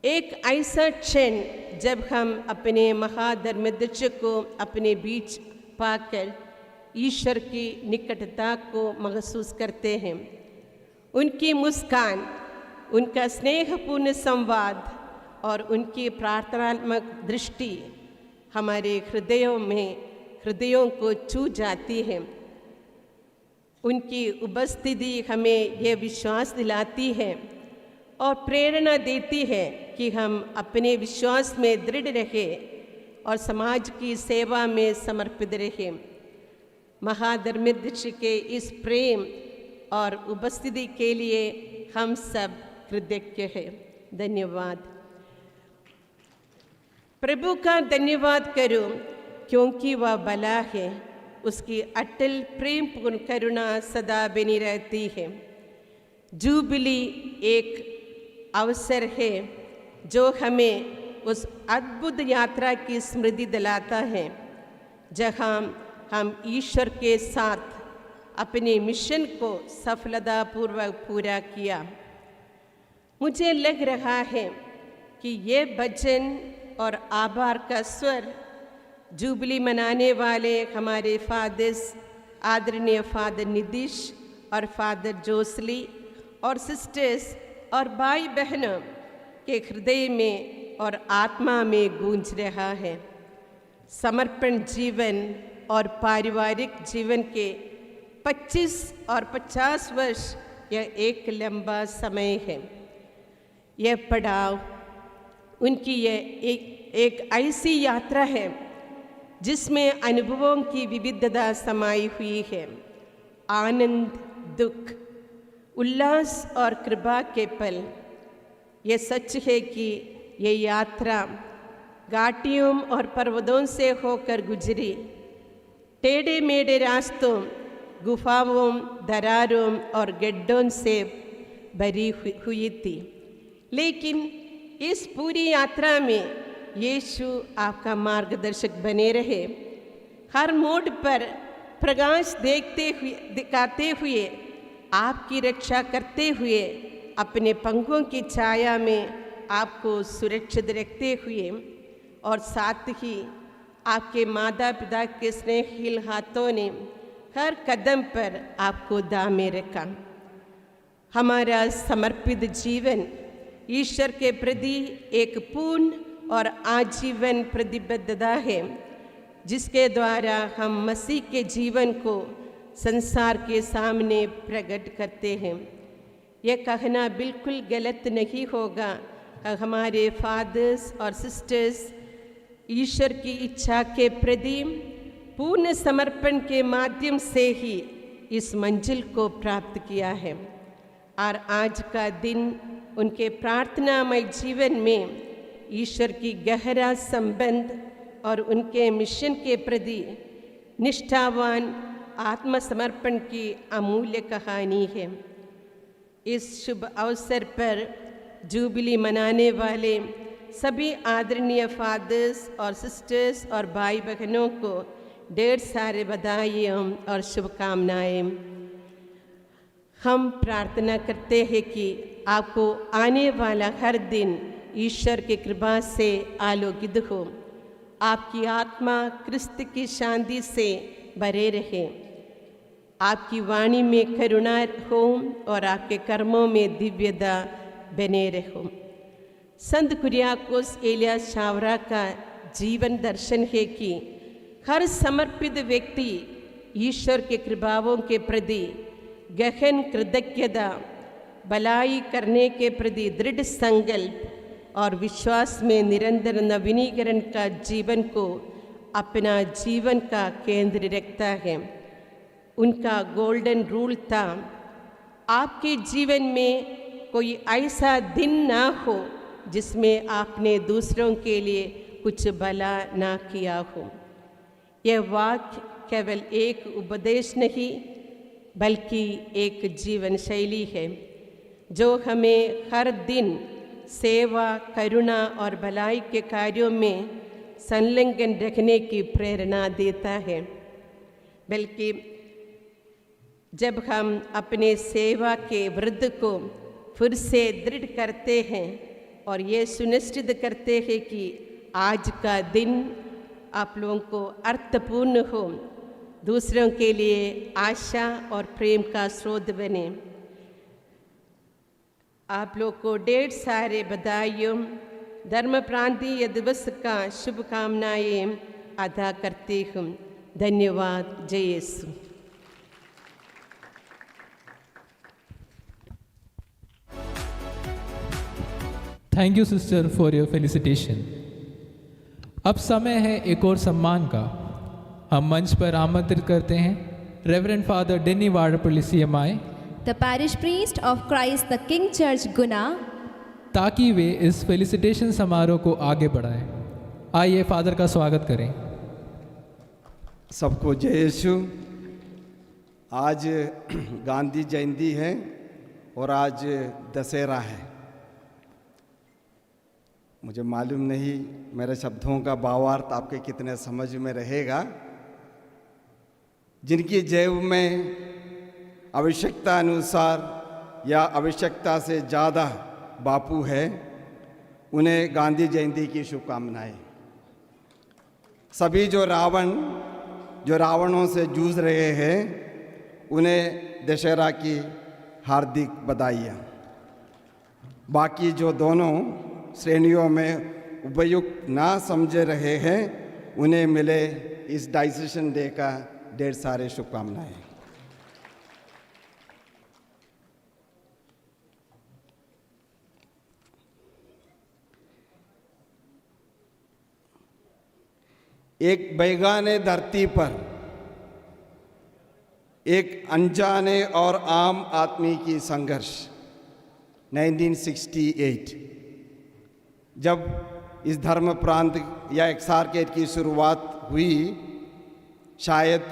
एक ऐसा क्षण जब हम अपने महाधर्माध्यक्ष को अपने बीच पाकर ईश्वर की निकटता को महसूस करते हैं। उनकी मुस्कान, उनका स्नेहपूर्ण संवाद और उनकी प्रार्थनात्मक दृष्टि हमारे हृदयों को छू जाती है। उनकी उपस्थिति हमें यह विश्वास दिलाती है और प्रेरणा देती है कि हम अपने विश्वास में दृढ़ रहें और समाज की सेवा में समर्पित रहें। महाधर्माध्यक्ष के इस प्रेम और उपस्थिति के लिए हम सब कृतज्ञ हैं। धन्यवाद। प्रभु का धन्यवाद करो क्योंकि वह भला है, उसकी अटल प्रेम पूर्ण करुणा सदा बनी रहती है। जूबिली एक अवसर है जो हमें उस अद्भुत यात्रा की स्मृति दिलाता है जहाँ हम ईश्वर के साथ अपने मिशन को सफलतापूर्वक पूरा किया। मुझे लग रहा है कि ये भजन और आभार का स्वर जुबली मनाने वाले हमारे फादर्स, आदरणीय फादर निदिश और फादर जोसली और सिस्टर्स और भाई बहनों के हृदय में और आत्मा में गूंज रहा है। समर्पण जीवन और पारिवारिक जीवन के 25 और 50 वर्ष यह एक लंबा समय है। यह पड़ाव उनकी यह एक ऐसी यात्रा है जिसमें अनुभवों की विविधता समाई हुई है। आनंद, दुख, उल्लास और कृपा के पल। यह सच है कि ये यात्रा घाटियों और पर्वतों से होकर गुजरी, टेढ़े मेढ़े रास्तों, गुफाओं, दरारों और गड्ढों से भरी हुई थी। लेकिन इस पूरी यात्रा में यीशु आपका मार्गदर्शक बने रहे। हर मोड़ पर प्रकाश दिखाते हुए, आपकी रक्षा करते हुए, अपने पंखों की छाया में आपको सुरक्षित रखते हुए और साथ ही आपके माता पिता के स्नेहशील हाथों ने हर कदम पर आपको दामे रखा। हमारा समर्पित जीवन ईश्वर के प्रति एक पूर्ण और आजीवन प्रतिबद्धता है, जिसके द्वारा हम मसीह के जीवन को संसार के सामने प्रकट करते हैं। यह कहना बिल्कुल गलत नहीं होगा कि हमारे फादर्स और सिस्टर्स ईश्वर की इच्छा के प्रति पूर्ण समर्पण के माध्यम से ही इस मंजिल को प्राप्त किया है। और आज का दिन उनके प्रार्थनामय जीवन में ईश्वर की गहरा संबंध और उनके मिशन के प्रति निष्ठावान आत्मसमर्पण की अमूल्य कहानी है। इस शुभ अवसर पर जुबली मनाने वाले सभी आदरणीय फादर्स और सिस्टर्स और भाई बहनों को ढेर सारे बधाइयाँ और शुभकामनाएं। हम प्रार्थना करते हैं कि आपको आने वाला हर दिन ईश्वर की कृपा से आलोकित हो, आपकी आत्मा क्रिस्त की शांति से भरे रहे, आपकी वाणी में करुणा हो और आपके कर्मों में दिव्यता बने रहो। संत कुरियाकोस एलियास शावरा का जीवन दर्शन है कि हर समर्पित व्यक्ति ईश्वर के कृपाओं के प्रति गहन कृतज्ञता, भलाई करने के प्रति दृढ़ संकल्प और विश्वास में निरंतर नवीनीकरण का जीवन को अपना जीवन का केंद्र रखता है। उनका गोल्डन रूल था, आपके जीवन में कोई ऐसा दिन ना हो जिसमें आपने दूसरों के लिए कुछ भला ना किया हो। यह वाक्य केवल एक उपदेश नहीं बल्कि एक जीवन शैली है जो हमें हर दिन सेवा, करुणा और भलाई के कार्यों में संलग्न रखने की प्रेरणा देता है। बल्कि जब हम अपने सेवा के व्रत को फिर से दृढ़ करते हैं और ये सुनिश्चित करते हैं कि आज का दिन आप लोगों को अर्थपूर्ण हो, दूसरों के लिए आशा और प्रेम का स्रोत बने। आप लोग को ढेर सारे बधाइयों, धर्म प्रांतीय दिवस का शुभकामनाएं अदा करती हूँ। धन्यवाद। जय यीशु। Thank you sister for your felicitation. अब समय है एक और सम्मान का। हम मंच पर आमंत्रित करते हैं reverend father Denny Vadarpalli CMI, the parish priest of Christ the King Church Guna, ताकि वे इस फेलिसिटेशन समारोह को आगे बढ़ाएं। आइए फादर का स्वागत करें। सबको जय यीशु। आज गांधी जयंती है और आज दशहरा है। मुझे मालूम नहीं मेरे शब्दों का भावार्थ आपके कितने समझ में रहेगा। जिनकी जेब में आवश्यकता अनुसार या आवश्यकता से ज़्यादा बापू है, उन्हें गांधी जयंती की शुभकामनाएं। सभी जो रावणों से जूझ रहे हैं, उन्हें दशहरा की हार्दिक बधाइयाँ। बाकी जो दोनों श्रेणियों में उपयुक्त ना समझे रहे हैं, उन्हें मिले इस डाइजेशन डे का ढेर सारे शुभकामनाएं। एक बेगाने धरती पर एक अनजाने और आम आदमी की संघर्ष 1968, जब इस धर्म प्रांत या एक्सार्केट की शुरुआत हुई, शायद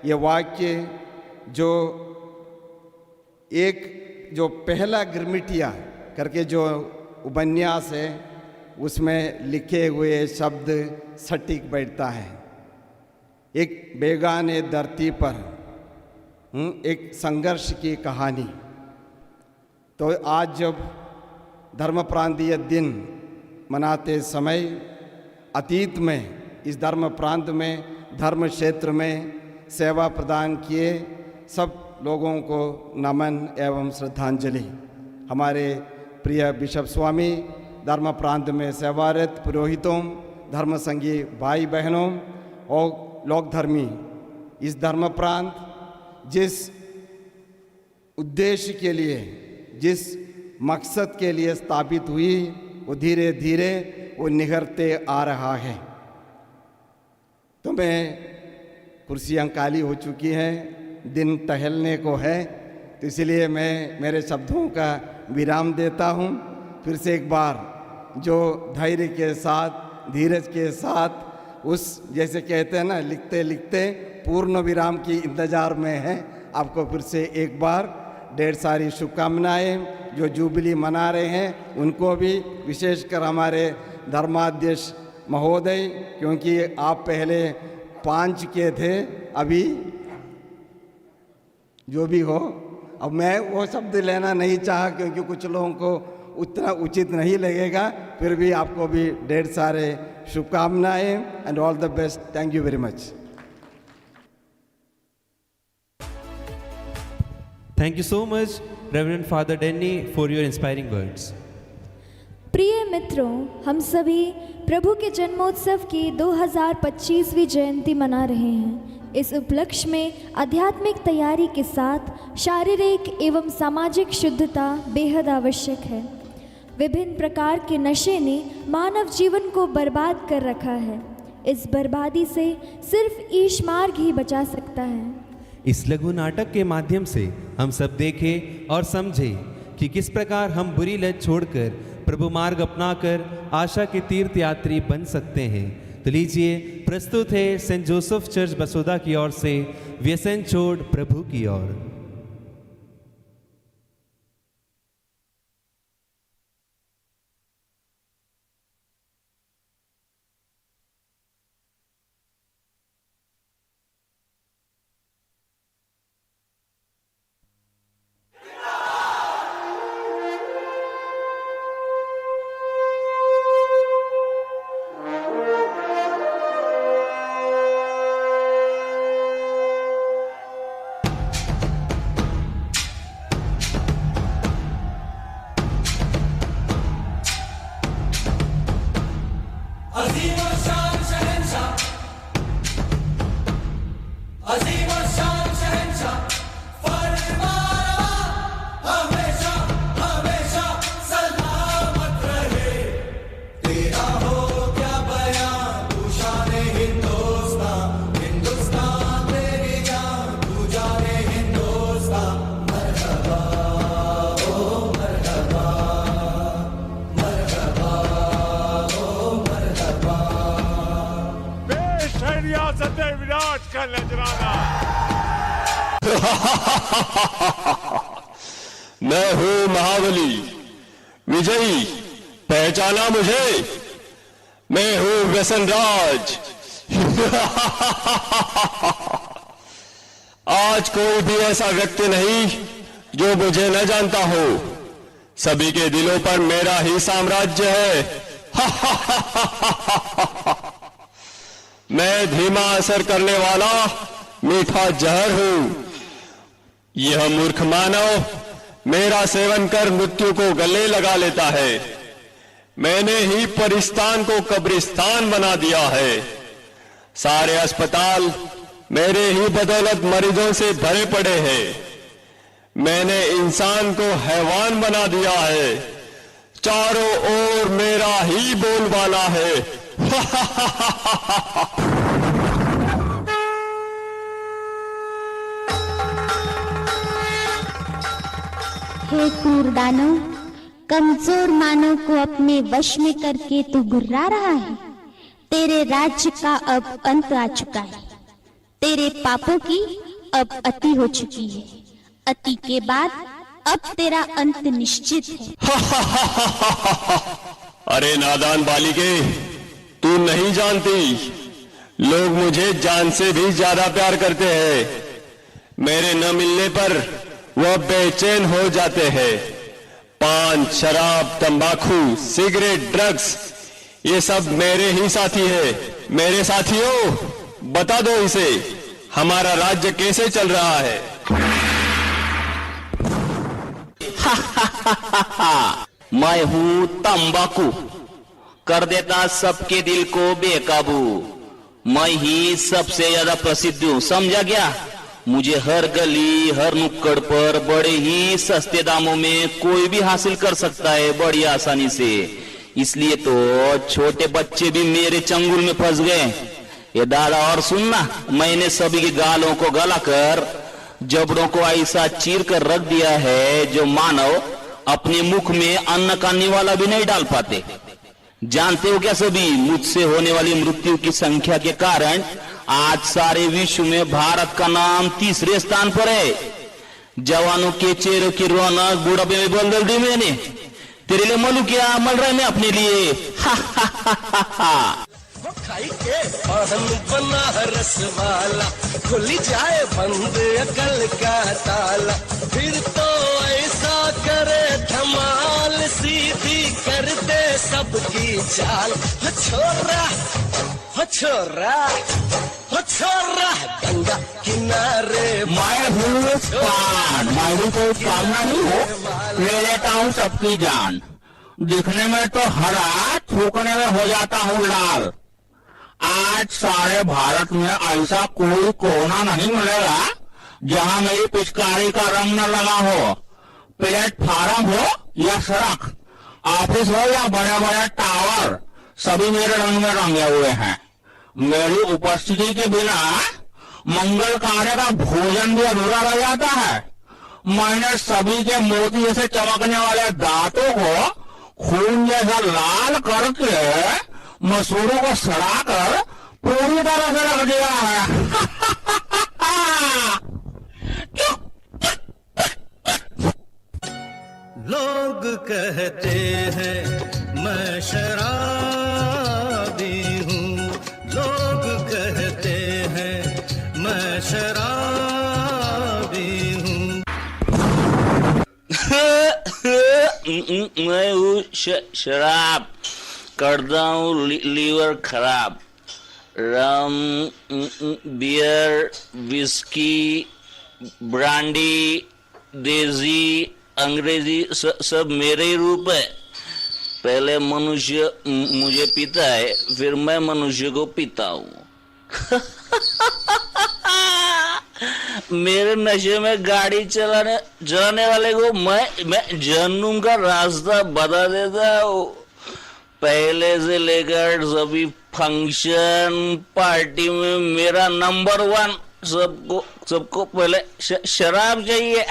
ये वाक्य जो पहला गिरमिटिया करके जो उपन्यास है, उसमें लिखे हुए शब्द सटीक बैठता है। एक बेगाने धरती पर एक संघर्ष की कहानी। तो आज जब धर्म प्रांतीय दिन मनाते समय अतीत में इस धर्म प्रांत में, धर्म क्षेत्र में सेवा प्रदान किए सब लोगों को नमन एवं श्रद्धांजलि। हमारे प्रिय बिशप स्वामी, धर्म प्रांत में सेवारत पुरोहितों, धर्म संगी भाई बहनों और लोकधर्मी, इस धर्म प्रांत जिस उद्देश्य के लिए, जिस मकसद के लिए स्थापित हुई, वो धीरे धीरे वो निखरते आ रहा है। तो मैं कुर्सियाँ काली हो चुकी हैं, दिन टहलने को है, तो इसलिए मैं मेरे शब्दों का विराम देता हूँ। फिर से एक बार जो धैर्य के साथ, धीरज के साथ, उस जैसे कहते हैं ना, लिखते लिखते पूर्ण विराम की इंतजार में है, आपको फिर से एक बार ढेर सारी शुभकामनाएं। जो जुबली मना रहे हैं उनको भी, विशेषकर हमारे धर्माध्यक्ष महोदय, क्योंकि आप पहले 5 के थे, अभी जो भी हो। अब मैं वो शब्द लेना नहीं चाहा क्योंकि कुछ लोगों को उतना उचित नहीं लगेगा, फिर भी आपको भी ढेर सारे शुभकामनाएं and all the best. Thank you very much. Thank you so much, Reverend Father Denny, for your inspiring words. प्रिय मित्रों, हम सभी प्रभु के जन्मोत्सव की 2025वीं जयंती मना रहे हैं। इस उपलक्ष्य में आध्यात्मिक तैयारी के साथ शारीरिक एवं सामाजिक शुद्धता बेहद आवश्यक है। विभिन्न प्रकार के नशे ने मानव जीवन को बर्बाद कर रखा है। इस बर्बादी से सिर्फ ईश मार्ग ही बचा सकता है। इस लघु नाटक के माध्यम से हम सब देखें और समझें कि किस प्रकार हम बुरी लत छोड़कर प्रभु मार्ग अपनाकर आशा के तीर्थ यात्री बन सकते हैं। तो लीजिए, प्रस्तुत है सेंट जोसेफ चर्च बसोदा की ओर से व्यसन छोड़ प्रभु की ओर। का नजराना। मैं हूं महाबली विजयी, पहचाना मुझे? मैं हूं व्यसनराज। आज कोई भी ऐसा व्यक्ति नहीं जो मुझे न जानता हो। सभी के दिलों पर मेरा ही साम्राज्य है। मैं धीमा असर करने वाला मीठा जहर हूं। यह मूर्ख मानव मेरा सेवन कर मृत्यु को गले लगा लेता है। मैंने ही परिस्तान को कब्रिस्तान बना दिया है। सारे अस्पताल मेरे ही बदौलत मरीजों से भरे पड़े हैं। मैंने इंसान को हैवान बना दिया है। चारों ओर मेरा ही बोलबाला है। हे क्रूर दानव, कमजोर मानव को अपने वश में करके तू गुर्रा रहा है। तेरे राज्य का अब अंत आ चुका है। तेरे पापों की अब अति हो चुकी है। अति के बाद अब तेरा अंत निश्चित है। अरे नादान बालिके, तू नहीं जानती, लोग मुझे जान से भी ज्यादा प्यार करते हैं। मेरे न मिलने पर वह बेचैन हो जाते हैं। पान, शराब, तंबाकू, सिगरेट, ड्रग्स, ये सब मेरे ही साथी है। मेरे साथियों, बता दो इसे, हमारा राज्य कैसे चल रहा है? मैं हूँ तंबाकू, कर देता सबके दिल को बेकाबू। मैं ही सबसे ज्यादा प्रसिद्ध हूँ, समझा क्या? मुझे हर गली, हर नुक्कड़ पर बड़े ही सस्ते दामों में कोई भी हासिल कर सकता है, बड़ी आसानी से। इसलिए तो छोटे बच्चे भी मेरे चंगुल में फंस गए। ये दादा, और सुनना, मैंने सभी की गालों को गलाकर, जबड़ों को ऐसा चीर कर रख दिया है जो मानव अपने मुख में अन्न का निवाला भी नहीं डाल पाते। जानते हो क्या सभी, मुझसे होने वाली मृत्यु की संख्या के कारण आज सारे विश्व में भारत का नाम तीसरे स्थान पर है। जवानों के चेहरों की रौनक बुढ़ापे में बदल दी मैंने। तेरे लिए मलू क्या मल रहा है मैं अपने लिए। खाई के बहन बना रसवाला, खुली जाए बंद अकल का ताला। फिर तो ऐसा करे धमाल, सीधी कर दे सबकी चाल। हो छोरा, हो छोरा, हो छोरा, गंगा किनारे। मैं हूँ पान, मैं भी कोई कामना नहीं हो, ले लेता हूँ सबकी जान। दिखने में तो हरा, थूकने में हो जाता हूँ लाल। आज सारे भारत में ऐसा कोई कोना नहीं मिलेगा जहाँ मेरी पिचकारी का रंग न लगा हो। प्लेटफार्म हो या सड़क, ऑफिस हो या बड़े बड़े टावर, सभी मेरे रंग में रंगे हुए हैं। मेरी उपस्थिति के बिना मंगल कार्य का भोजन भी अधूरा रह जाता है। मैंने सभी के मोती जैसे चमकने वाले दांतों को खून जैसा लाल करके मसूरों को सड़ाकर पूरी तरह से रख दिया है। लोग कहते हैं मैं शराबी हूँ, लोग कहते हैं मैं शराबी हूँ। मैं हूँ शराब, करता हूँ लीवर खराब। रम, बियर, विस्की, ब्रांडी, देसी, अंग्रेजी, सब मेरे ही रूप है। पहले मनुष्य मुझे पीता है, फिर मैं मनुष्य को पीता हूँ। मेरे नशे में गाड़ी चलाने वाले को मैं जहन्नुम का रास्ता बता देता हूँ। पहले से लेकर सभी फंक्शन पार्टी में मेरा नंबर 1। सबको पहले शराब चाहिए।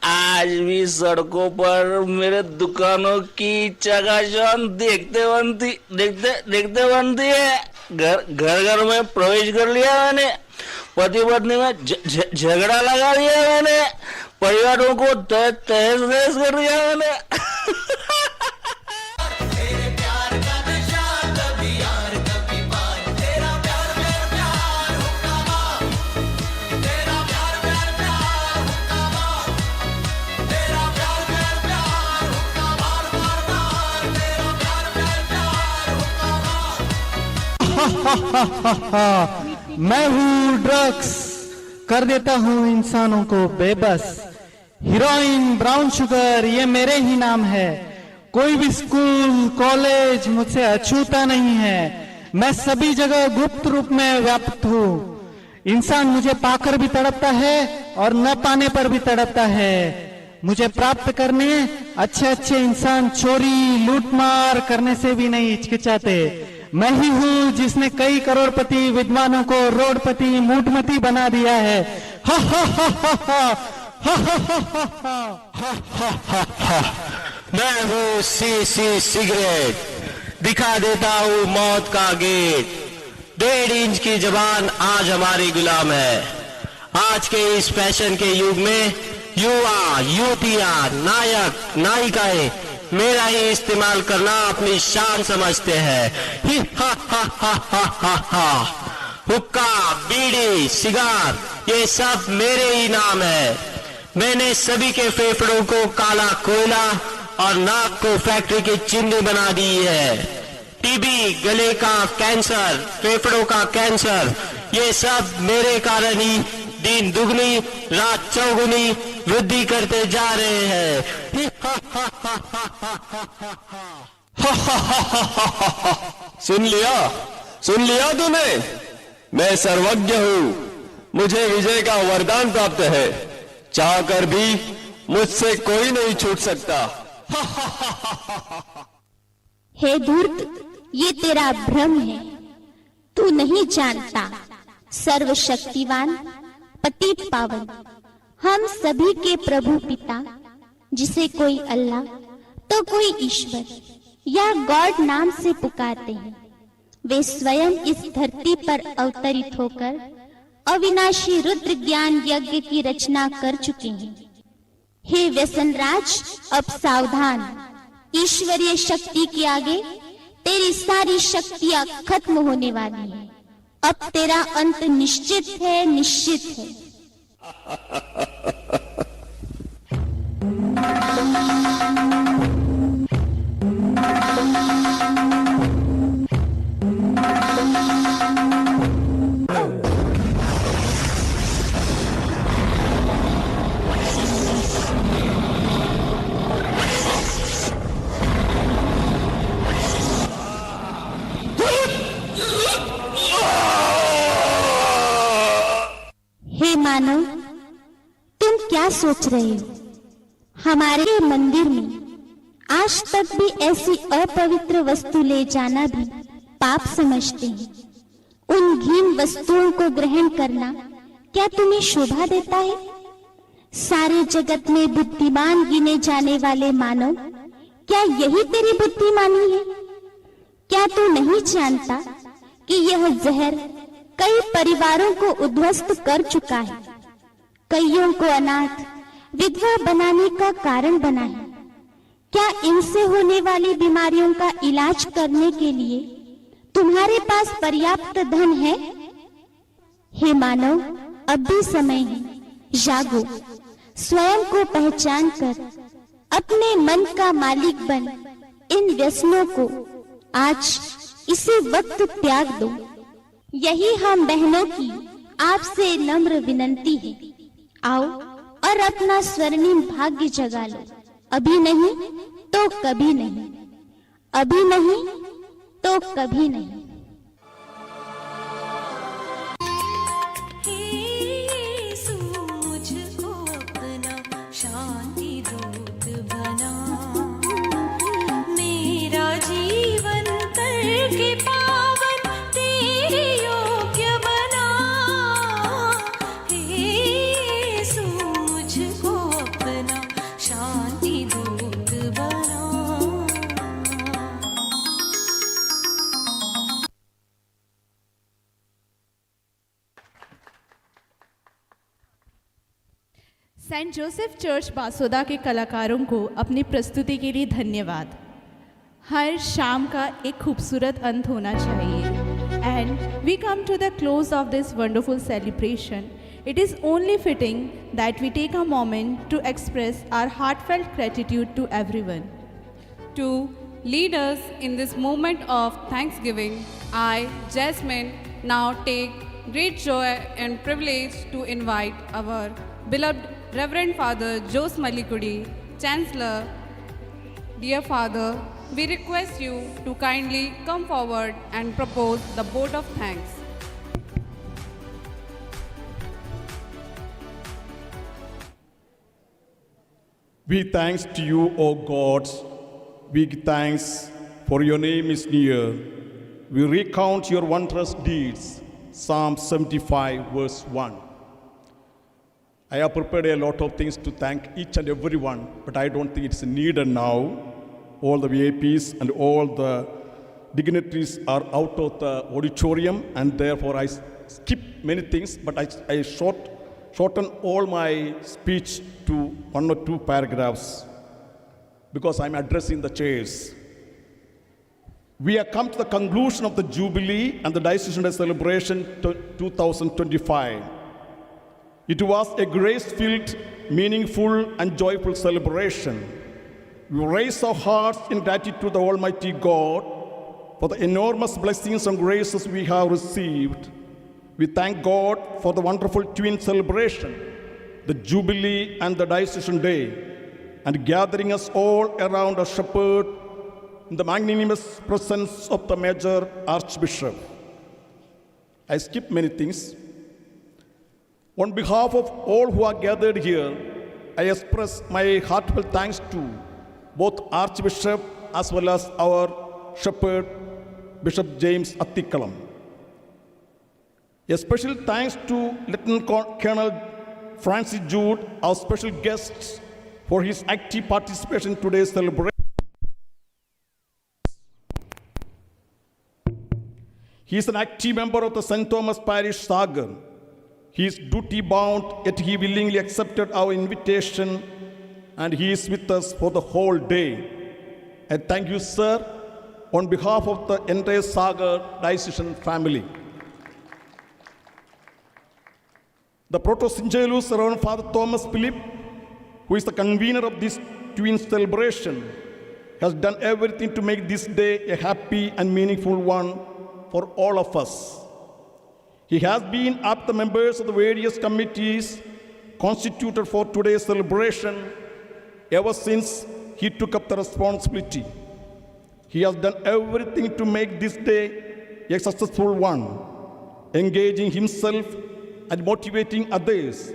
आज भी सड़कों पर मेरे दुकानों की चकाचौंध देखते बनती है। घर में प्रवेश कर लिया मैंने, पति पत्नी में झगड़ा लगा दिया मैंने, परिवारों को तहस नहस कर दिया मैंने। मैं हूँ ड्रग्स, कर देता हूँ इंसानों को बेबस। हीरोइन, ब्राउन शुगर, ये मेरे ही नाम है। कोई भी स्कूल कॉलेज मुझसे अछूता नहीं है। मैं सभी जगह गुप्त रूप में व्याप्त हूँ। इंसान मुझे पाकर भी तड़पता है और न पाने पर भी तड़पता है। मुझे प्राप्त करने अच्छे अच्छे इंसान चोरी लूटमार करने से भी नहीं हिचकिचाते। मैं ही हूँ जिसने कई करोड़पति विद्वानों को रोडपति मूठमती बना दिया है। हा हा हा हा हा हा हा हा। मैं हूँ सी सिगरेट, दिखा देता हूँ मौत का गेट। 1.5 इंच की जबान आज हमारी गुलाम है। आज के इस फैशन के युग में युवा युवतियां नायक नायिकाएं मेरा ही इस्तेमाल करना अपनी शान समझते हैं। ही हा हा हा हा हा हा। हुक्का, बीड़ी, सिगार, ये सब मेरे ही नाम है। मैंने सभी के फेफड़ों को काला कोयला और नाक को फैक्ट्री की चिमनी बना दी है। टीबी, गले का कैंसर, फेफड़ों का कैंसर, ये सब मेरे कारण ही दिन दुगनी रात चौगुनी वृद्धि करते जा रहे हैं। सुन लिया तूने? मैं सर्वज्ञ हूँ, मुझे विजय का वरदान प्राप्त है। चाहकर भी मुझसे कोई नहीं छूट सकता। हे धूर्त, ये तेरा भ्रम है। तू नहीं जानता सर्वशक्तिवान पति पावन हम सभी के प्रभु पिता, जिसे कोई अल्लाह तो कोई ईश्वर या गॉड नाम से पुकारते हैं, वे स्वयं इस धरती पर अवतरित होकर अविनाशी रुद्र ज्ञान यज्ञ की रचना कर चुके हैं। हे व्यसनराज, अब सावधान। ईश्वरीय शक्ति के आगे तेरी सारी शक्तियां खत्म होने वाली है। अब तेरा अंत निश्चित है, निश्चित है। हे मानव, तुम क्या सोच रहे हो? हमारे मंदिर में आज तक भी ऐसी अपवित्र वस्तु ले जाना भी पाप समझते हैं। उन घिन वस्तुओं को ग्रहण करना क्या तुम्हें शोभा देता है? सारे जगत में बुद्धिमान गिने जाने वाले मानव, क्या यही तेरी बुद्धिमानी है? क्या तू नहीं जानता कि यह जहर कई परिवारों को उद्ध्वस्त कर चुका है, कईयों को अनाथ विधवा बनाने का कारण बना है? क्या इनसे होने वाली बीमारियों का इलाज करने के लिए तुम्हारे पास पर्याप्त धन है? हे मानव, अब भी समय है, जागो, स्वयं को पहचान कर अपने मन का मालिक बन इन व्यसनों को आज इसी वक्त त्याग दो। यही हम बहनों की आपसे नम्र विनंती है। आओ और अपना स्वर्णिम भाग्य जगा लो। अभी नहीं तो कभी नहीं, अभी नहीं तो कभी नहीं। सेंट जोसेफ चर्च बासोदा के कलाकारों को अपनी प्रस्तुति के लिए धन्यवाद। हर शाम का एक खूबसूरत अंत होना चाहिए। And we come to the close of this wonderful celebration. It is only fitting that we take a moment to express our heartfelt gratitude to everyone. To lead us in this moment of thanksgiving, I, Jasmine, now take great joy and privilege to invite our beloved Reverend Father Jose Malikudi, Chancellor. Dear Father, we request you to kindly come forward and propose the vote of thanks. We thanks to you, O God. We give thanks for your name is near. We recount your wondrous deeds. Psalm 75 verse 1. I have prepared a lot of things to thank each and everyone, but I don't think it's needed now. All the VIPs and all the dignitaries are out of the auditorium, and therefore I skip many things, but I shorten all my speech to 1 or 2 paragraphs because I'm addressing the chairs. We have come to the conclusion of the Jubilee and the Diocesan Day celebration 2025. It was a grace-filled, meaningful and joyful celebration. We raise our hearts in gratitude to the Almighty God for the enormous blessings and graces we have received. We thank God for the wonderful twin celebration, the Jubilee and the Diocesan Day, and gathering us all around a shepherd in the magnanimous presence of the Major Archbishop. I skip many things. On behalf of all who are gathered here, I express my heartfelt thanks to both Archbishop as well as our shepherd, Bishop James Attikalam. A special thanks to Lieutenant Colonel Francis Jude, our special guest, for his active participation in today's celebration. He is an active member of the St. Thomas Parish Sagar. He is duty-bound, yet he willingly accepted our invitation, and he is with us for the whole day. I thank you, sir, on behalf of the entire Sagar diocesan family. The Protosyncellus, Reverend Father Thomas Philip, who is the convener of this twin celebration, has done everything to make this day a happy and meaningful one for all of us. He has been up the members of the various committees constituted for today's celebration ever since he took up the responsibility. He has done everything to make this day a successful one, engaging himself and motivating others.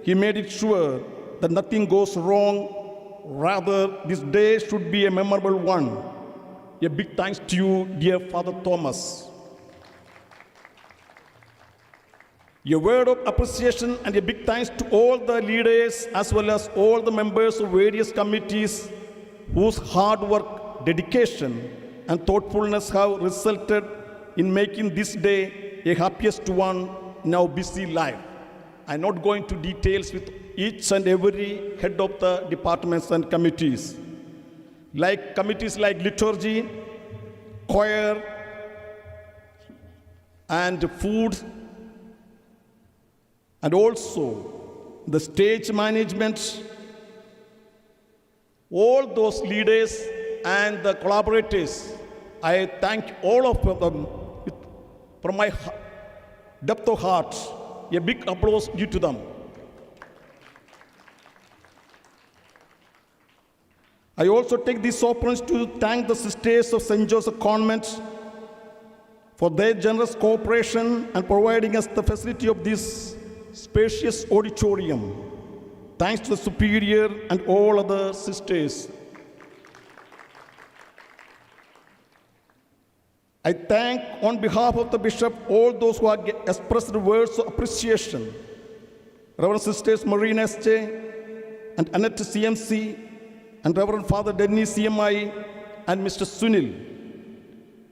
He made it sure that nothing goes wrong. Rather, this day should be a memorable one. A big thanks to you, dear Father Thomas. A word of appreciation and a big thanks to all the leaders as well as all the members of various committees whose hard work, dedication, and thoughtfulness have resulted in making this day a happiest one in our busy life. I'm not going to details with each and every head of the departments and committees. Like committees like liturgy, choir, and food, and also the stage management, all those leaders and the collaborators, I thank all of them from my depth of heart. A big applause due to them. I also take this opportunity to thank the sisters of St. Joseph Convent for their generous cooperation and providing us the facility of this spacious auditorium. Thanks to the Superior and all other sisters. I thank on behalf of the Bishop all those who have expressed words of appreciation. Reverend Sisters Marine S.J. and Annette CMC and Reverend Father Dennis CMI and Mr. Sunil.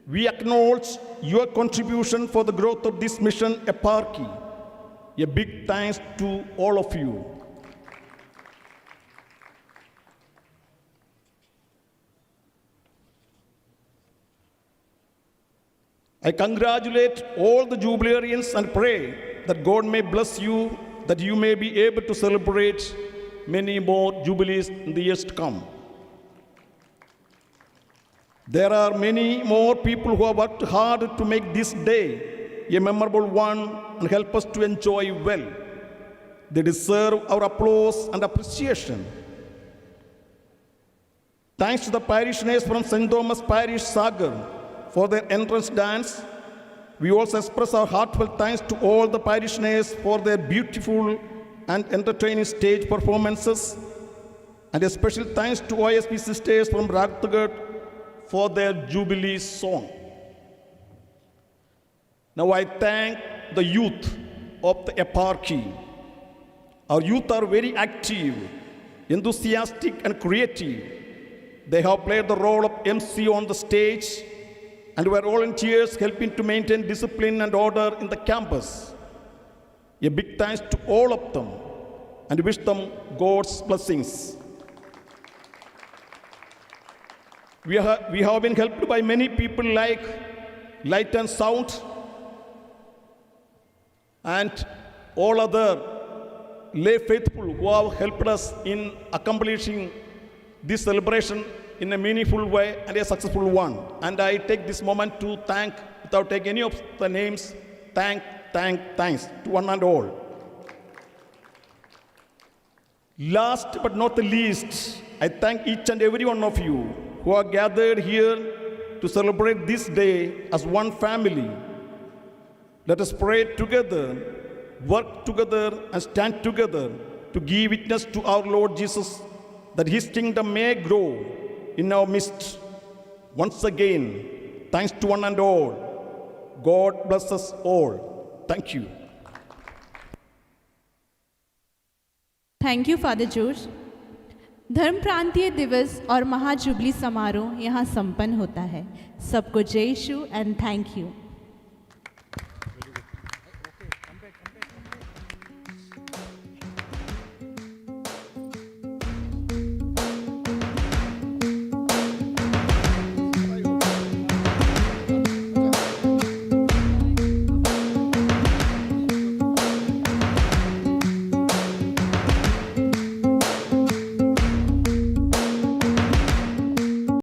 We acknowledge your contribution for the growth of this mission eparchy. A big thanks to all of you. I congratulate all the jubilarians and pray that God may bless you, that you may be able to celebrate many more jubilees in the years to come. There are many more people who have worked hard to make this day a memorable one and help us to enjoy well. They deserve our applause and appreciation. Thanks to the parishioners from St. Thomas Parish, Sagar, for their entrance dance. We also express our heartfelt thanks to all the parishioners for their beautiful and entertaining stage performances, and a special thanks to OSP sisters from Ragtagat for their Jubilee song. Now I thank the youth of the eparchy. Our youth are very active, enthusiastic, and creative. They have played the role of MC on the stage and were volunteers helping to maintain discipline and order in the campus. A big thanks to all of them and wish them God's blessings. We have been helped by many people like Light and Sound and all other lay faithful who have helped us in accomplishing this celebration in a meaningful way and a successful one. And I take this moment to thank, without taking any of the names, thanks to one and all. Last but not the least, I thank each and every one of you who are gathered here to celebrate this day as one family. Let us pray together, work together, and stand together to give witness to our Lord Jesus, that his kingdom may grow in our midst. Once again, thanks to one and all. God bless us all. Thank you. Thank you father George. धर्म प्रांतीय दिवस और महाजुबली समारोह यहाँ संपन्न होता है। सबको जय यीशु एंड थैंक यू।